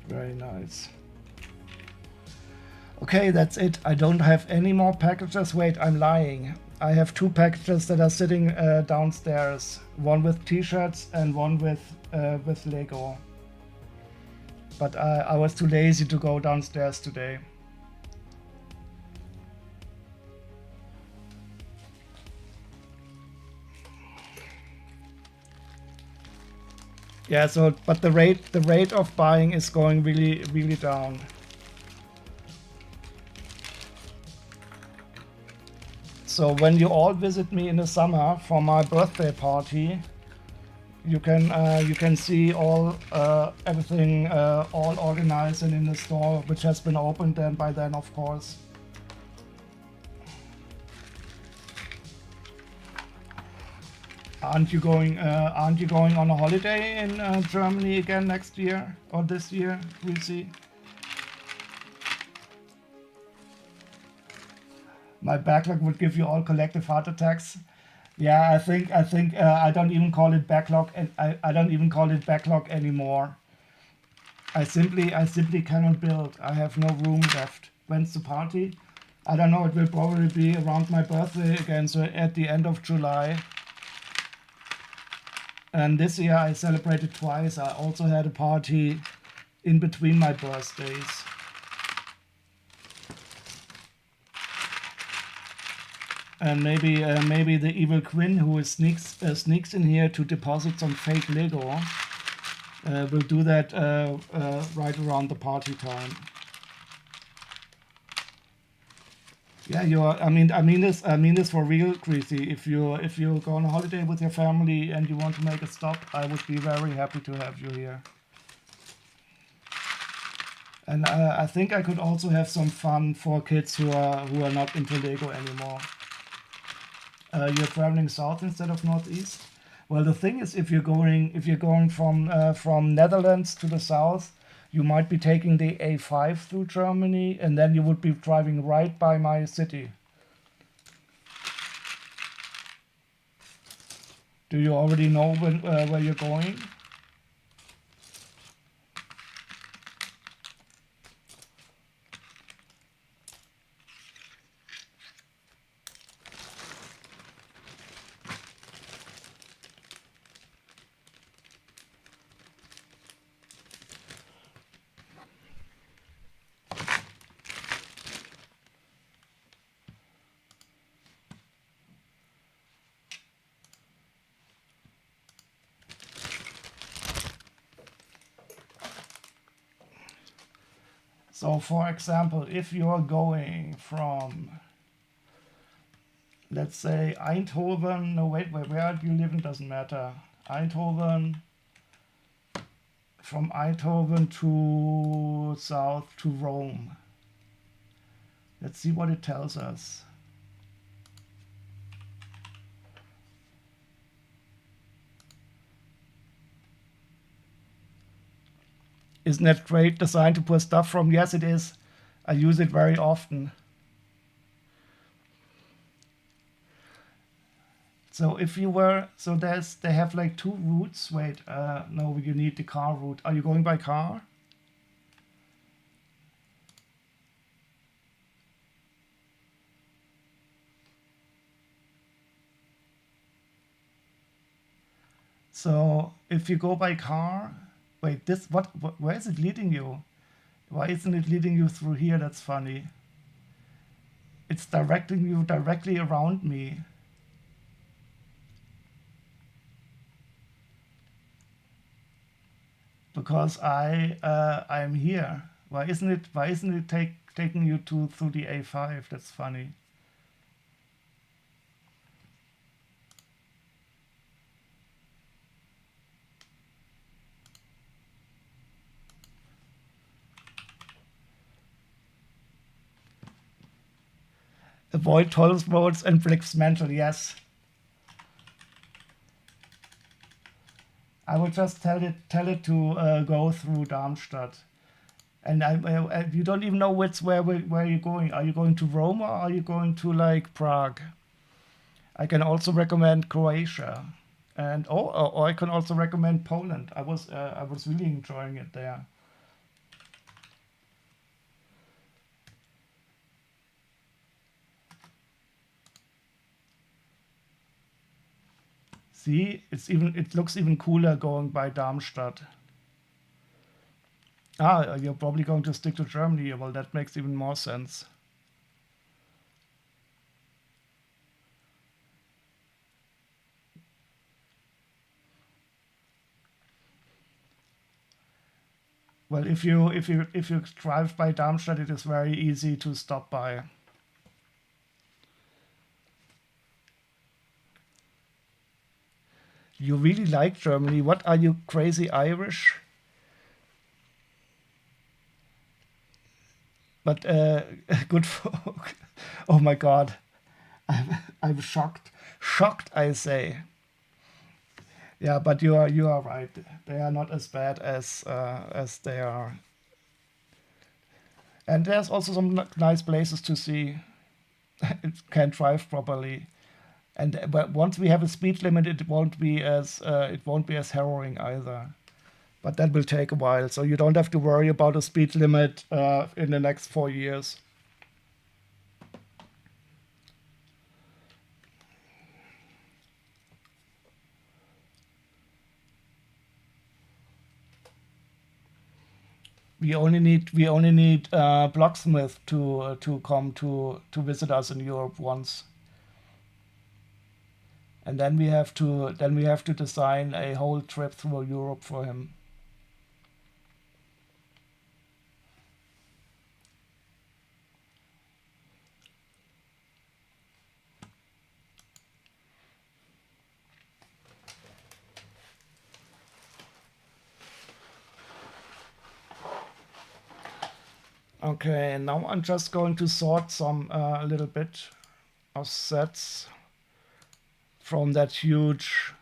Very nice. Okay, that's it. I don't have any more packages. Wait, I'm lying. I have 2 packages that are sitting downstairs. One with t-shirts and one with Lego. But I was too lazy to go downstairs today. Yeah, so but the rate of buying is going really down. So when you all visit me in the summer for my birthday party, you can see all everything all organized and in the store, which has been opened then by then, of course. Aren't you going on a holiday in Germany again next year or this year? We'll see. My backlog would give you all collective heart attacks. Yeah, I think I don't even call it backlog, and I don't even call it backlog anymore. I simply cannot build. I have no room left. When's the party? I don't know. It will probably be around my birthday again, so at the end of July. And this year I celebrated twice. I also had a party in between my birthdays. And maybe the evil Quinn, who sneaks in here to deposit some fake Lego, will do that right around the party time. Yeah, I mean this for real, Greasy. If you go on a holiday with your family and you want to make a stop, I would be very happy to have you here. And I think I could also have some fun for kids who are not into Lego anymore. You're traveling south instead of northeast. Well, the thing is, if you're going from Netherlands to the south, you might be taking the A5 through Germany, and then you would be driving right by my city. Do you already know where you're going? So, for example, if you're going from, let's say, Eindhoven, no, wait, where do you live? It doesn't matter. Eindhoven, from Eindhoven to south to Rome. Let's see what it tells us. Isn't that great design to put stuff from? Yes, it is. I use it very often. So if you were, so they have like two routes. Wait, no, you need the car route. Are you going by car? So if you go by car, wait, where is it leading you? Why isn't it leading you through here? That's funny. It's directing you directly around me. Because I'm here. Why isn't it taking you through the A5? That's funny. Avoid toll roads and bricks mental. Yes, I would just tell it to go through Darmstadt. And you don't even know where you're going. Are you going to Rome or are you going to like Prague? I can also recommend Croatia, and or I can also recommend Poland. I was really enjoying it there. See, it looks even cooler going by Darmstadt. Ah, you're probably going to stick to Germany. Well, that makes even more sense. Well, if you drive by Darmstadt, it is very easy to stop by. You really like Germany. What are you, crazy Irish? But good folk. Oh my God, I'm shocked. Shocked, I say. Yeah, but you are right. They are not as bad as they are. And there's also some nice places to see. It can drive properly. And but once we have a speed limit, it won't be as harrowing either. But that will take a while, so you don't have to worry about a speed limit in the next 4 years. We only need Blocksmith to come to visit us in Europe once, and then we have to design a whole trip through Europe for him. Okay, now I'm just going to sort some a little bit of sets. from that huge.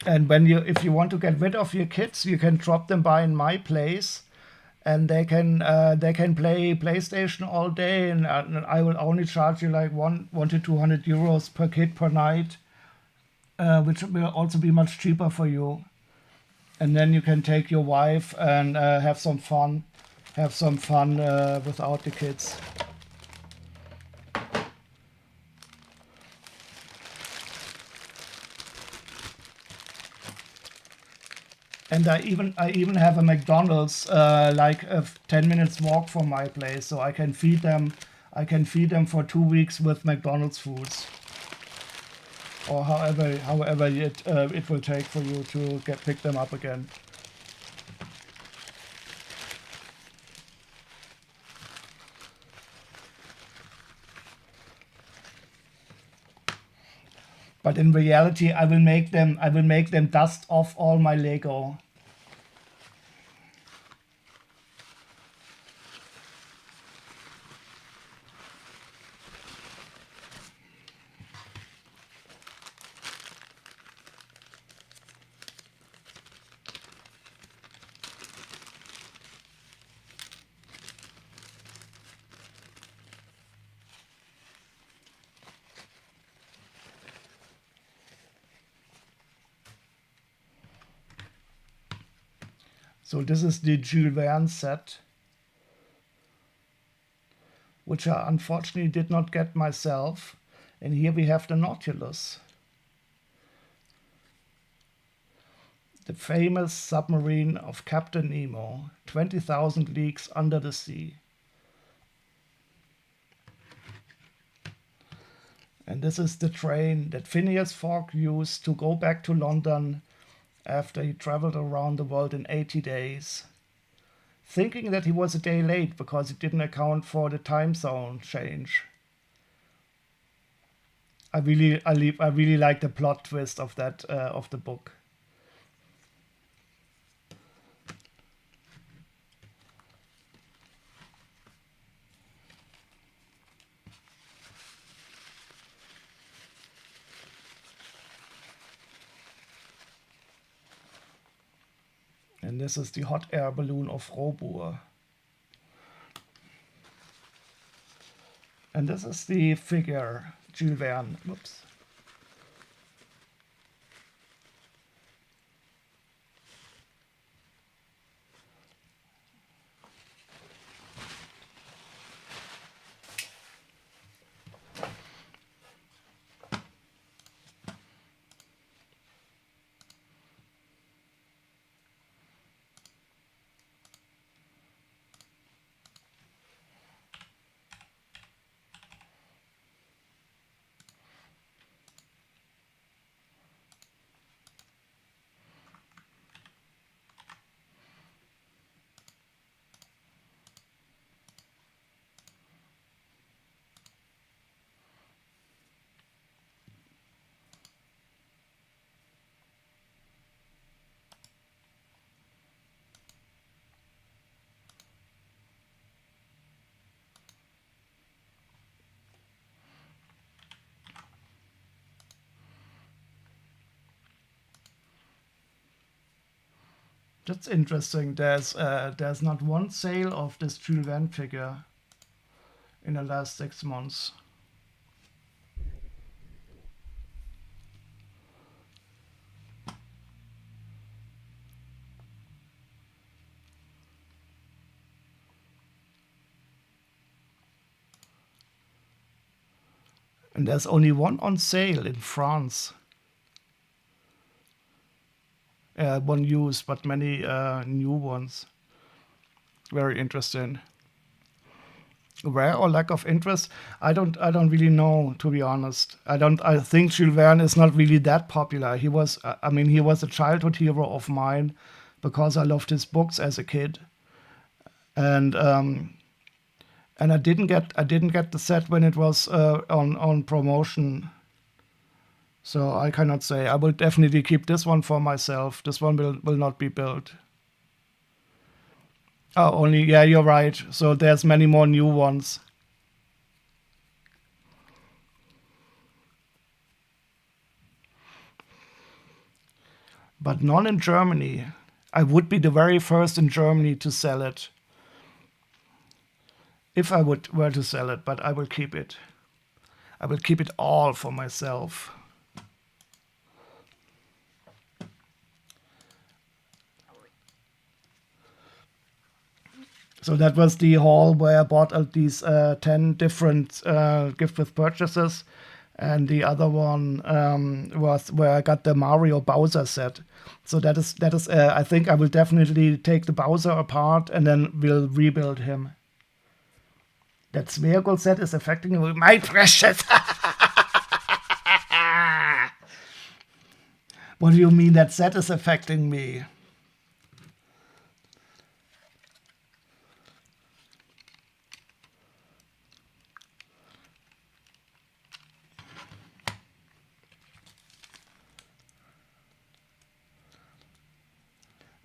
And if you want to get rid of your kids, you can drop them by in my place, and they can play PlayStation all day, and I will only charge you like one to 200 euros per kid per night, which will also be much cheaper for you. And then you can take your wife and have some fun, without the kids. And I even have a McDonald's like a 10 minutes walk from my place, so I can feed them. I can feed them for 2 weeks with McDonald's foods, or however it will take for you to pick them up again. But in reality, I will make them dust off all my Lego. So this is the Jules Verne set, which I unfortunately did not get myself. And here we have the Nautilus, the famous submarine of Captain Nemo, 20,000 leagues under the sea. And this is the train that Phineas Fogg used to go back to London after he traveled around the world in 80 days, thinking that he was a day late because he didn't account for the time zone change. I really like the plot twist of that of the book. And this is the hot air balloon of Robur. And this is the figure, Jules Verne. Whoops. That's interesting. There's not one sale of this Jules Verne figure in the last 6 months. And there's only one on sale in France. One used, but many new ones. Very interesting. Rare or lack of interest? I don't really know, to be honest. I think Jules Verne is not really that popular. He was I mean he was a childhood hero of mine because I loved his books as a kid. And I didn't get the set when it was on promotion. So I cannot say. I will definitely keep this one for myself. This one will not be built. Oh, only, yeah, you're right. So there's many more new ones. But none in Germany. I would be the very first in Germany to sell it. If I were to sell it, but I will keep it. I will keep it all for myself. So that was the haul where I bought these 10 different gift with purchases. And the other one was where I got the Mario Bowser set. So that is I think I will definitely take the Bowser apart and then we'll rebuild him. That Smeargle set is affecting you, my precious. What do you mean that set is affecting me?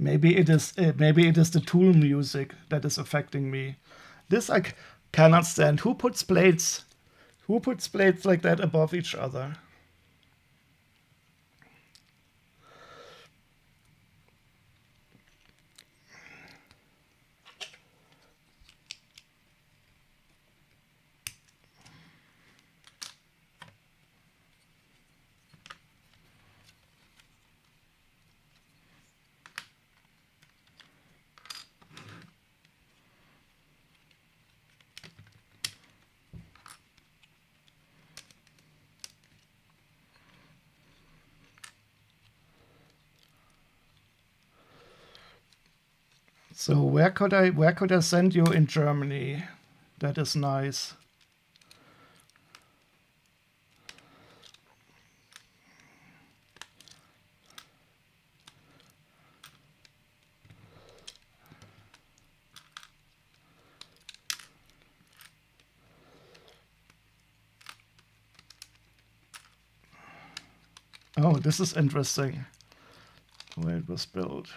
Maybe it is the Tool music that is affecting me. This I cannot stand. Who puts plates? Who puts plates like that above each other? So where could I send you in Germany? That is nice. Oh, this is interesting. Where it was built.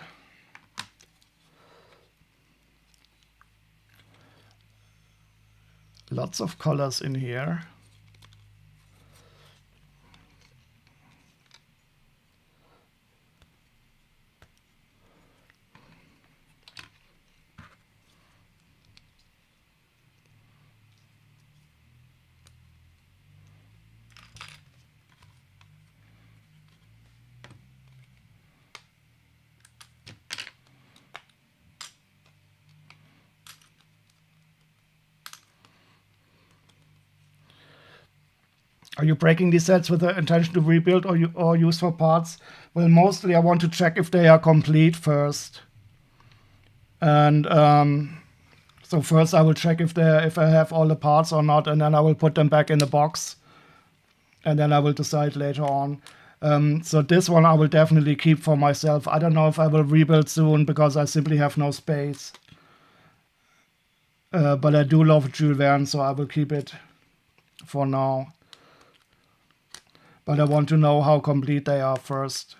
Lots of colors in here. Are you breaking these sets with the intention to rebuild or use for parts? Well, mostly I want to check if they are complete first. And so first I will check if I have all the parts or not, and then I will put them back in the box. And then I will decide later on. So this one I will definitely keep for myself. I don't know if I will rebuild soon because I simply have no space. But I do love Jules Verne, so I will keep it for now. But I want to know how complete they are first.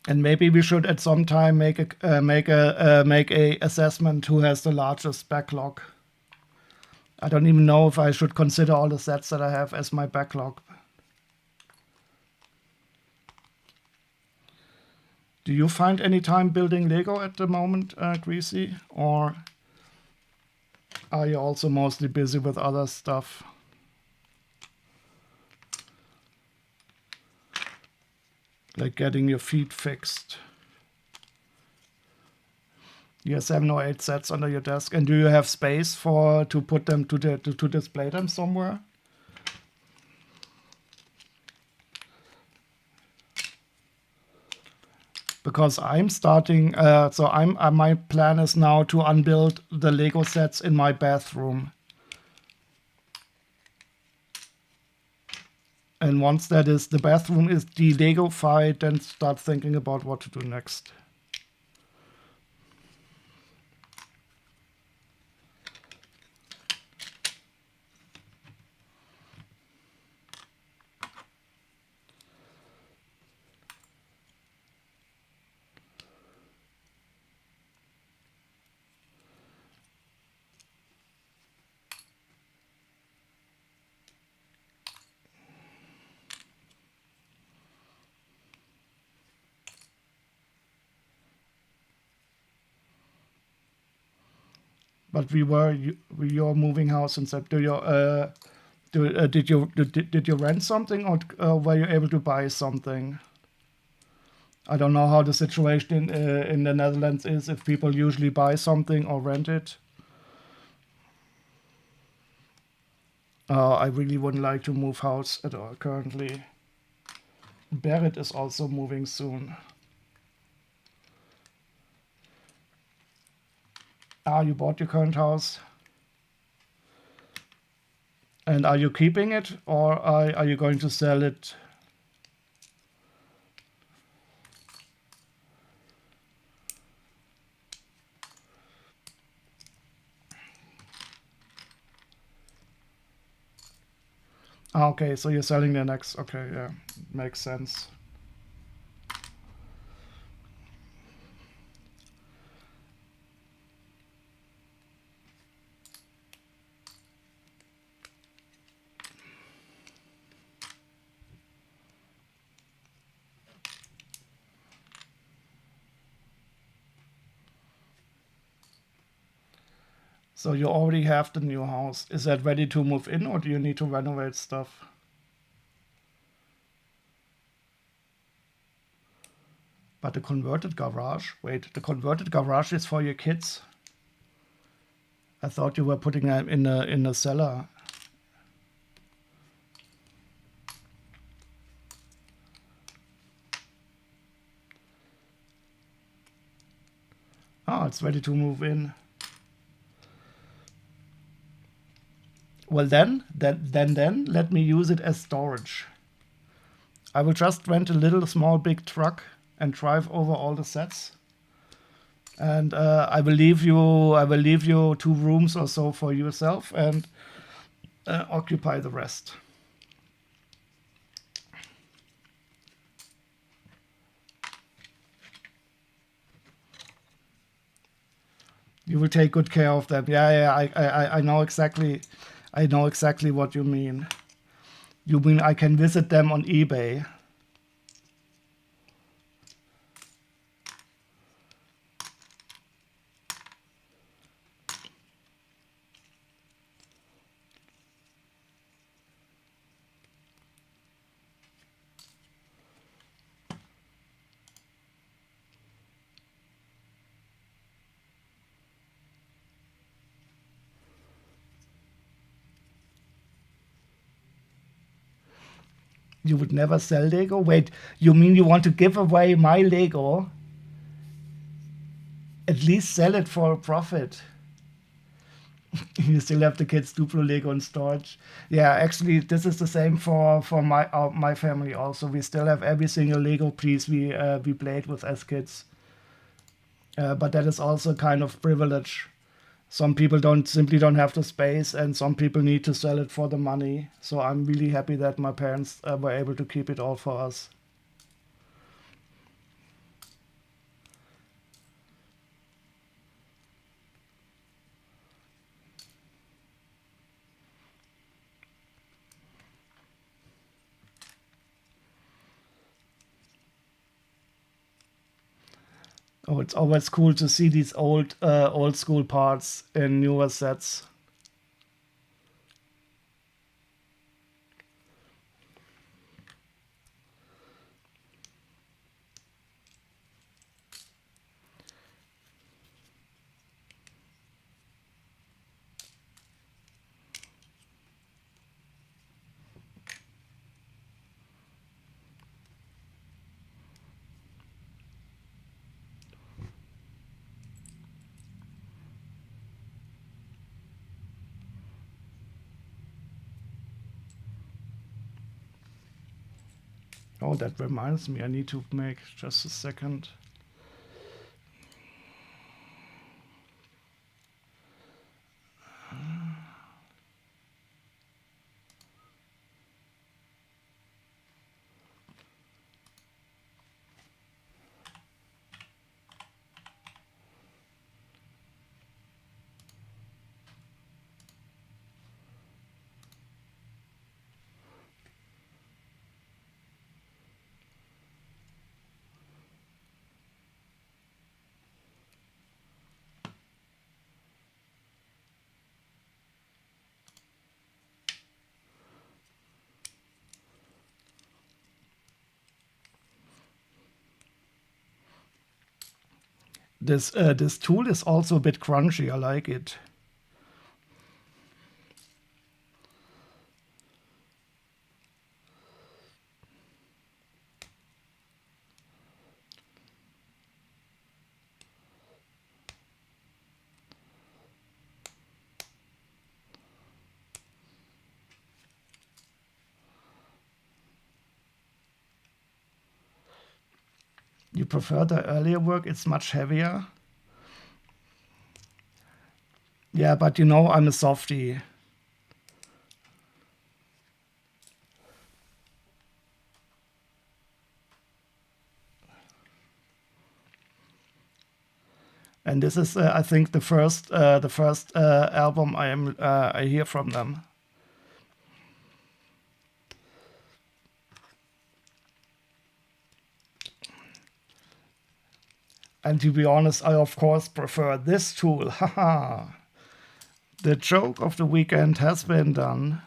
And maybe we should at some time make a assessment who has the largest backlog. I don't even know if I should consider all the sets that I have as my backlog. Do you find any time building Lego at the moment, Greasy? Or are you also mostly busy with other stuff? Like getting your feet fixed. You have 7 or 8 sets under your desk. And do you have space to put them to display them somewhere? Because I'm starting, my plan is now to unbuild the Lego sets in my bathroom. And once the bathroom is de-Lego-fied, then start thinking about what to do next. But you're moving house and said, did you rent something, or were you able to buy something? I don't know how the situation in the Netherlands is, if people usually buy something or rent it. I really wouldn't like to move house at all currently. Barrett is also moving soon. You bought your current house? And are you keeping it, or are you going to sell it? Okay, so you're selling the next. Okay, yeah, makes sense. So you already have the new house. Is that ready to move in, or do you need to renovate stuff? But the converted garage? Wait, the converted garage is for your kids? I thought you were putting them in a cellar. It's ready to move in. Well then, let me use it as storage. I will just rent a little small big truck and drive over all the sets. And I will leave you 2 rooms or so for yourself, and occupy the rest. You will take good care of them. Yeah, I know exactly. I know exactly what you mean. You mean I can visit them on eBay? You would never sell Lego? Wait, you mean you want to give away my Lego? At least sell it for a profit. You still have the kids Duplo Lego in storage. Yeah, actually, this is the same for my family also. We still have every single Lego piece we played with as kids. But that is also kind of privilege. Some people simply don't have the space, and some people need to sell it for the money. So I'm really happy that my parents were able to keep it all for us. Oh, it's always cool to see these old school parts in newer sets. Oh, that reminds me, I need to make just a second. This tool is also a bit crunchy. I like it. You prefer the earlier work? It's much heavier. Yeah, but you know I'm a softie. And this is, I think, the first album I hear from them. And to be honest, I of course prefer this tool. Haha. The joke of the weekend has been done.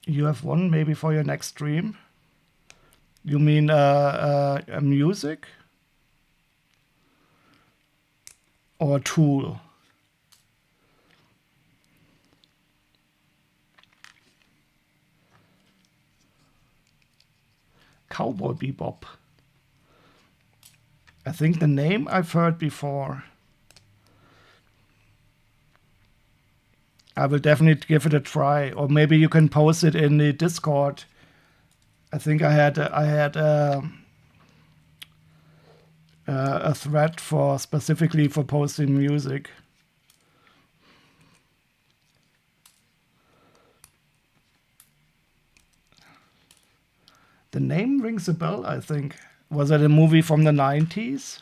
You have one maybe for your next stream? You mean music? Or tool? Cowboy Bebop. I think the name I've heard before. I will definitely give it a try, or maybe you can post it in the Discord. I think I had a thread for specifically for posting music. The name rings a bell, I think. Was it a movie from the 90s?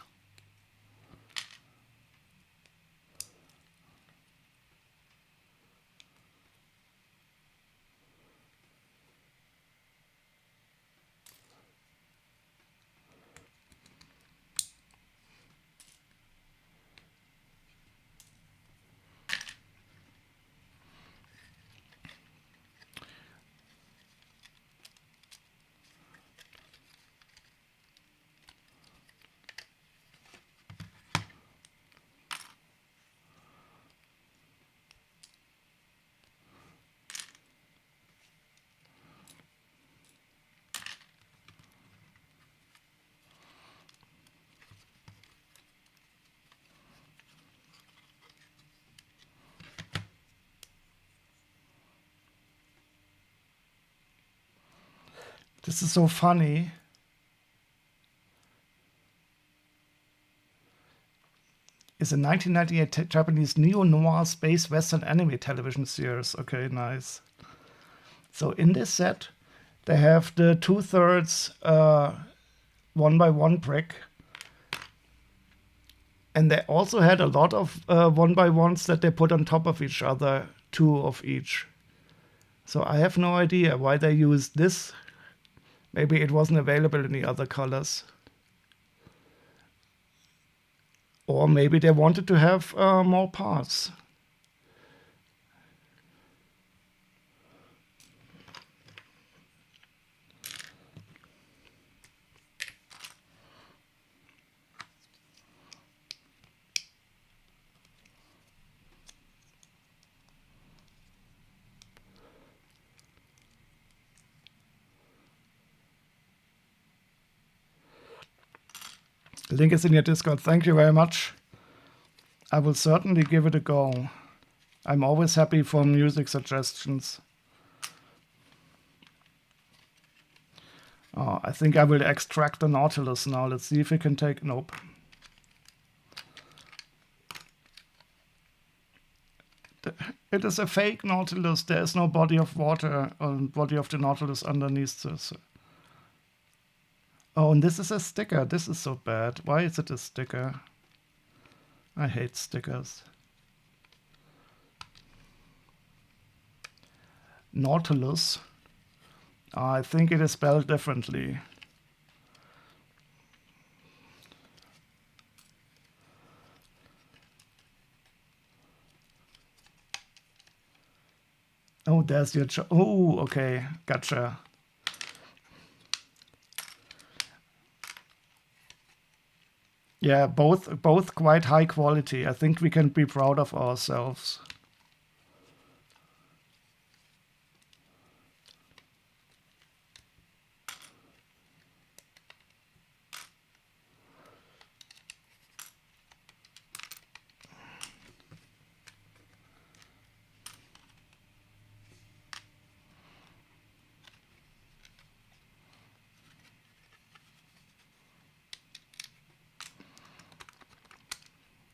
This is so funny. is a 1998 Japanese neo-noir space western anime television series. Okay, nice. So in this set, they have the 2/3 1x1 brick. And they also had a lot of 1x1s that they put on top of each other, 2 of each. So I have no idea why they used this. Maybe it wasn't available in the other colors. Or maybe they wanted to have more parts. The link is in your Discord. Thank you very much. I will certainly give it a go. I'm always happy for music suggestions. Oh, I think I will extract the Nautilus now. Let's see if we can take... Nope. It is a fake Nautilus. There is no body of water or body of the Nautilus underneath this. Oh, and this is a sticker. This is so bad. Why is it a sticker? I hate stickers. Nautilus. I think it is spelled differently. Oh, there's your... Oh, okay. Gotcha. Yeah, both quite high quality. I think we can be proud of ourselves.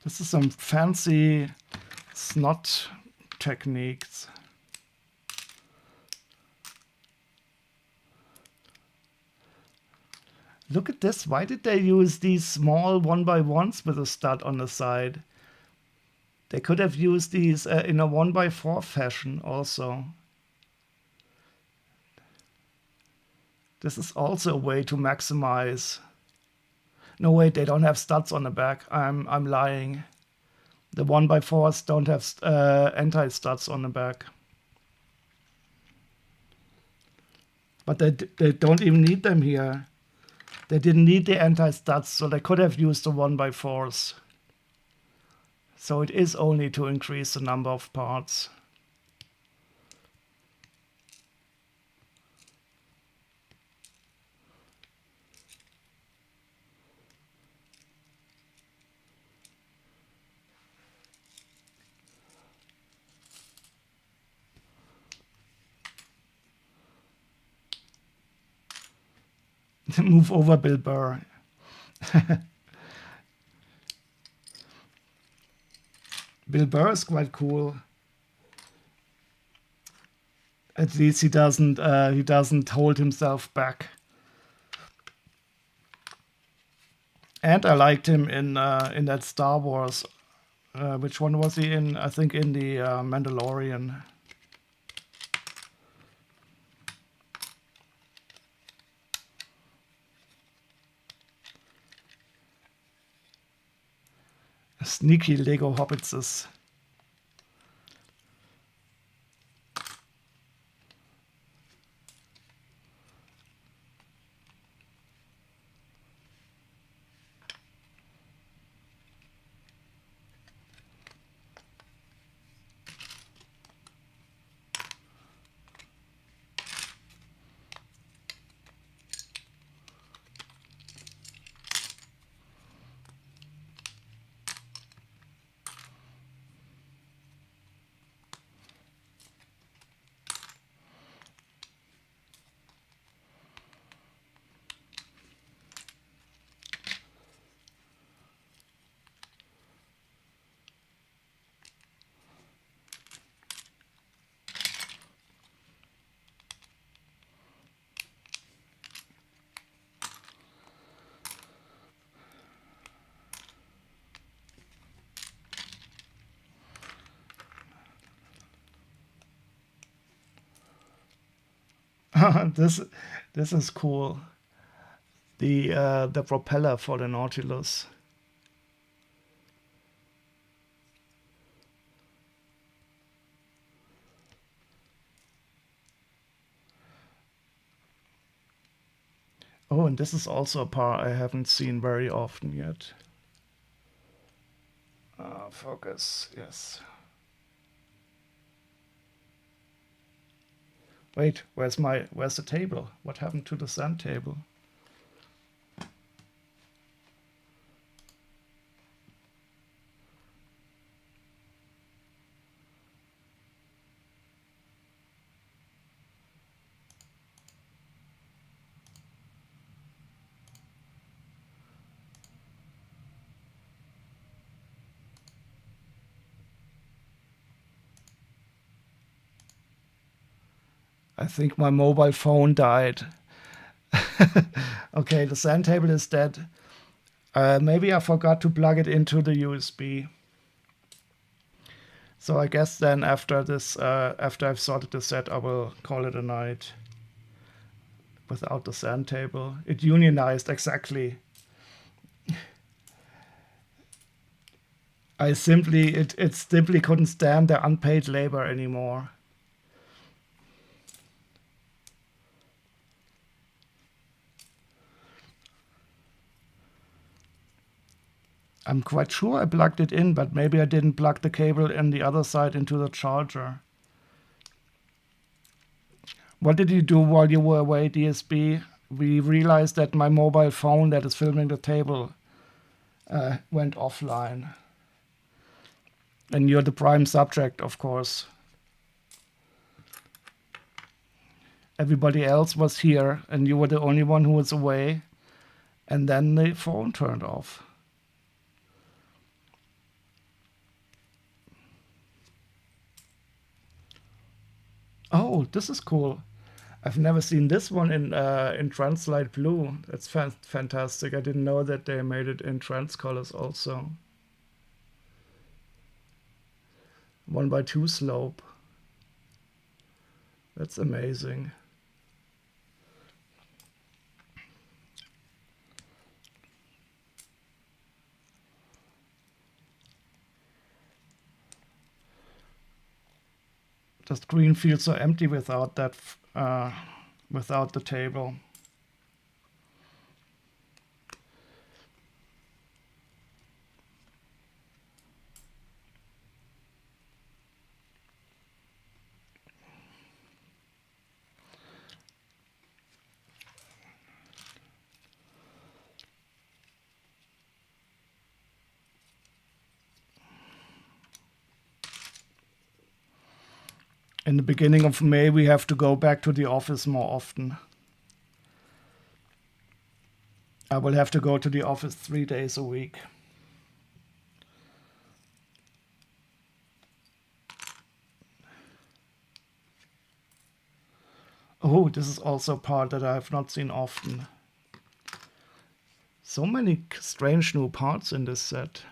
This is some fancy snot techniques. Look at this. Why did they use these small 1x1s with a stud on the side? They could have used these in a 1x4 fashion also. This is also a way to maximize. No, wait, they don't have studs on the back. I'm lying. The 1x4s don't have anti-studs on the back. But they don't even need them here. They didn't need the anti-studs, so they could have used the 1x4s. So it is only to increase the number of parts. Move over, Bill Burr. Bill Burr is quite cool. At least he doesn't hold himself back. And I liked him in that Star Wars. Which one was he in? I think in the Mandalorian. Sneaky Lego Hobbitses. this this is cool. The propeller for the Nautilus. Oh, and this is also a part I haven't seen very often yet. Focus, yes. Wait, where's the table? What happened to the sand table? I think my mobile phone died. Okay, the sand table is dead. Maybe I forgot to plug it into the USB. So I guess then after this, after I've sorted the set, I will call it a night without the sand table. It unionized exactly. It simply couldn't stand the unpaid labor anymore. I'm quite sure I plugged it in, but maybe I didn't plug the cable in the other side into the charger. What did you do while you were away, DSB? We realized that my mobile phone that is filming the table went offline. And you're the prime subject, of course. Everybody else was here, and you were the only one who was away. And then the phone turned off. Oh, this is cool. I've never seen this one in Translight Blue. That's fantastic. I didn't know that they made it in trans colors also. 1:2 slope. That's amazing. The screen feels so empty without that, without the table. In the beginning of May, we have to go back to the office more often. I will have to go to the office 3 days a week. Oh, this is also a part that I have not seen often. So many strange new parts in this set.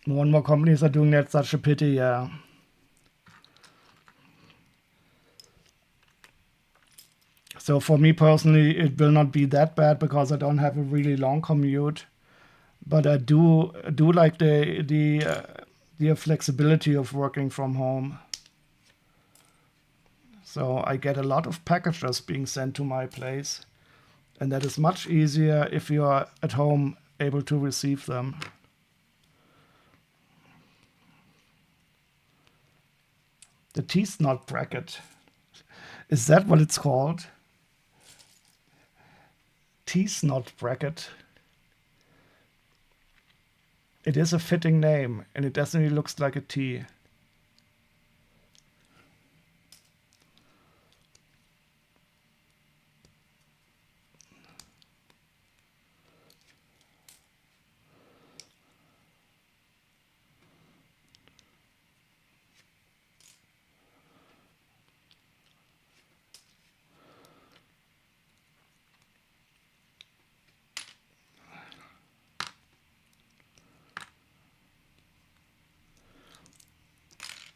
More and more companies are doing that. Such a pity, yeah. So for me personally, it will not be that bad because I don't have a really long commute. But I do like the flexibility of working from home. So I get a lot of packages being sent to my place, and that is much easier if you are at home able to receive them. The T-snot bracket. Is that what it's called? T-snot bracket. It is a fitting name, and it definitely looks like a T.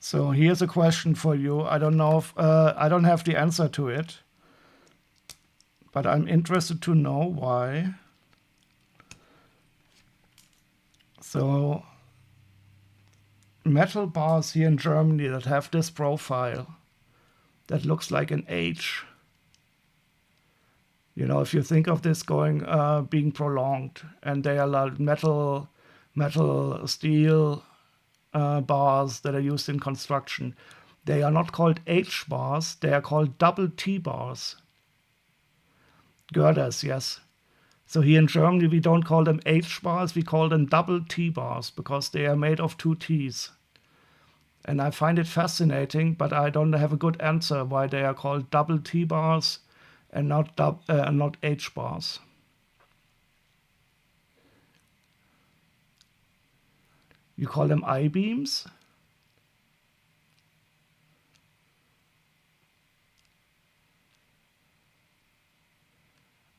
So here's a question for you. I don't know if I don't have the answer to it, but I'm interested to know why. So metal bars here in Germany that have this profile that looks like an H. You know, if you think of this going being prolonged, and they are like metal steel bars that are used in construction. They are not called H bars, they are called double T bars. Girders, yes. So here in Germany, we don't call them H bars, we call them double T bars because they are made of two T's. And I find it fascinating, but I don't have a good answer why they are called double T bars and not H bars. You call them I-beams?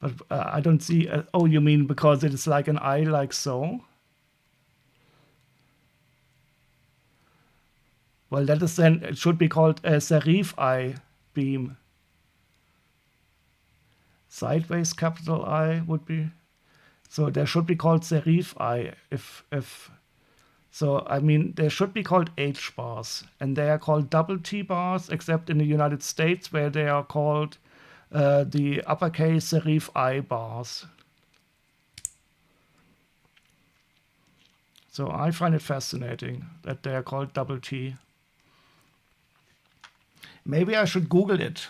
But I don't see. Oh, you mean because it is like an eye, like so? Well, that is then, it should be called a serif eye beam. Sideways capital I would be. So there should be called serif eye. If so, I mean, they should be called H bars, and they are called double T bars, except in the United States where they are called the uppercase serif I bars. So I find it fascinating that they are called double T. Maybe I should Google it.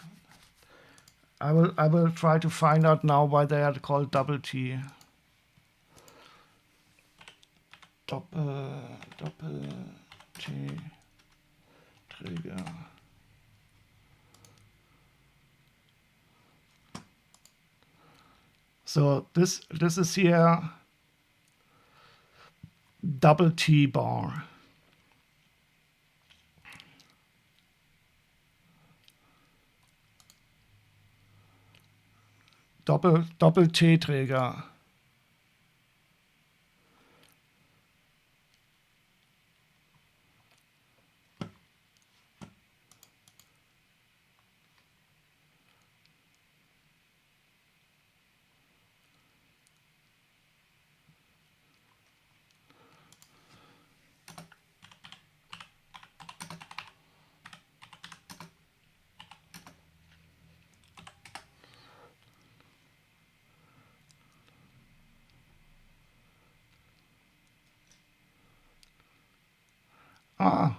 I will try to find out now why they are called double T. Doppel T Träger. So this is here double T bar. Doppel T Träger. Ah.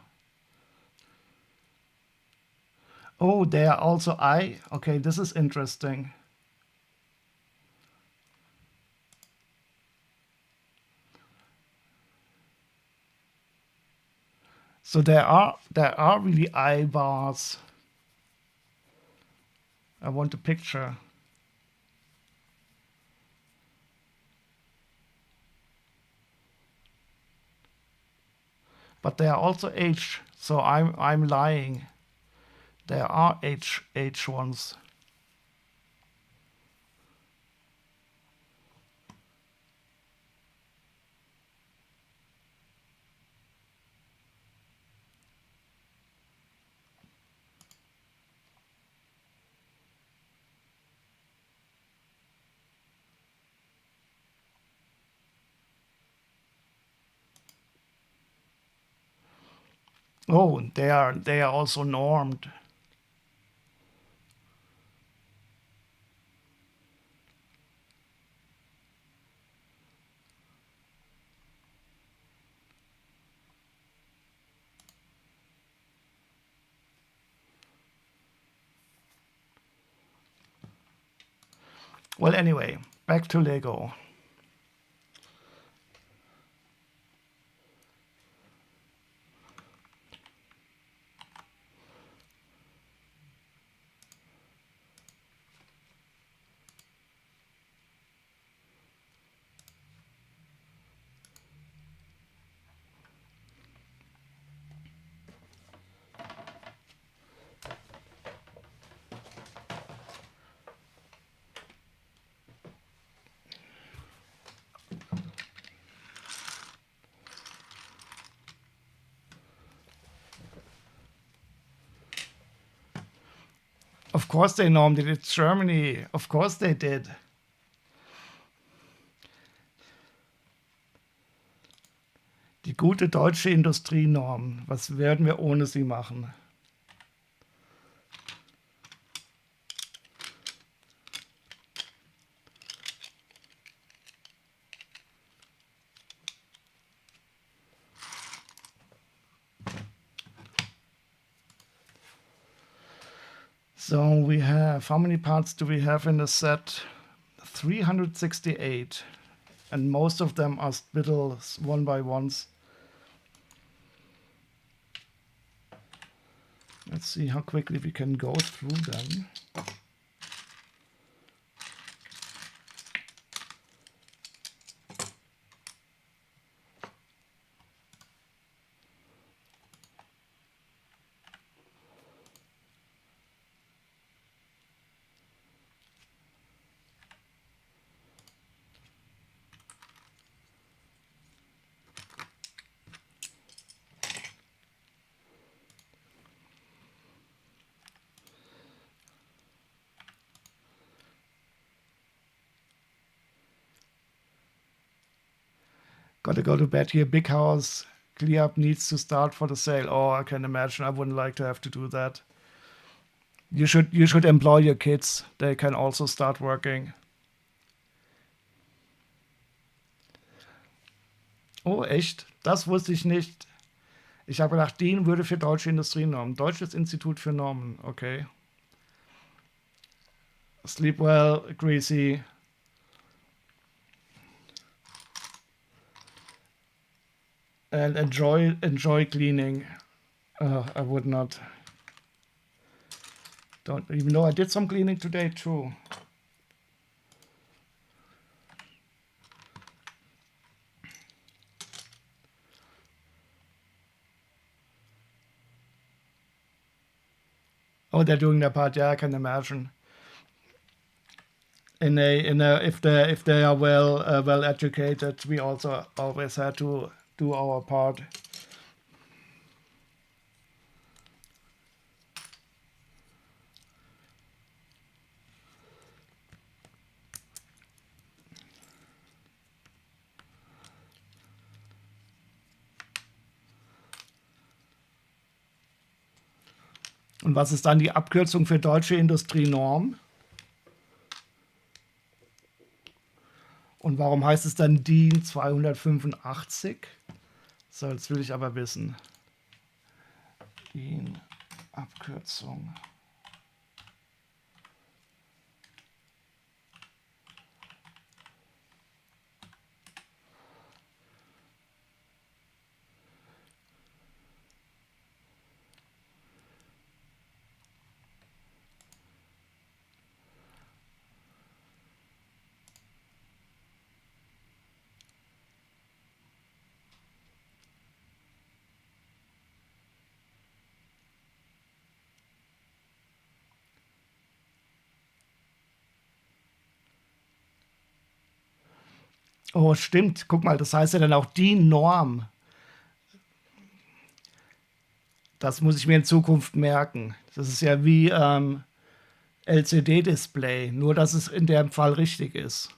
Oh, they are also I. Okay, this is interesting. So there are really I bars. I want a picture. But they are also H. So I'm lying. There are H ones. Oh, they are also normed. Well, anyway, back to Lego. Of course they normed it. It's Germany. Of course they did. Die gute deutsche Industrienorm. Was werden wir ohne sie machen? So we have, how many parts do we have in the set? 368. And most of them are little one by ones. Let's see how quickly we can go through them. Gotta go to bed here. Big house. Clear up needs to start for the sale. Oh, I can imagine. I wouldn't like to have to do that. You should employ your kids. They can also start working. Oh, echt? Das wusste ich nicht. Ich habe gedacht, DIN würde für deutsche Industrienormen. Deutsches Institut für Normen. Okay. Sleep well, Greasy. And enjoy cleaning. I would not. Don't even know I did some cleaning today too. Oh, they're doing their part. Yeah, I can imagine. If they are well educated, we also always had to do our part. Und was ist dann die Abkürzung für deutsche Industrienorm? Und warum heißt es dann DIN 285? So, jetzt will ich aber wissen. DIN Abkürzung. Oh, stimmt. Guck mal, das heißt ja dann auch DIN-Norm. Das muss ich mir in Zukunft merken. Das ist ja wie LCD-Display, nur dass es in dem Fall richtig ist.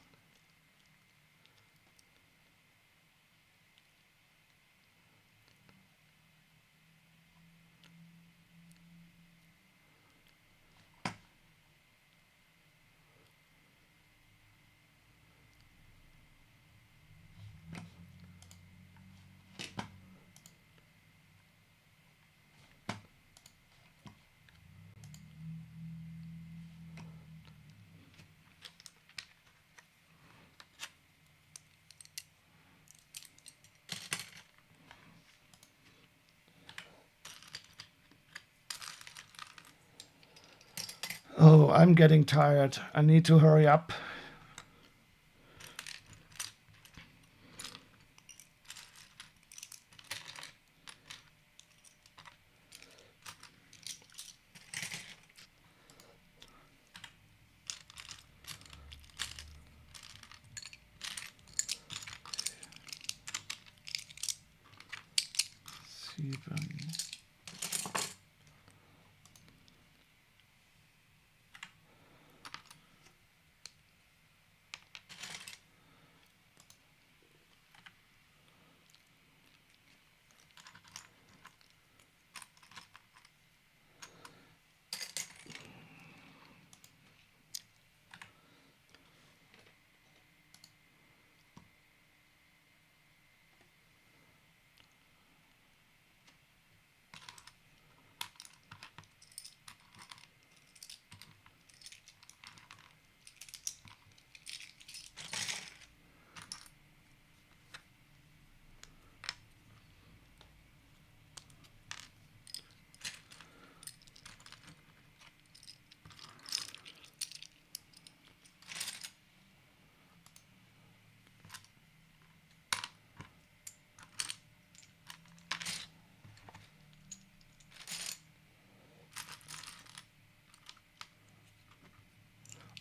Oh, I'm getting tired. I need to hurry up. Sieben.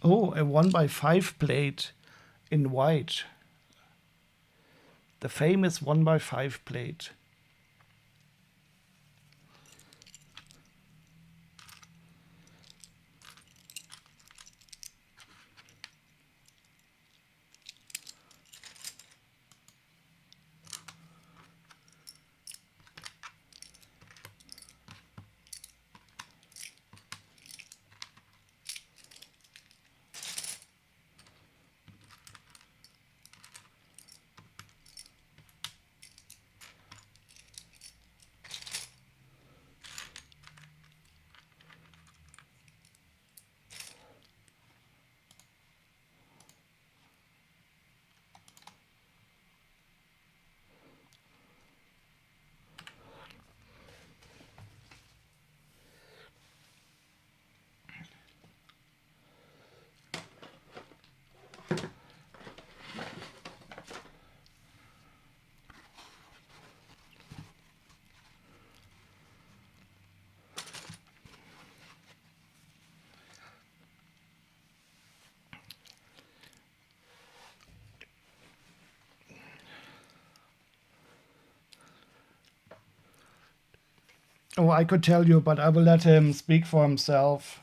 Oh, a 1x5 plate in white. The famous 1x5 plate. Oh, I could tell you, but I will let him speak for himself.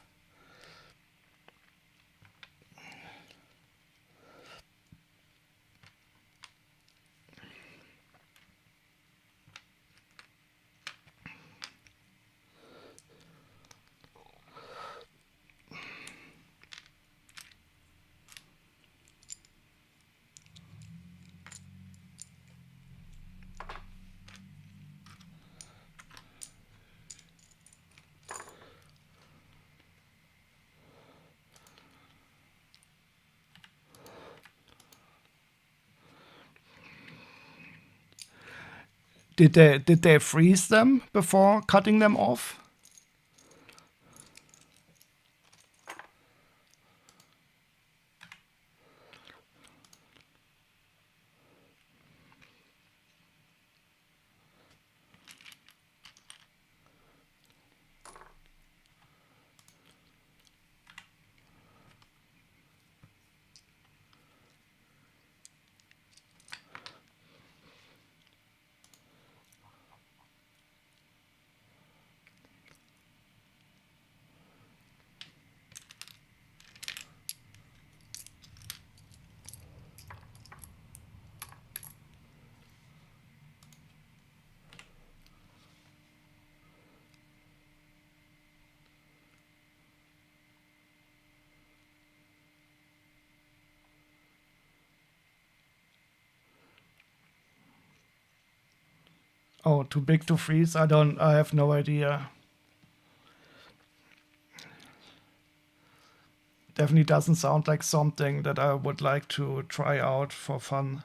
Did they freeze them before cutting them off? Oh, too big to freeze? I have no idea. Definitely doesn't sound like something that I would like to try out for fun.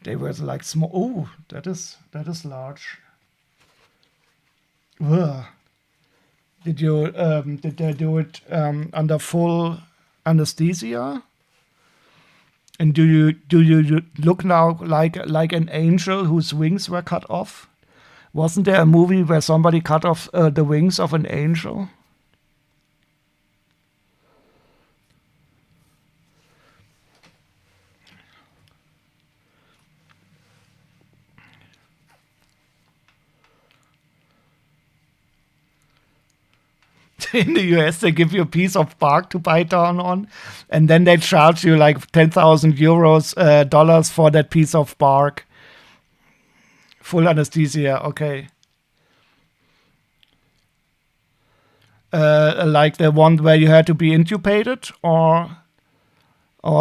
They were like small. Oh, that is large. Ugh. Did they do it under full anesthesia? And do you look now like an angel whose wings were cut off? Wasn't there a movie where somebody cut off the wings of an angel? In the US, they give you a piece of bark to bite down on, and then they charge you like 10,000 euros, dollars for that piece of bark. Full anesthesia, okay. Like the one where you had to be intubated, or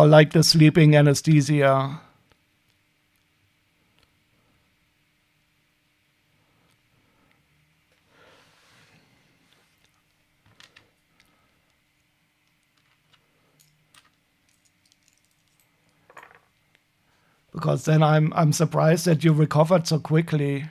like the sleeping anesthesia. Because then I'm surprised that you recovered so quickly.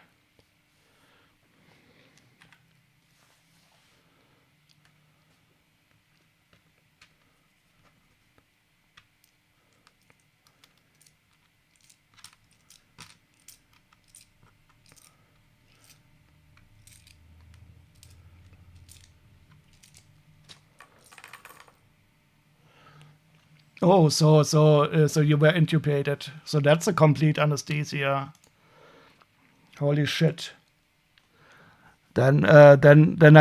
Oh, so you were intubated. So that's a complete anesthesia. Holy shit. Then I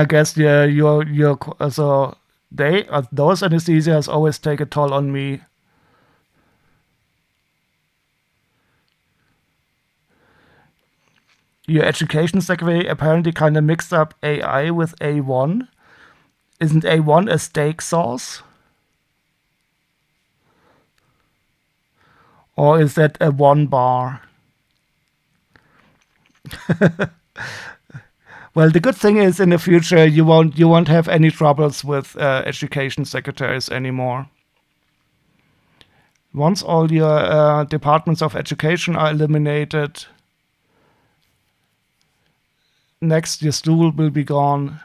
guess so those anesthesias always take a toll on me. Your education segue apparently kind of mixed up AI with A1. Isn't A1 a steak sauce? Or is that a one bar? Well, the good thing is in the future you won't have any troubles with education secretaries anymore. Once all your departments of education are eliminated, next your stool will be gone.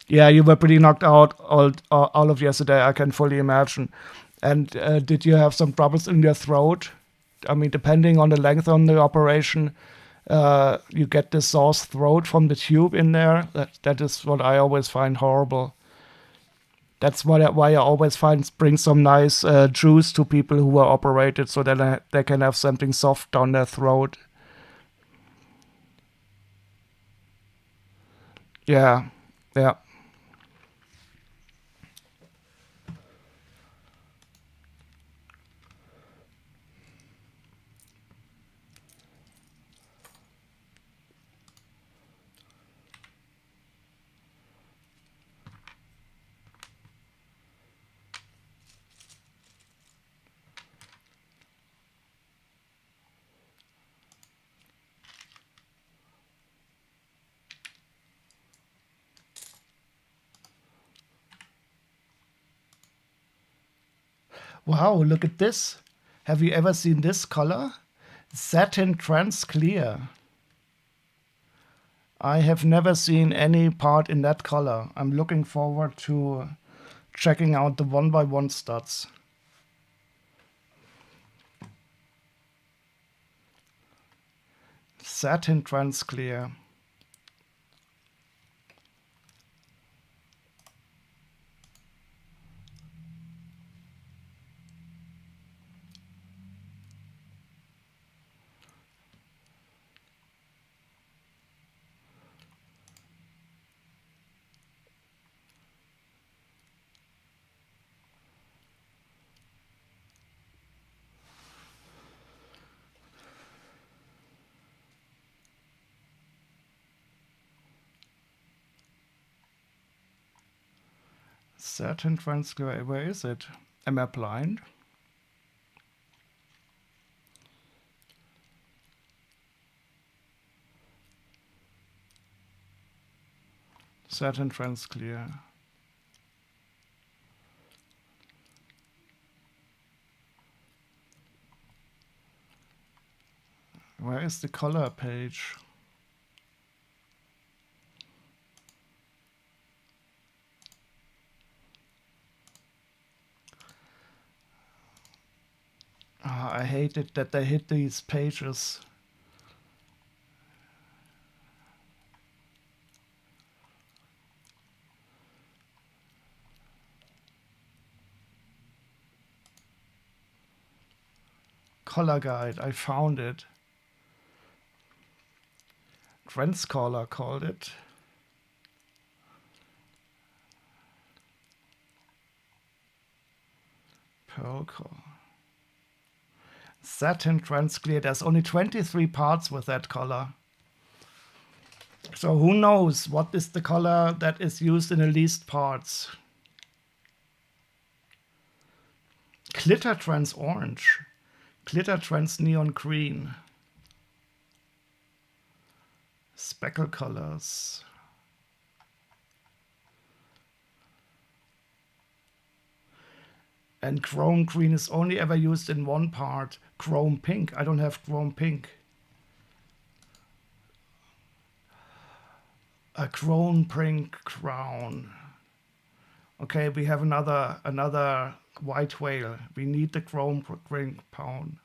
Yeah, you were pretty knocked out all of yesterday, I can fully imagine. And did you have some troubles in your throat? I mean, depending on the length on the operation, you get this sore throat from the tube in there. That is what I always find horrible. That's why I always bring some nice juice to people who are operated, so that they can have something soft down their throat. Yeah, yeah. Wow, look at this. Have you ever seen this color? Satin trans clear. I have never seen any part in that color. I'm looking forward to checking out the 1x1 studs. Satin trans clear. Satin trans clear. Where is it? Am I blind? Satin trans clear. Where is the color page? Oh, I hate it that they hit these pages. Color guide, I found it. Trendscaler called it. Pearl color. Satin trans clear. There's only 23 parts with that color. So who knows what is the color that is used in the least parts? Glitter trans orange. Glitter trans neon green. Speckle colors. And chrome green is only ever used in one part. Chrome pink. I don't have chrome pink. A chrome pink crown. Okay, we have another white whale. We need the chrome pink pound.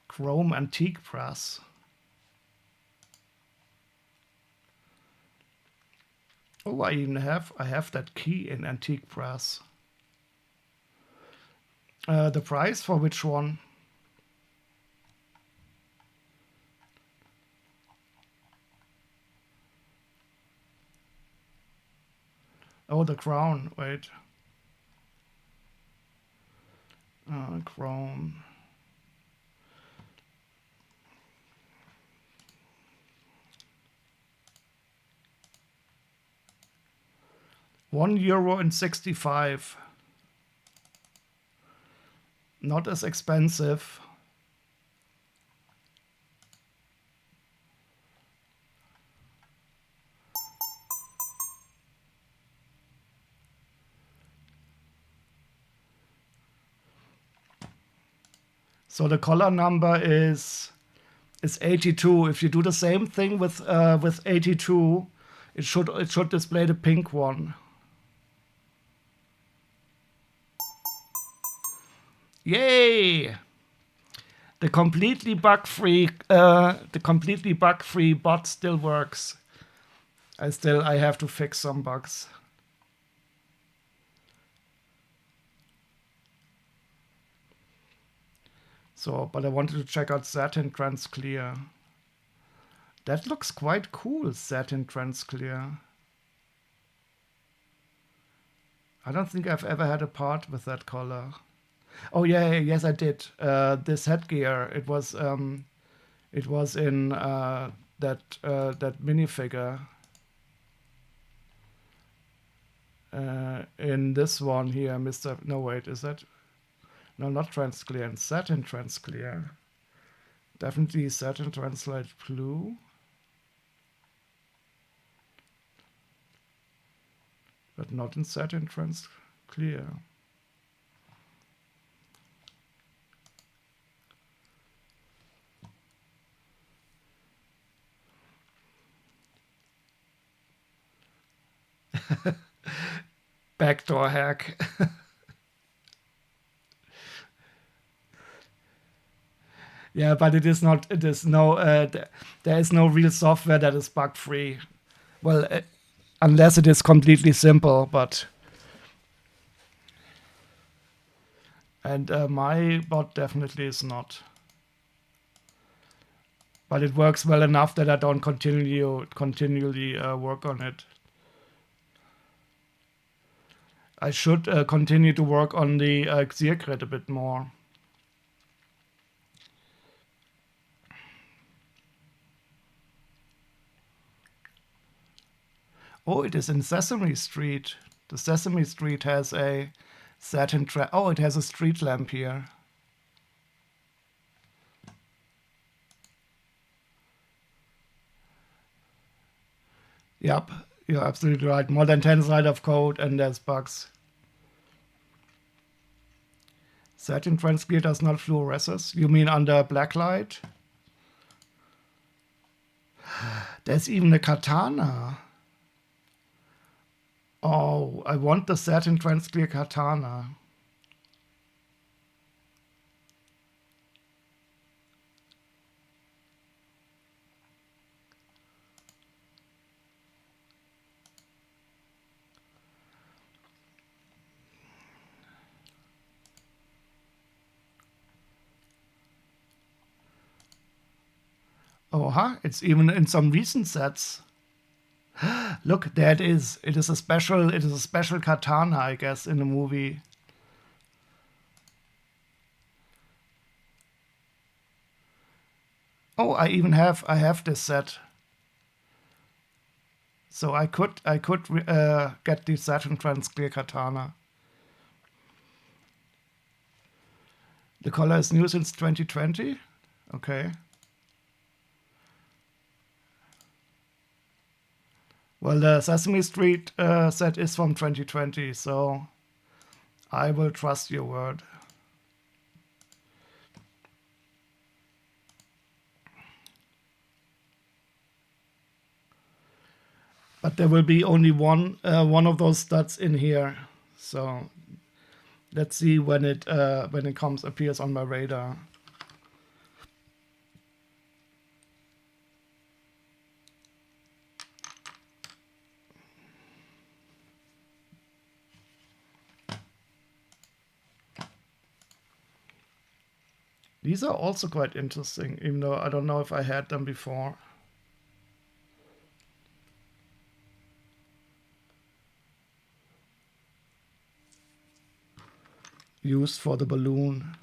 Chrome antique brass. Oh, I have that key in antique brass. The price for which one? Oh, the crown. Wait. Crown. €1.65. Not as expensive. So the color number is 82. If you do the same thing with 82, it should display the pink one. Yay! The completely bug-free bot still works. I have to fix some bugs. So, but I wanted to check out Satin Transclear. That looks quite cool, Satin Transclear. I don't think I've ever had a part with that color. Oh yeah, yes I did. This headgear, it was in that minifigure. In this one here, Mr. No wait, is that? No, not Transclear, Satin Transclear. Definitely Satin Translate Blue. But not in Satin Transclear. Backdoor hack. Yeah, but it is not. It is no. There is no real software that is bug free. Well, unless it is completely simple, but. And my bot definitely is not. But it works well enough that I don't continually work on it. I should continue to work on the Xeergrid a bit more. Oh, it is in Sesame Street. The Sesame Street has a satin oh, it has a street lamp here. Yep, you're absolutely right. More than 10 lines of code and there's bugs. Satin Transclear does not fluoresces. You mean under blacklight? There's even a katana. Oh, I want the Satin Transclear katana. Oh, huh? It's even in some recent sets. Look, there it is. It is a special katana, I guess, in the movie. Oh, I have this set. So I could get the Satin Transclear katana. The color is new since 2020. Okay. Well, the Sesame Street set is from 2020, so I will trust your word. But there will be only one of those studs in here, so let's see when it appears on my radar. These are also quite interesting, even though I don't know if I had them before. Used for the balloon.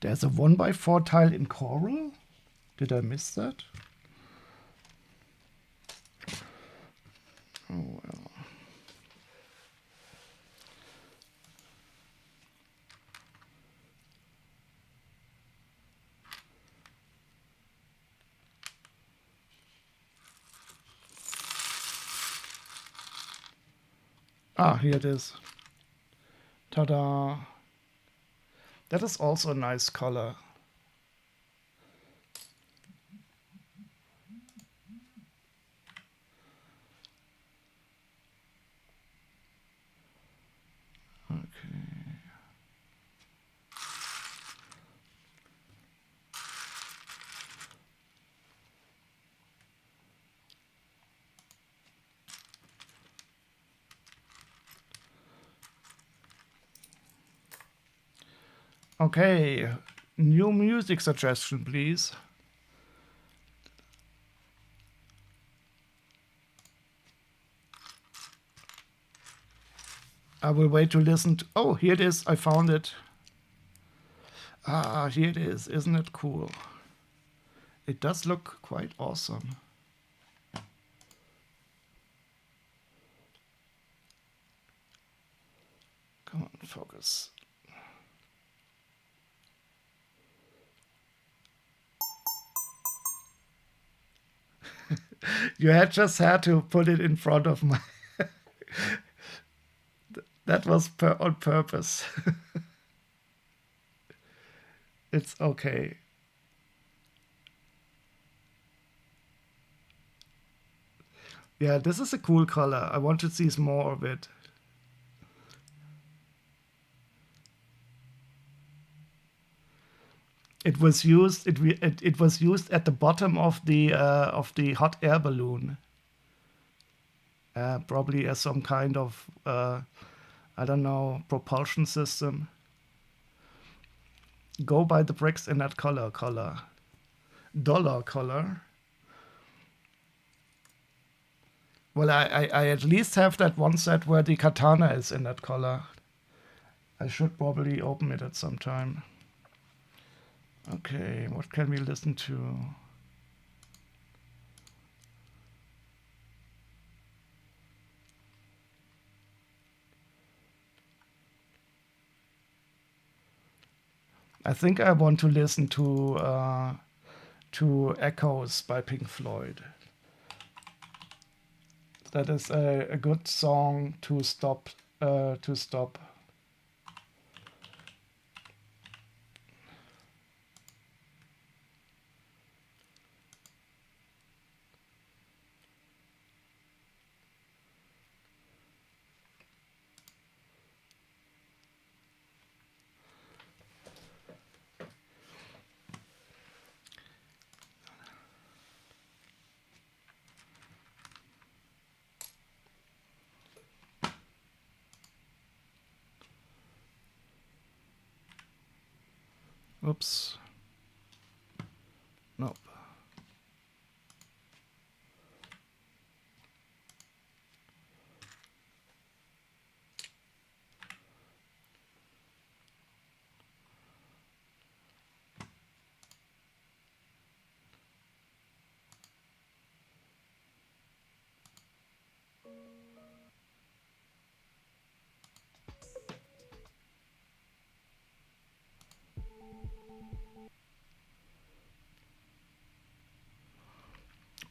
There's a 1x4 tile in coral? Did I miss that? Oh well. Ah, here it is. Ta-da! That is also a nice color. Okay, new music suggestion, please. I will wait to listen to... Oh, here it is. I found it. Ah, here it is. Isn't it cool? It does look quite awesome. Come on, focus. You had just had to put it in front of my... That was on purpose. It's okay. Yeah, this is a cool color. I want to see more of it. It was used. It was used at the bottom of the hot air balloon. Probably as some kind of I don't know, propulsion system. Go buy the bricks in that color. Dollar color. Well, I at least have that one set where the katana is in that color. I should probably open it at some time. Okay, what can we listen to? I think I want to listen to Echoes by Pink Floyd. That is a good song to stop. Oops. Nope.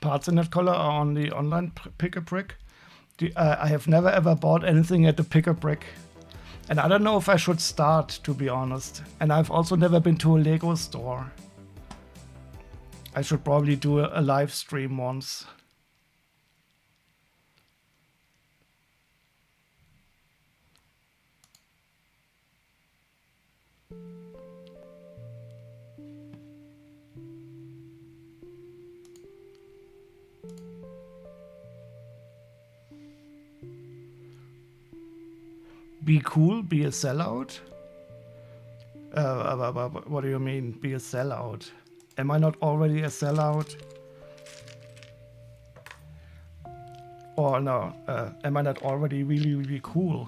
Parts in that color are on the online pick-a-brick. I have never ever bought anything at the pick-a-brick. And I don't know if I should start, to be honest. And I've also never been to a Lego store. I should probably do a live stream once. Be cool, be a sellout? What do you mean, be a sellout? Am I not already a sellout? Or no, am I not already really, really cool?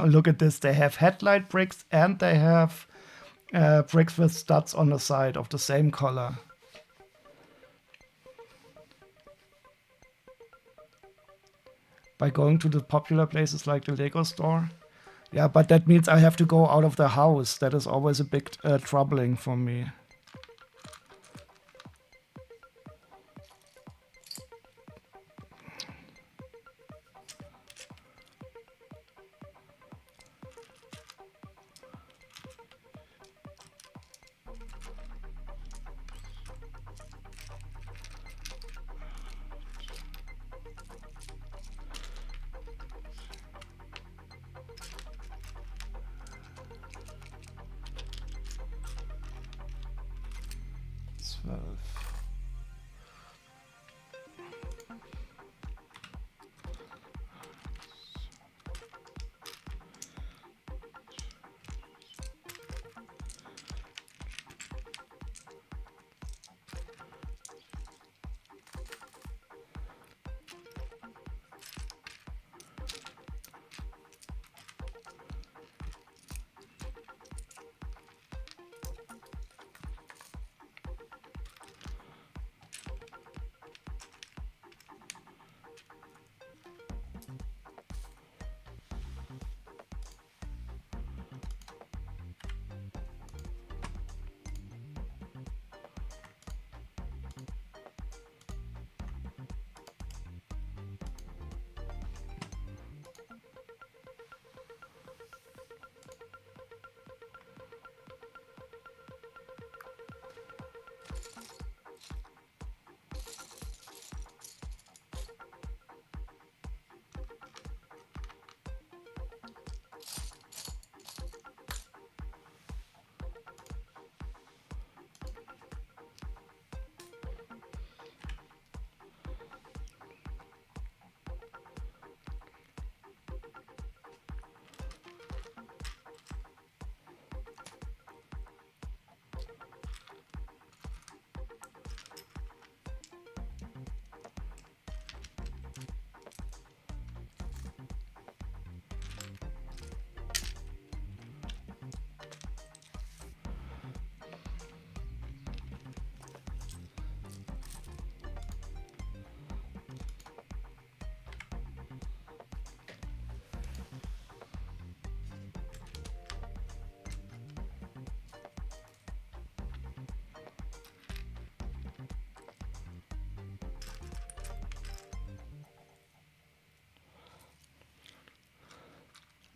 Look at this, they have headlight bricks and they have bricks with studs on the side of the same color. By going to the popular places like the Lego store. Yeah, but that means I have to go out of the house. That is always a big troubling for me.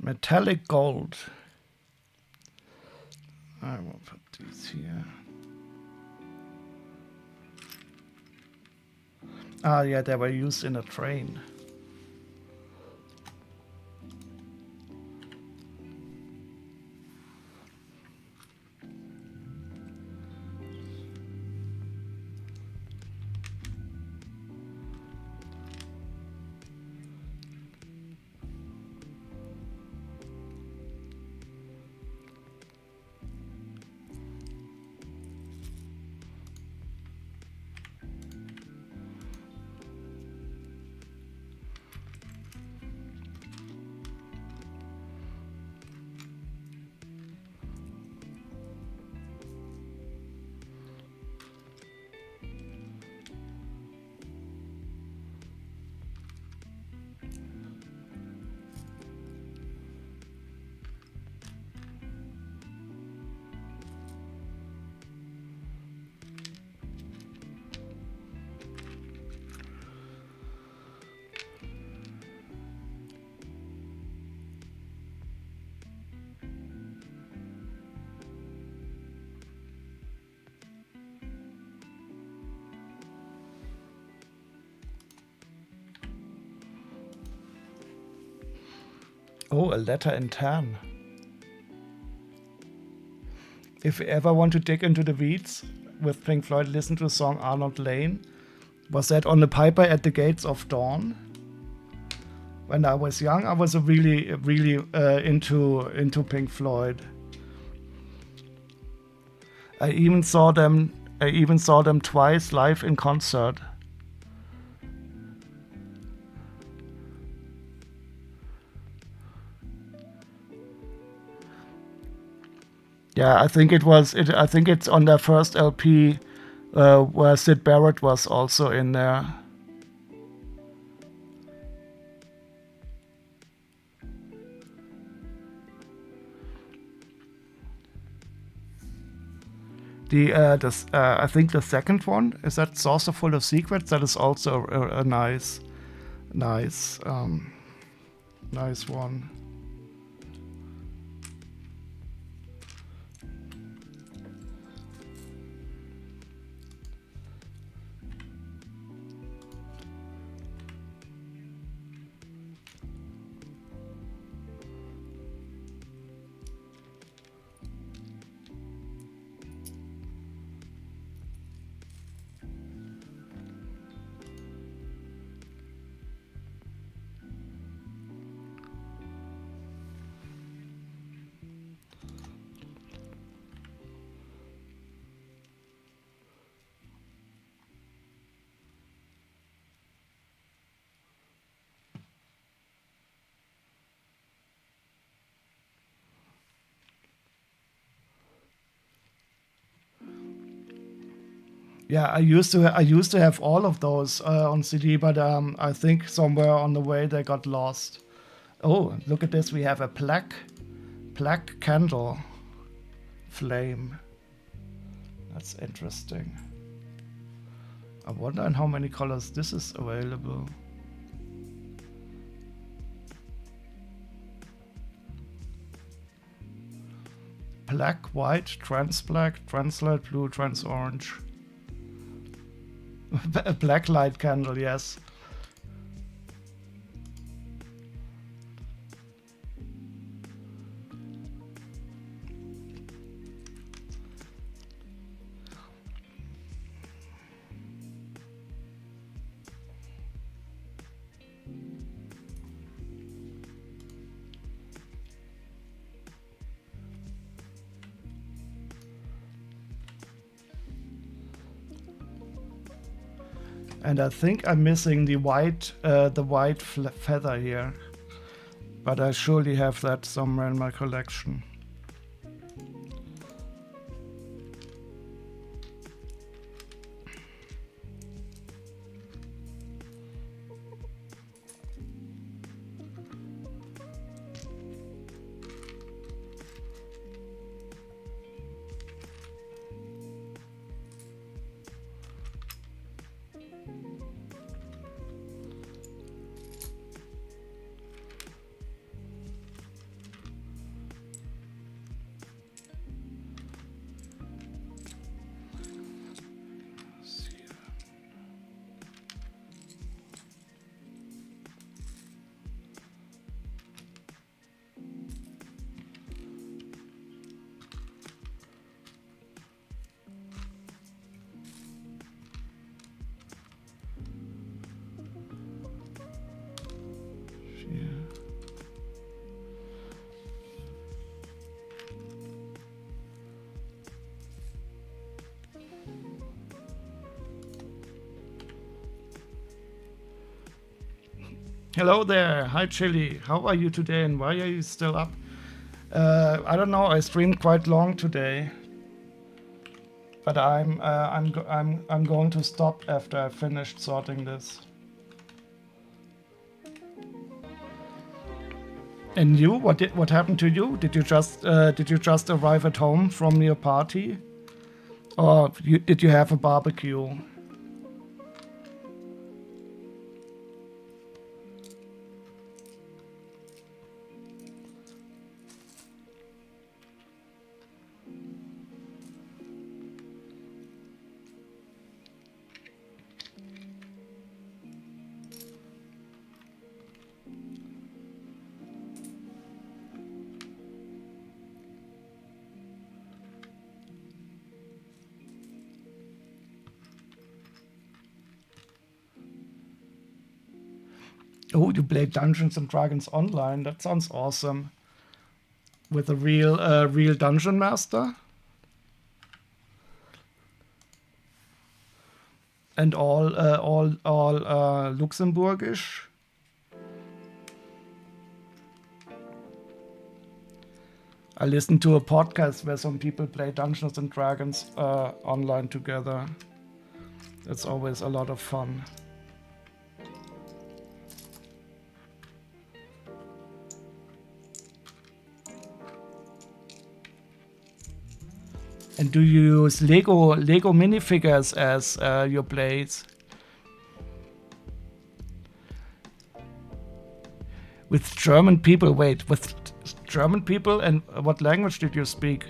Metallic gold. I will put these here. Ah, yeah, they were used in a train. Oh, a letter in tan. If you ever want to dig into the weeds with Pink Floyd, listen to the song Arnold Lane. Was that on the Piper at the Gates of Dawn? When I was young, I was really into Pink Floyd. I even saw them twice live in concert. Yeah, I think it's on their first LP, where Syd Barrett was also in there. I think the second one is that Saucer Full of Secrets. That is also a nice one. Yeah, I used to have all of those on CD, but I think somewhere on the way they got lost. Oh, look at this! We have a black candle flame. That's interesting. I wonder in how many colors this is available. Black, white, trans black, translight blue, trans orange. A black light candle, yes. And I think I'm missing the white feather here, but I surely have that somewhere in my collection. Hello there. Hi, Chili. How are you today and why are you still up? I don't know. I streamed quite long today. But I'm going to stop after I finished sorting this. And you? What happened to you? Did you just arrive at home from your party? Or did you have a barbecue? Oh, you played Dungeons and Dragons online. That sounds awesome. With a real dungeon master? And all Luxembourgish? I listened to a podcast where some people play Dungeons and Dragons online together. It's always a lot of fun. And do you use Lego minifigures as your blades? With German people? Wait, with German people? And what language did you speak?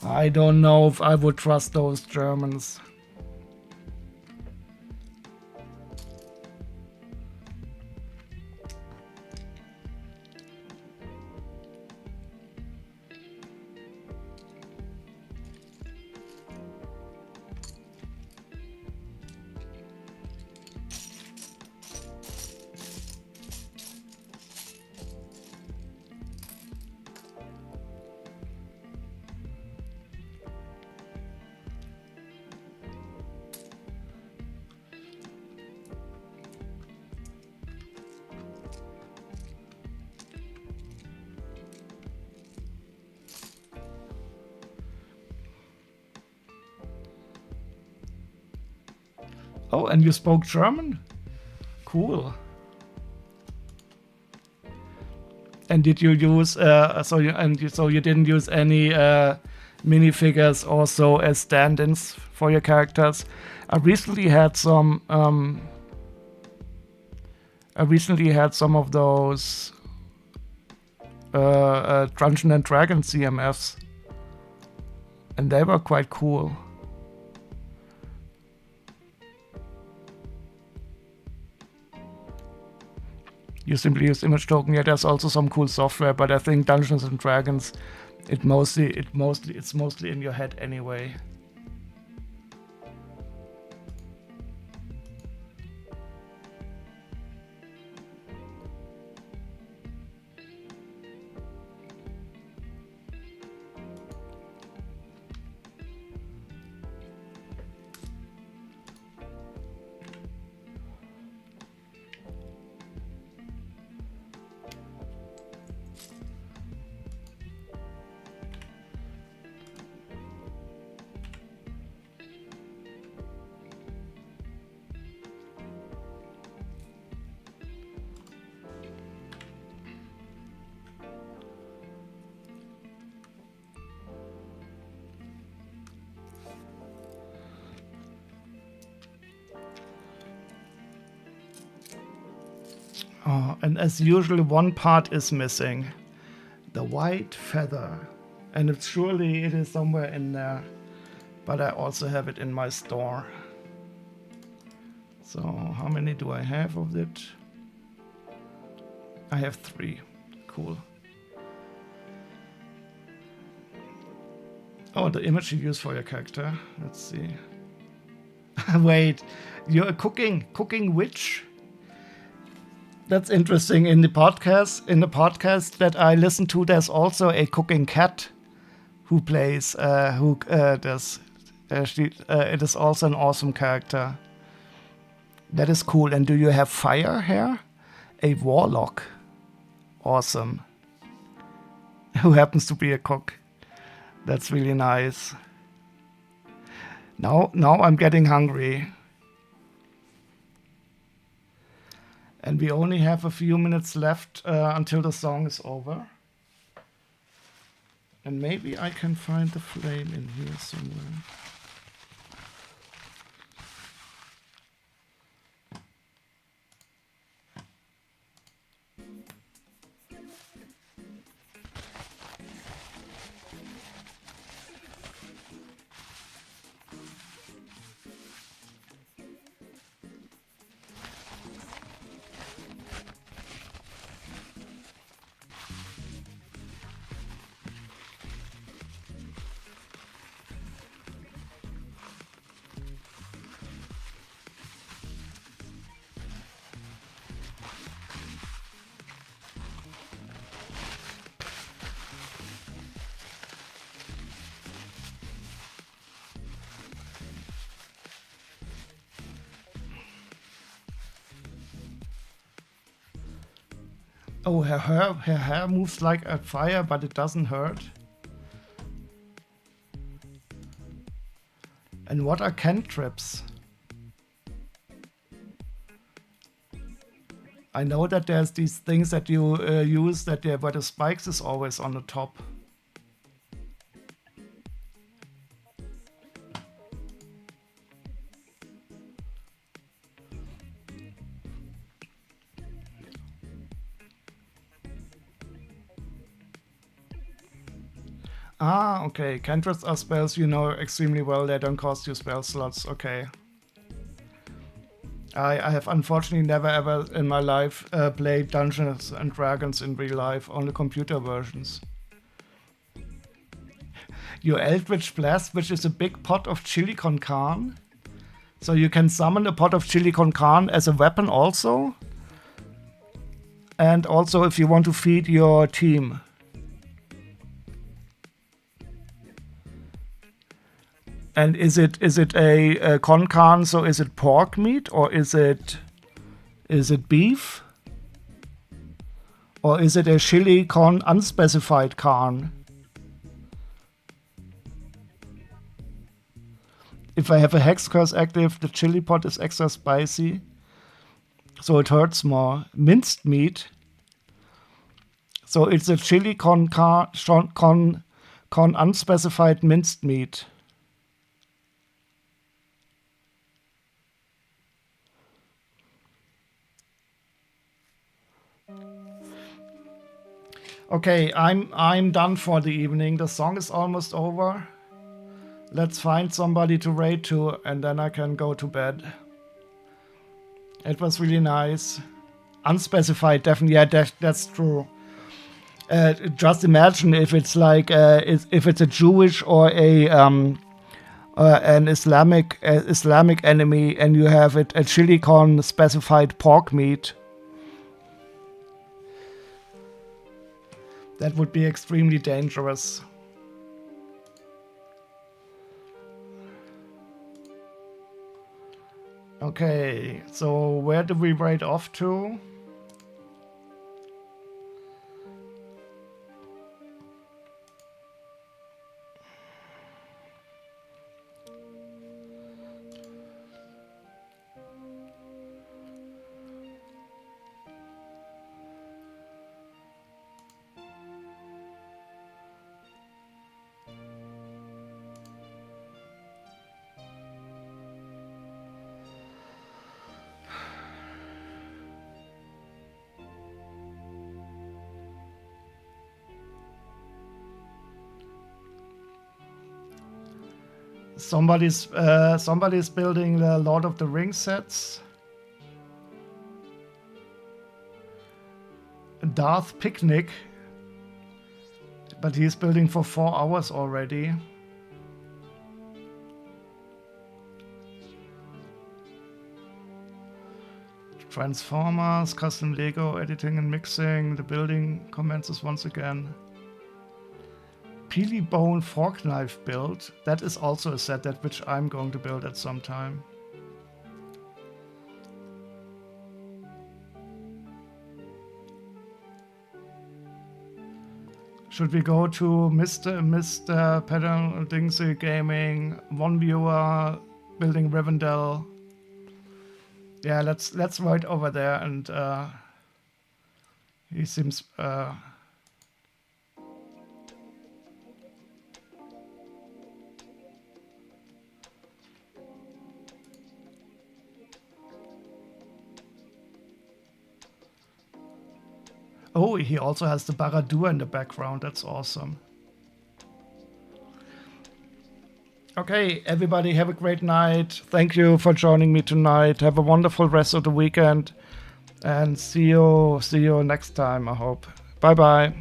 I don't know if I would trust those Germans. Oh, and you spoke German? Cool. And did you use so you didn't use any minifigures also as stand-ins for your characters? I recently had some of those Dungeons and Dragons CMFs, and they were quite cool. You simply use image token. Yeah, there's also some cool software, but I think Dungeons and Dragons, it's mostly in your head anyway. Oh, and as usual, one part is missing. The white feather. And it is somewhere in there. But I also have it in my store. So how many do I have of it? I have 3. Cool. Oh, the image you use for your character. Let's see. Wait, you're a cooking witch? That's interesting. In the podcast that I listen to, there's also a cooking cat who plays who does. It is also an awesome character. That is cool. And do you have fire here? A warlock. Awesome. Who happens to be a cook. That's really nice. Now I'm getting hungry. And we only have a few minutes left until the song is over. And maybe I can find the flame in here somewhere. Oh, her hair moves like a fire, but it doesn't hurt. And what are cantrips? I know that there's these things that you use where the spikes is always on the top. Ah, okay. Cantrips are spells you know extremely well. They don't cost you spell slots. Okay. I have unfortunately never ever in my life played Dungeons and Dragons in real life, only computer versions. Your Eldritch Blast, which is a big pot of chili con carne. So you can summon a pot of chili con carne as a weapon also. And also if you want to feed your team. And is it a con carne? So is it pork meat or is it beef? Or is it a chili con unspecified carne? If I have a hex curse active, the chili pot is extra spicy, so it hurts more. Minced meat. So it's a chili con unspecified minced meat. Okay, I'm done for the evening. The song is almost over. Let's find somebody to raid to, and then I can go to bed. It was really nice. Unspecified, definitely. Yeah, that's true. Just imagine if it's like if it's a Jewish or an Islamic enemy, and you have it a chili con specified pork meat. That would be extremely dangerous. Okay, so where do we raid off to? Somebody's building the Lord of the Rings sets. Darth Picnic. But he's building for 4 hours already. Transformers, custom Lego, editing and mixing. The building commences once again. Peely Bone fork knife build. That is also a set that which I'm going to build at some time. Should we go to Mr. Pattern Dingsy Gaming, one viewer, building Rivendell? Yeah, let's right over there, and he seems oh, he also has the Barad-dûr in the background. That's awesome. Okay, everybody, have a great night. Thank you for joining me tonight. Have a wonderful rest of the weekend, and see you next time, I hope. Bye bye.